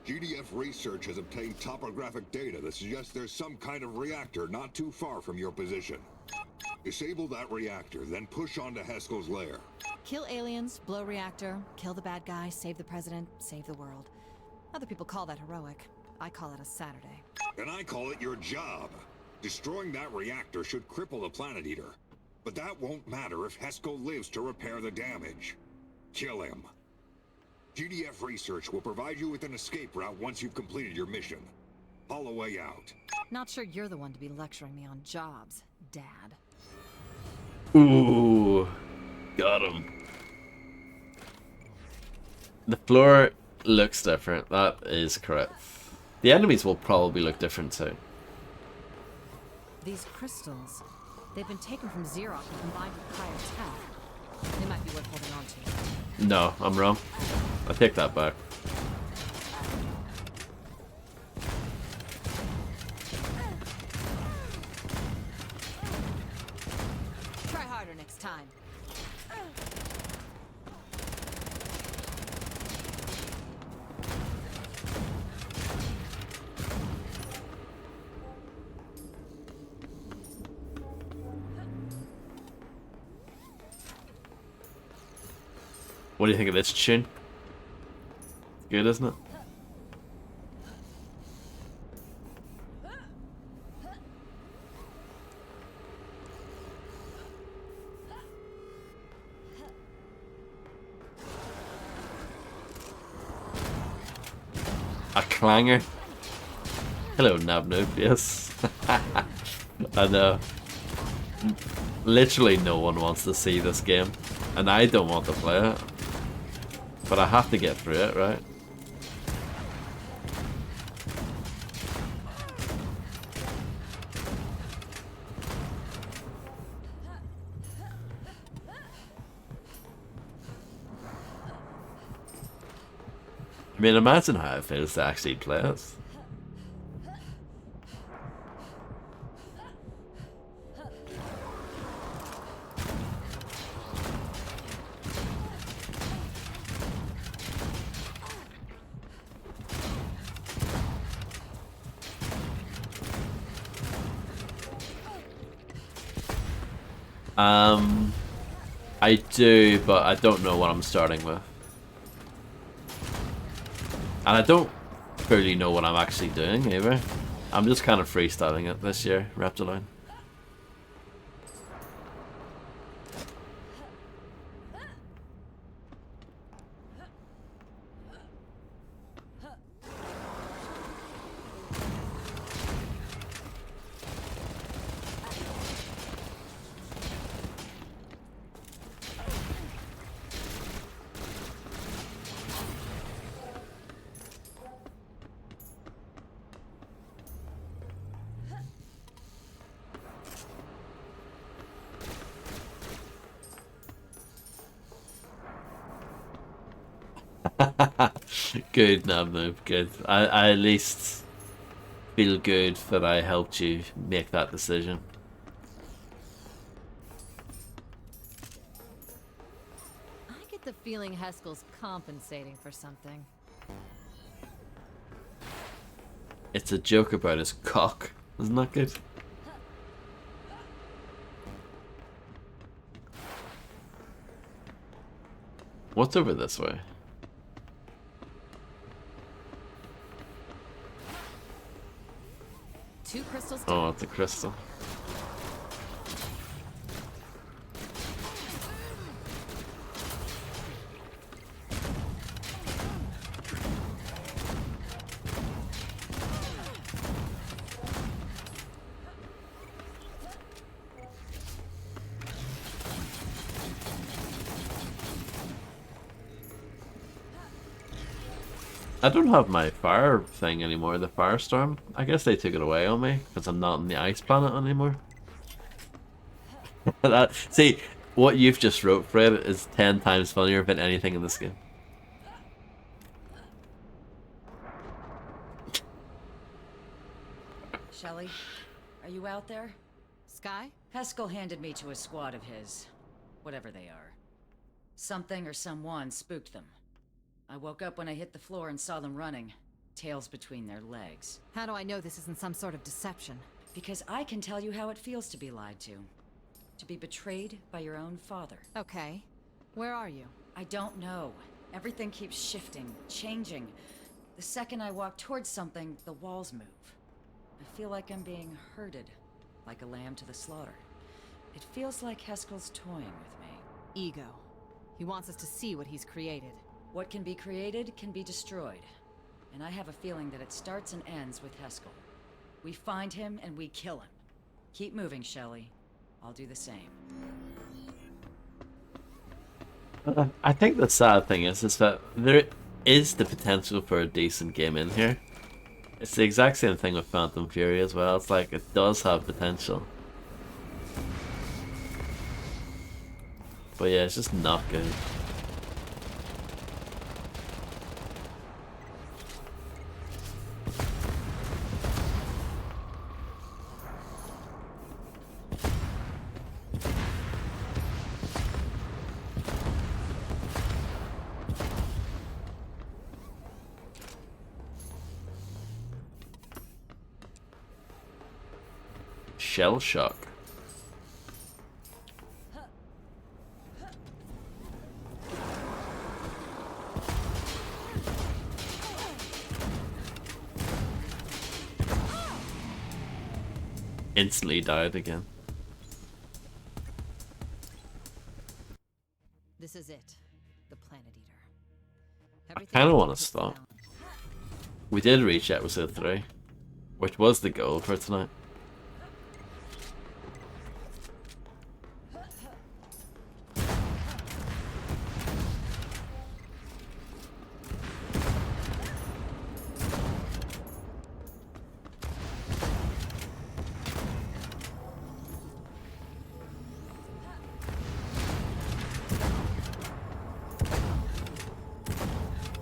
D: GDF research has obtained topographic data that suggests there's some kind of reactor not too far from your position. Disable that reactor, then push on to Haskell's lair.
C: Kill aliens, blow reactor, kill the bad guy, save the president, save the world. Other people call that heroic. I call it a Saturday.
D: And I call it your job. Destroying that reactor should cripple the Planet Eater. But that won't matter if Haskell lives to repair the damage. Kill him. GDF research will provide you with an escape route once you've completed your mission. Holloway out.
C: Not sure you're the one to be lecturing me on jobs, Dad.
A: Ooh, got him. The floor looks different, that is correct. The enemies will probably look different too.
C: These crystals, they've been taken from Xerox and combined with Kyre's tech. They might be worth holding on to.
A: No, I'm wrong. I take that back.
C: Try harder next time.
A: What do you think of this tune? Good, isn't it? A clanger. Hello, Nabnoob. Yes. I know. Literally no one wants to see this game, and I don't want to play it. But I have to get through it, right? I mean, imagine how it feels to actually play it. I do, but I don't know what I'm starting with. And I don't really know what I'm actually doing either. I'm just kind of freestyling it this year, Reptiline. Good, Nabnoob, good. I at least feel good that I helped you make that decision.
C: I get the feeling Haskell's compensating for something.
A: It's a joke about his cock. Isn't that good? What's over this way?
C: Two crystals.
A: Oh, it's a crystal. I don't have my fire thing anymore, the firestorm. I guess they took it away on me because I'm not on the ice planet anymore. See, what you've just wrote, Fred, is 10 times funnier than anything in this game.
I: Shelley, are you out there?
C: Sky?
I: Haskell handed me to a squad of his. Whatever they are. Something or someone spooked them. I woke up when I hit the floor and saw them running, tails between their legs.
C: How do I know this isn't some sort of deception?
I: Because I can tell you how it feels to be lied to. To be betrayed by your own father.
C: Okay. Where are you?
I: I don't know. Everything keeps shifting, changing. The second I walk towards something, the walls move. I feel like I'm being herded, like a lamb to the slaughter. It feels like Haskell's toying with me.
C: Ego. He wants us to see what he's created.
I: What can be created can be destroyed. And I have a feeling that it starts and ends with Haskell. We find him and we kill him. Keep moving, Shelley. I'll do the same.
A: I think the sad thing is that there is the potential for a decent game in here. It's the exact same thing with Phantom Fury as well. It's like, it does have potential. But yeah, it's just not good. Shell shock. Instantly died again.
C: This is it. The Planet Eater.
A: I kind of want to stop. We did reach episode 3, which was the goal for tonight.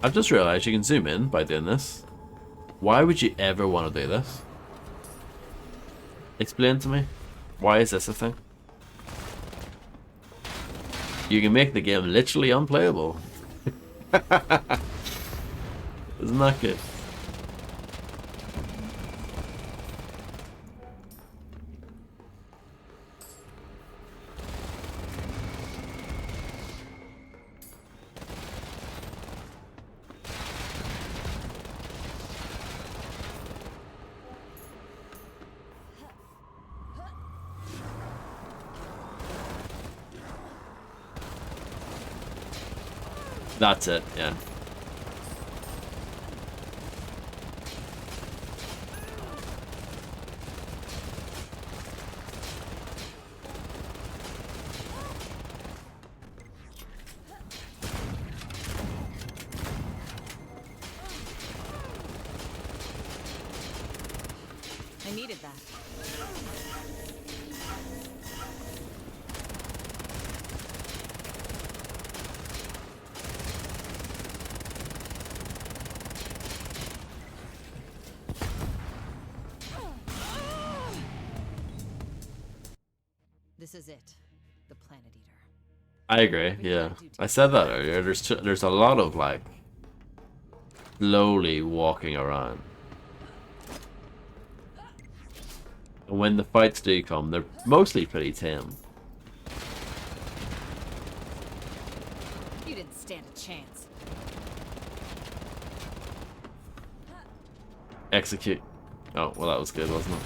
A: I've just realized you can zoom in by doing this. Why would you ever want to do this? Explain to me. Why is this a thing? You can make the game literally unplayable. Isn't that good? That's it, yeah.
C: I needed that. This is it. The Planet Eater.
A: I agree, yeah. I said that earlier. There's a lot of, like, slowly walking around. And when the fights do come, they're mostly pretty tame.
C: You didn't stand a chance.
A: Execute. Oh, well, that was good, wasn't it?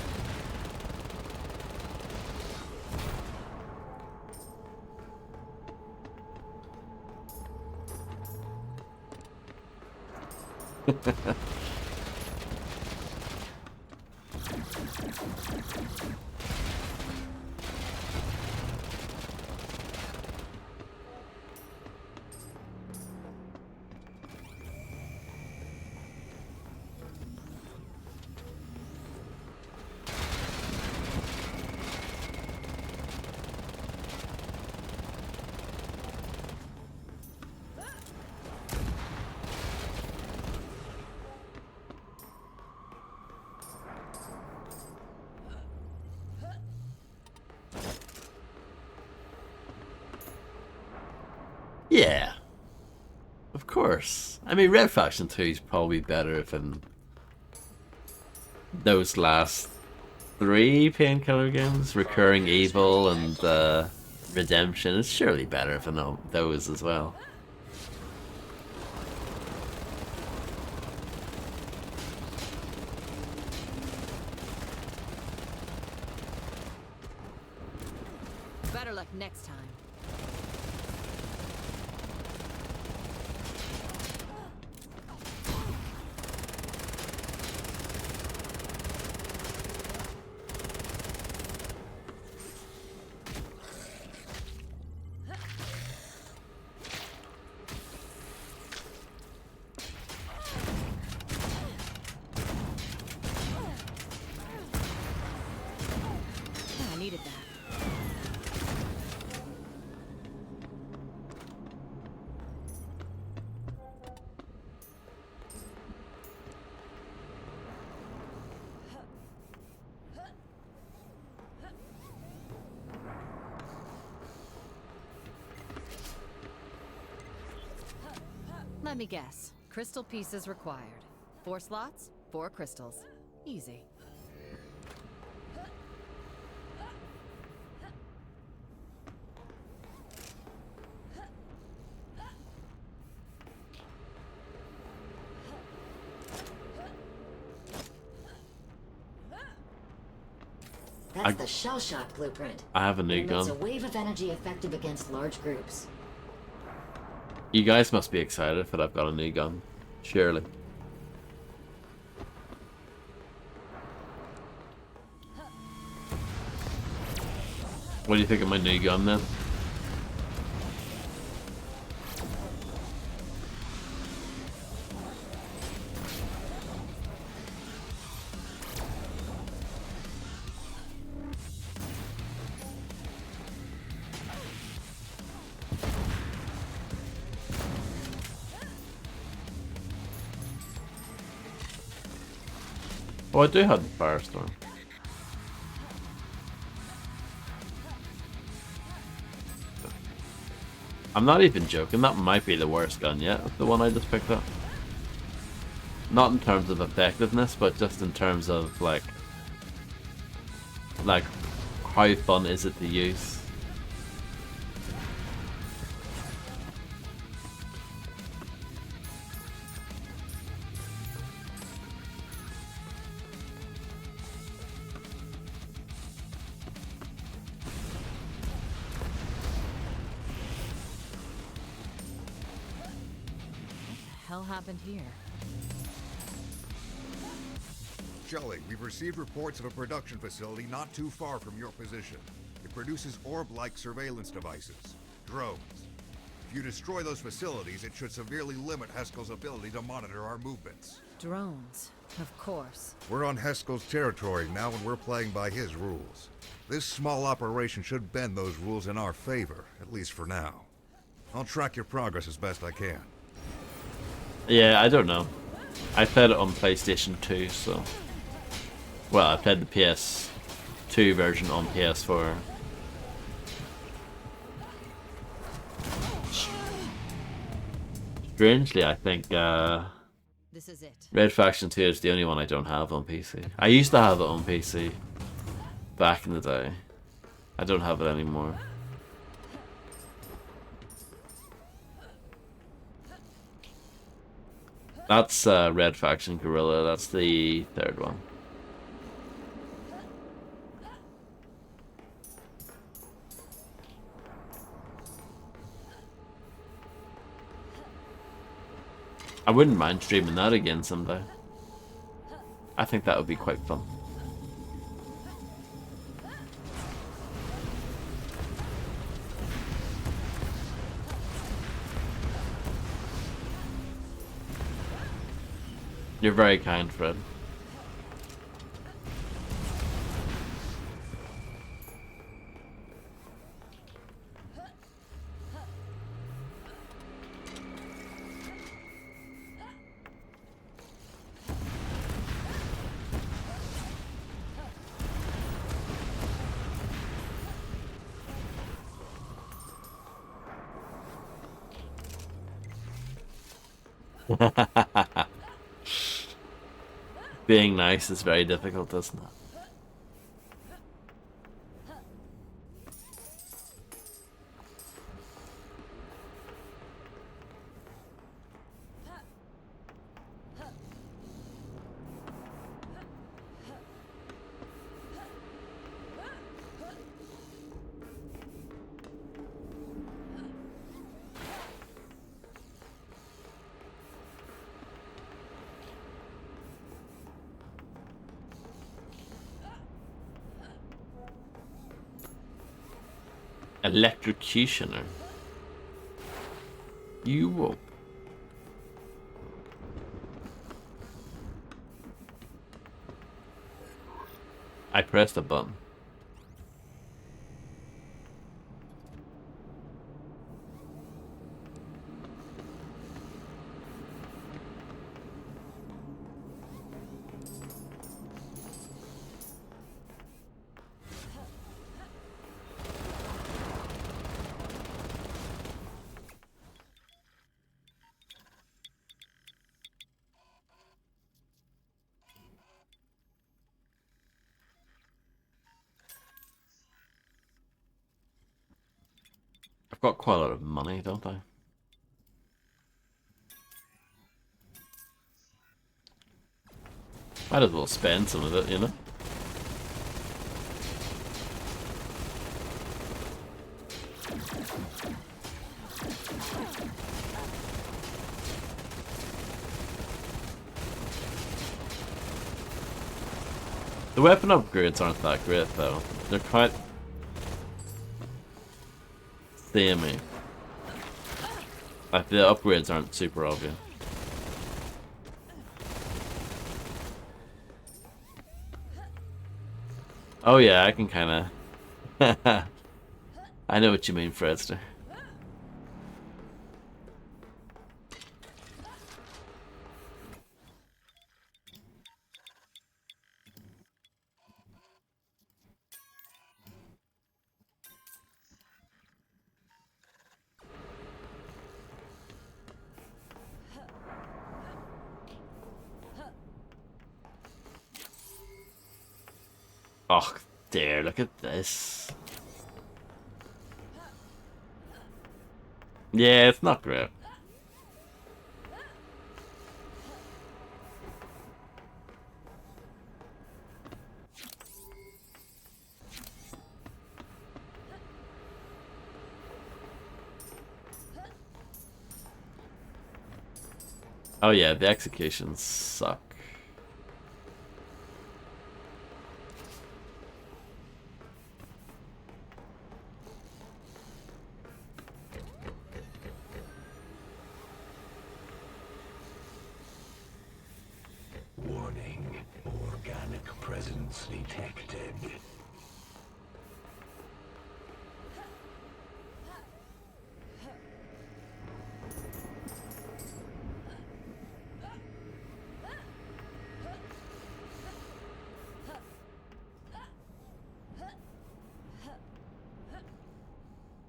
A: Yeah. Of course. I mean, Red Faction 2 is probably better than those last 3 Painkiller games. Recurring Evil and Redemption is surely better than those as well.
C: Better luck next time. I needed that. Let me guess. Crystal pieces required. 4 slots, 4 crystals. Easy.
E: That's the shell shock blueprint.
A: I have a new
E: It emits
A: gun.
E: a wave of energy effective against large groups.
A: You guys must be excited that I've got a new gun. Surely. What do you think of my new gun then? Oh, I do have the Firestorm. I'm not even joking, that might be the worst gun yet, the one I just picked up. Not in terms of effectiveness, but just in terms of like how fun is it to use?
C: Hell happened here?
D: Shelley, we've received reports of a production facility not too far from your position. It produces orb-like surveillance devices, drones. If you destroy those facilities, it should severely limit Heskel's ability to monitor our movements.
C: Drones, of course.
D: We're on Heskel's territory now and we're playing by his rules. This small operation should bend those rules in our favor, at least for now. I'll track your progress as best I can.
A: Yeah, I don't know. I played it on PlayStation 2, so... Well, I played the PS2 version on PS4. Strangely, I think
C: This is it.
A: Red Faction 2 is the only one I don't have on PC. I used to have it on PC back in the day. I don't have it anymore. That's Red Faction Guerrilla, that's the third one. I wouldn't mind streaming that again someday. I think that would be quite fun. You're very kind, Fred. Being nice is very difficult, isn't it? Electrocutioner. You will. I pressed a button. I've got quite a lot of money, don't I? Might as well spend some of it, you know? The weapon upgrades aren't that great, though. They're quite samey. Like, the upgrades aren't super obvious. Oh yeah, I can kinda... I know what you mean, Fredster. Oh, dear, look at this. Yeah, it's not great. Oh yeah, the executions suck.
H: Warning. Organic presence detected.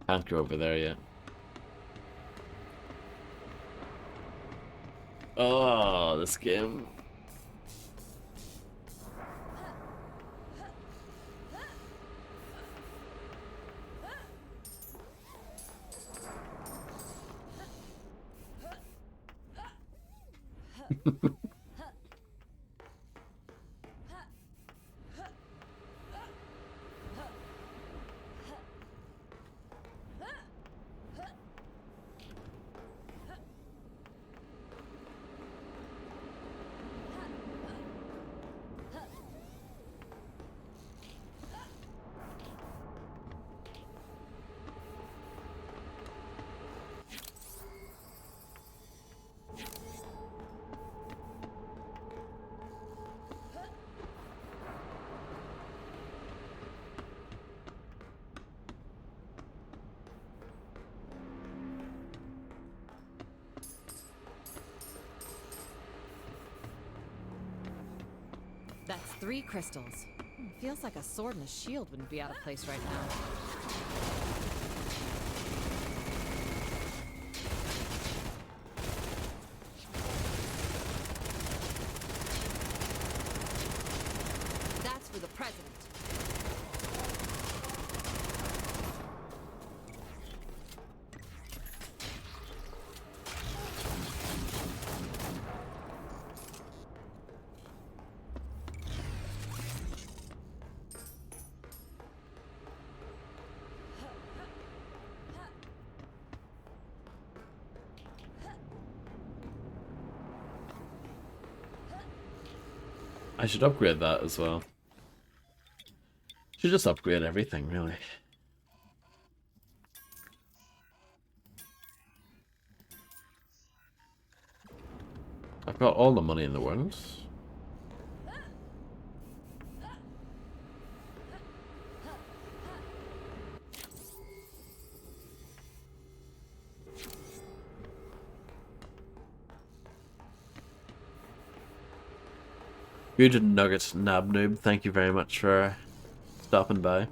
A: Can't go over there yet. Oh, this game.
C: That's 3 crystals. Feels like a sword and a shield wouldn't be out of place right now.
A: I should upgrade that as well. Should just upgrade everything, really. I've got all the money in the world. Good Nugget Nab Noob, thank you very much for stopping by.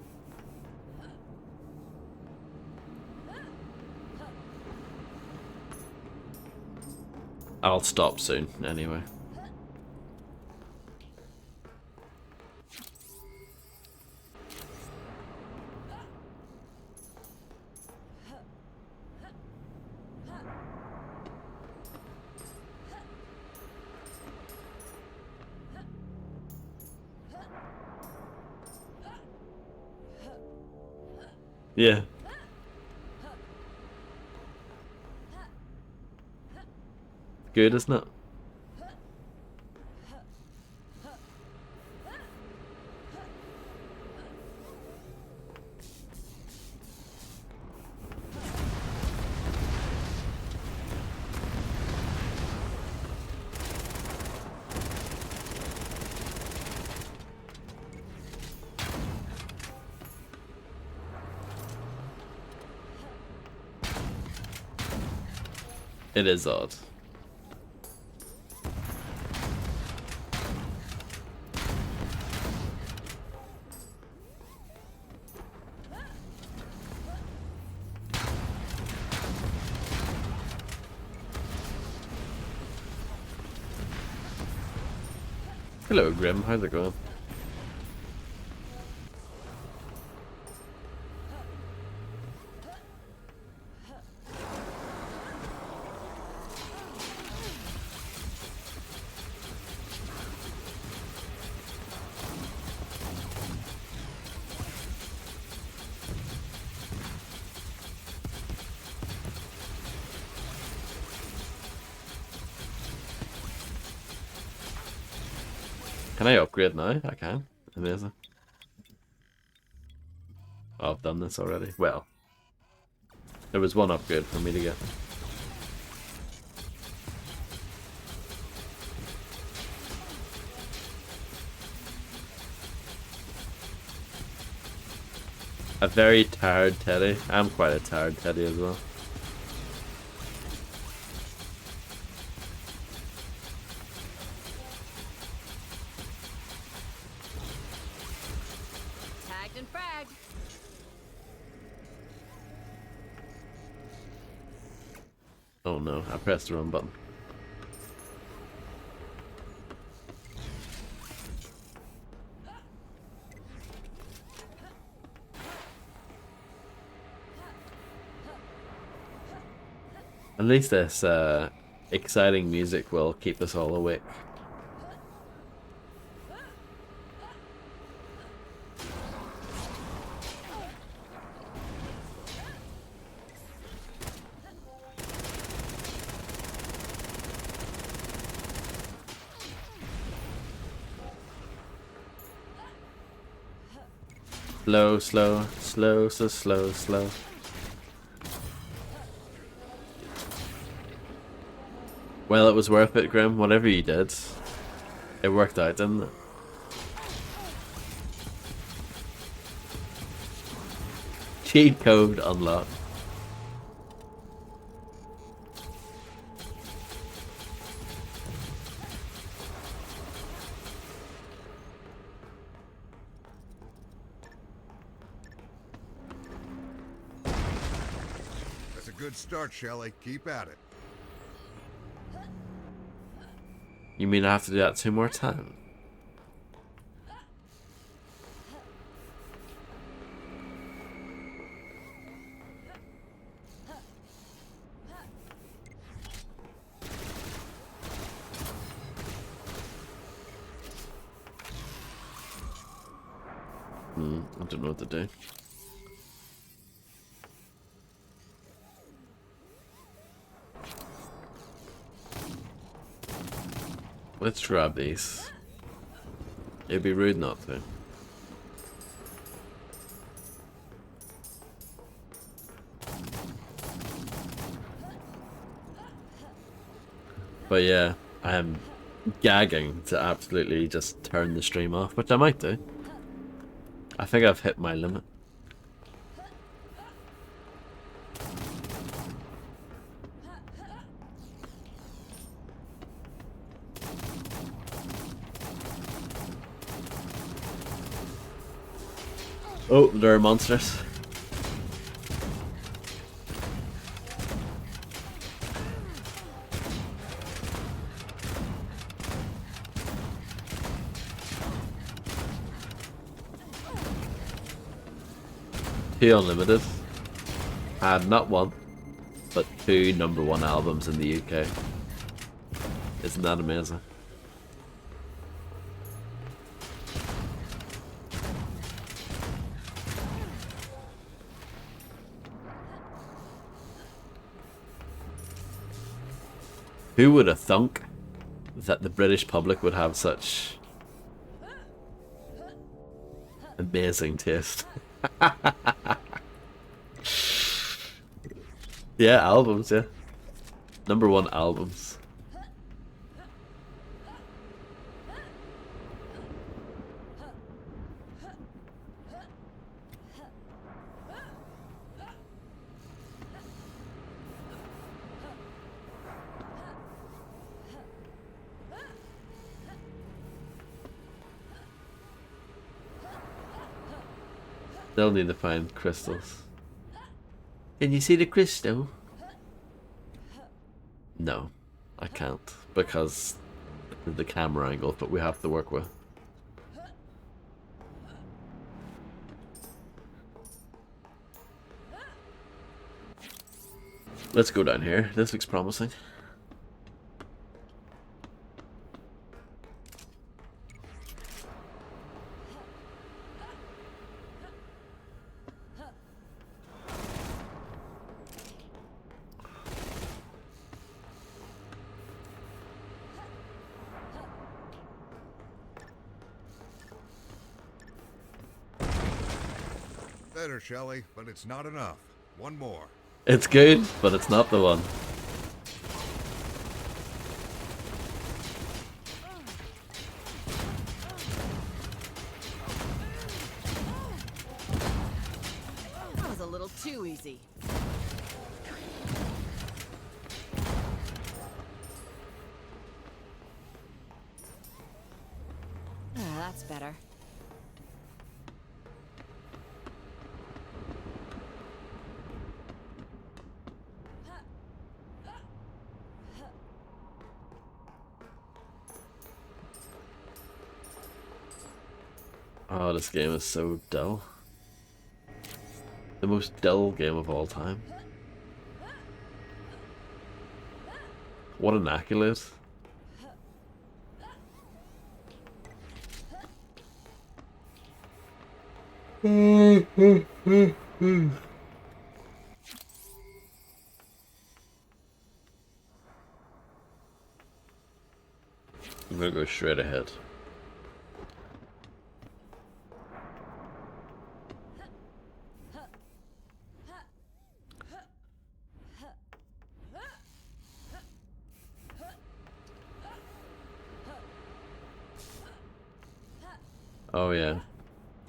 A: I'll stop soon, anyway. Yeah. Good, isn't it? It is odd. Hello, Grim. How's it going? Can I upgrade now? I can. Amazing. Oh, I've done this already. Well, there was one upgrade for me to get. A very tired Teddy. I'm quite a tired Teddy as well.
C: Tagged and fragged.
A: Oh no, I pressed the wrong button. At least this exciting music will keep us all awake. Slow, slow, slow, so slow, slow. Well, it was worth it, Grim. Whatever you did, it worked out, didn't it? Cheat code unlocked.
D: That's a good start, Shelley. Keep at it.
A: You mean I have to do that 2 more times? I don't know what to do. Let's grab these. It'd be rude not to. But yeah, I am gagging to absolutely just turn the stream off, which I might do. I think I've hit my limit. Oh, there are monsters. Two Unlimited had not one, but two #1 albums in the UK. Isn't that amazing? Who would have thunk that the British public would have such amazing taste? Yeah, albums, yeah. #1 albums. They'll need to find crystals. Can you see the crystal? No, I can't, because the camera angle that we have to work with. Let's go down here. This looks promising.
D: Better, Shelley, but it's not enough. One more.
A: It's good, but it's not the one.
C: That was a little too easy. That's better.
A: Oh, this game is so dull. The most dull game of all time. What an accolade. I'm gonna go straight ahead. Oh yeah,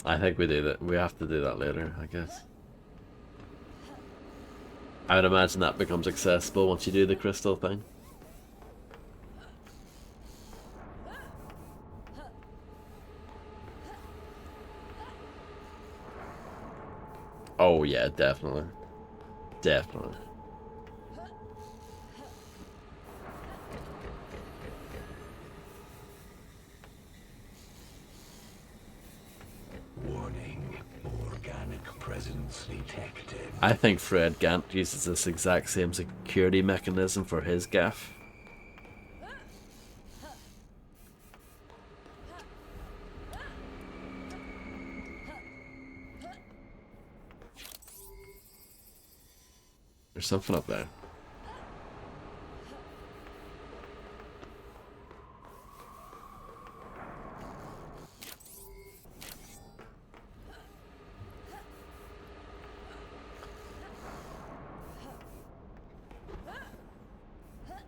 A: I think we do that. We have to do that later, I guess. I would imagine that becomes accessible once you do the crystal thing. Oh yeah, definitely. Definitely.
H: Warning. Organic presence detected.
A: I think Fred Gant uses this exact same security mechanism for his gaff. There's something up there.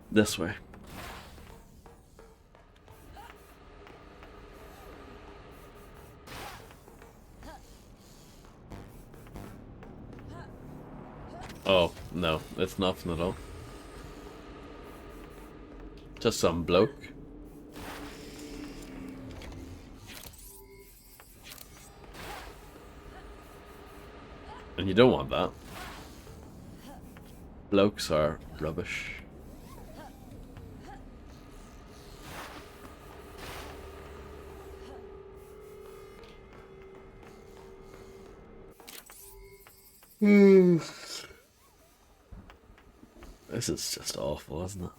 A: This way. Oh, no, it's nothing at all. Just some bloke. And you don't want that. Blokes are rubbish. This is just awful, isn't it?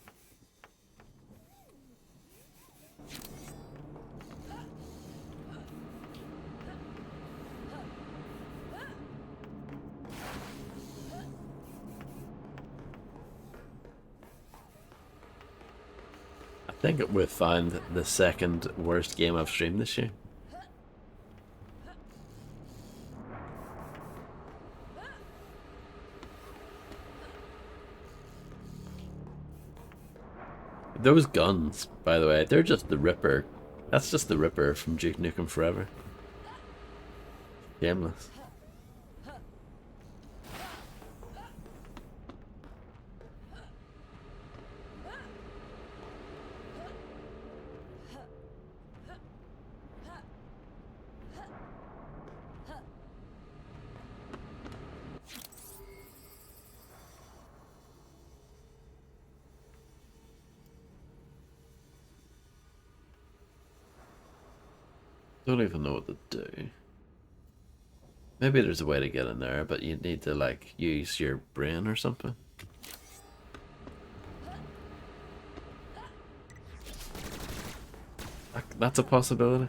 A: I think we've found the second worst game I've streamed this year. Those guns, by the way, they're just the Ripper. That's just the Ripper from Duke Nukem Forever. Shameless. Don't even know what to do. Maybe there's a way to get in there, but you need to like use your brain or something. That's a possibility.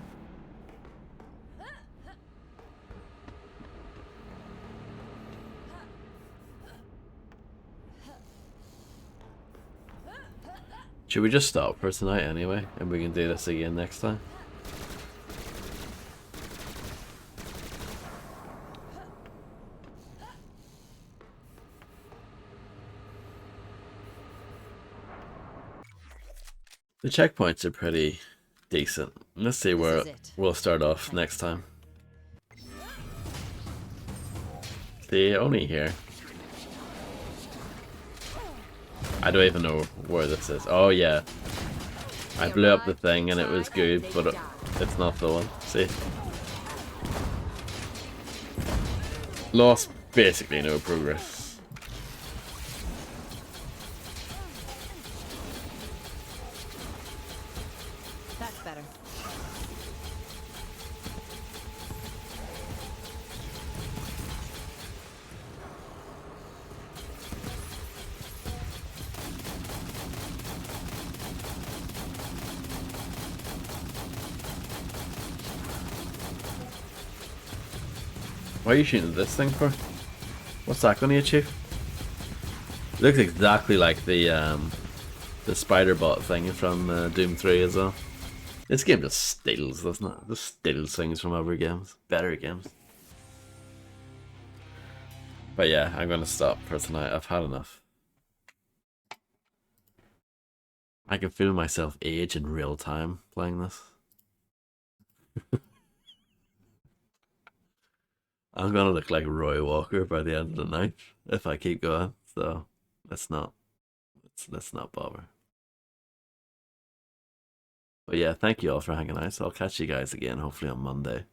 A: Should we just stop for tonight anyway, and we can do this again next time? The checkpoints are pretty decent. Let's see where we'll start off next time. See, only here. I don't even know where this is. Oh yeah. I blew up the thing and it was good, but it's not the one. See? Lost basically no progress.
C: That's better.
A: What are you shooting this thing for? What's that going to achieve? It looks exactly like the spider bot thing from Doom 3 as well. This game just steals, doesn't it? Just steals things from other games. Better games. But yeah, I'm going to stop for tonight. I've had enough. I can feel myself age in real time playing this. I'm gonna look like Roy Walker by the end of the night if I keep going, so let's not bother. But yeah, thank you all for hanging out. So I'll catch you guys again hopefully on Monday.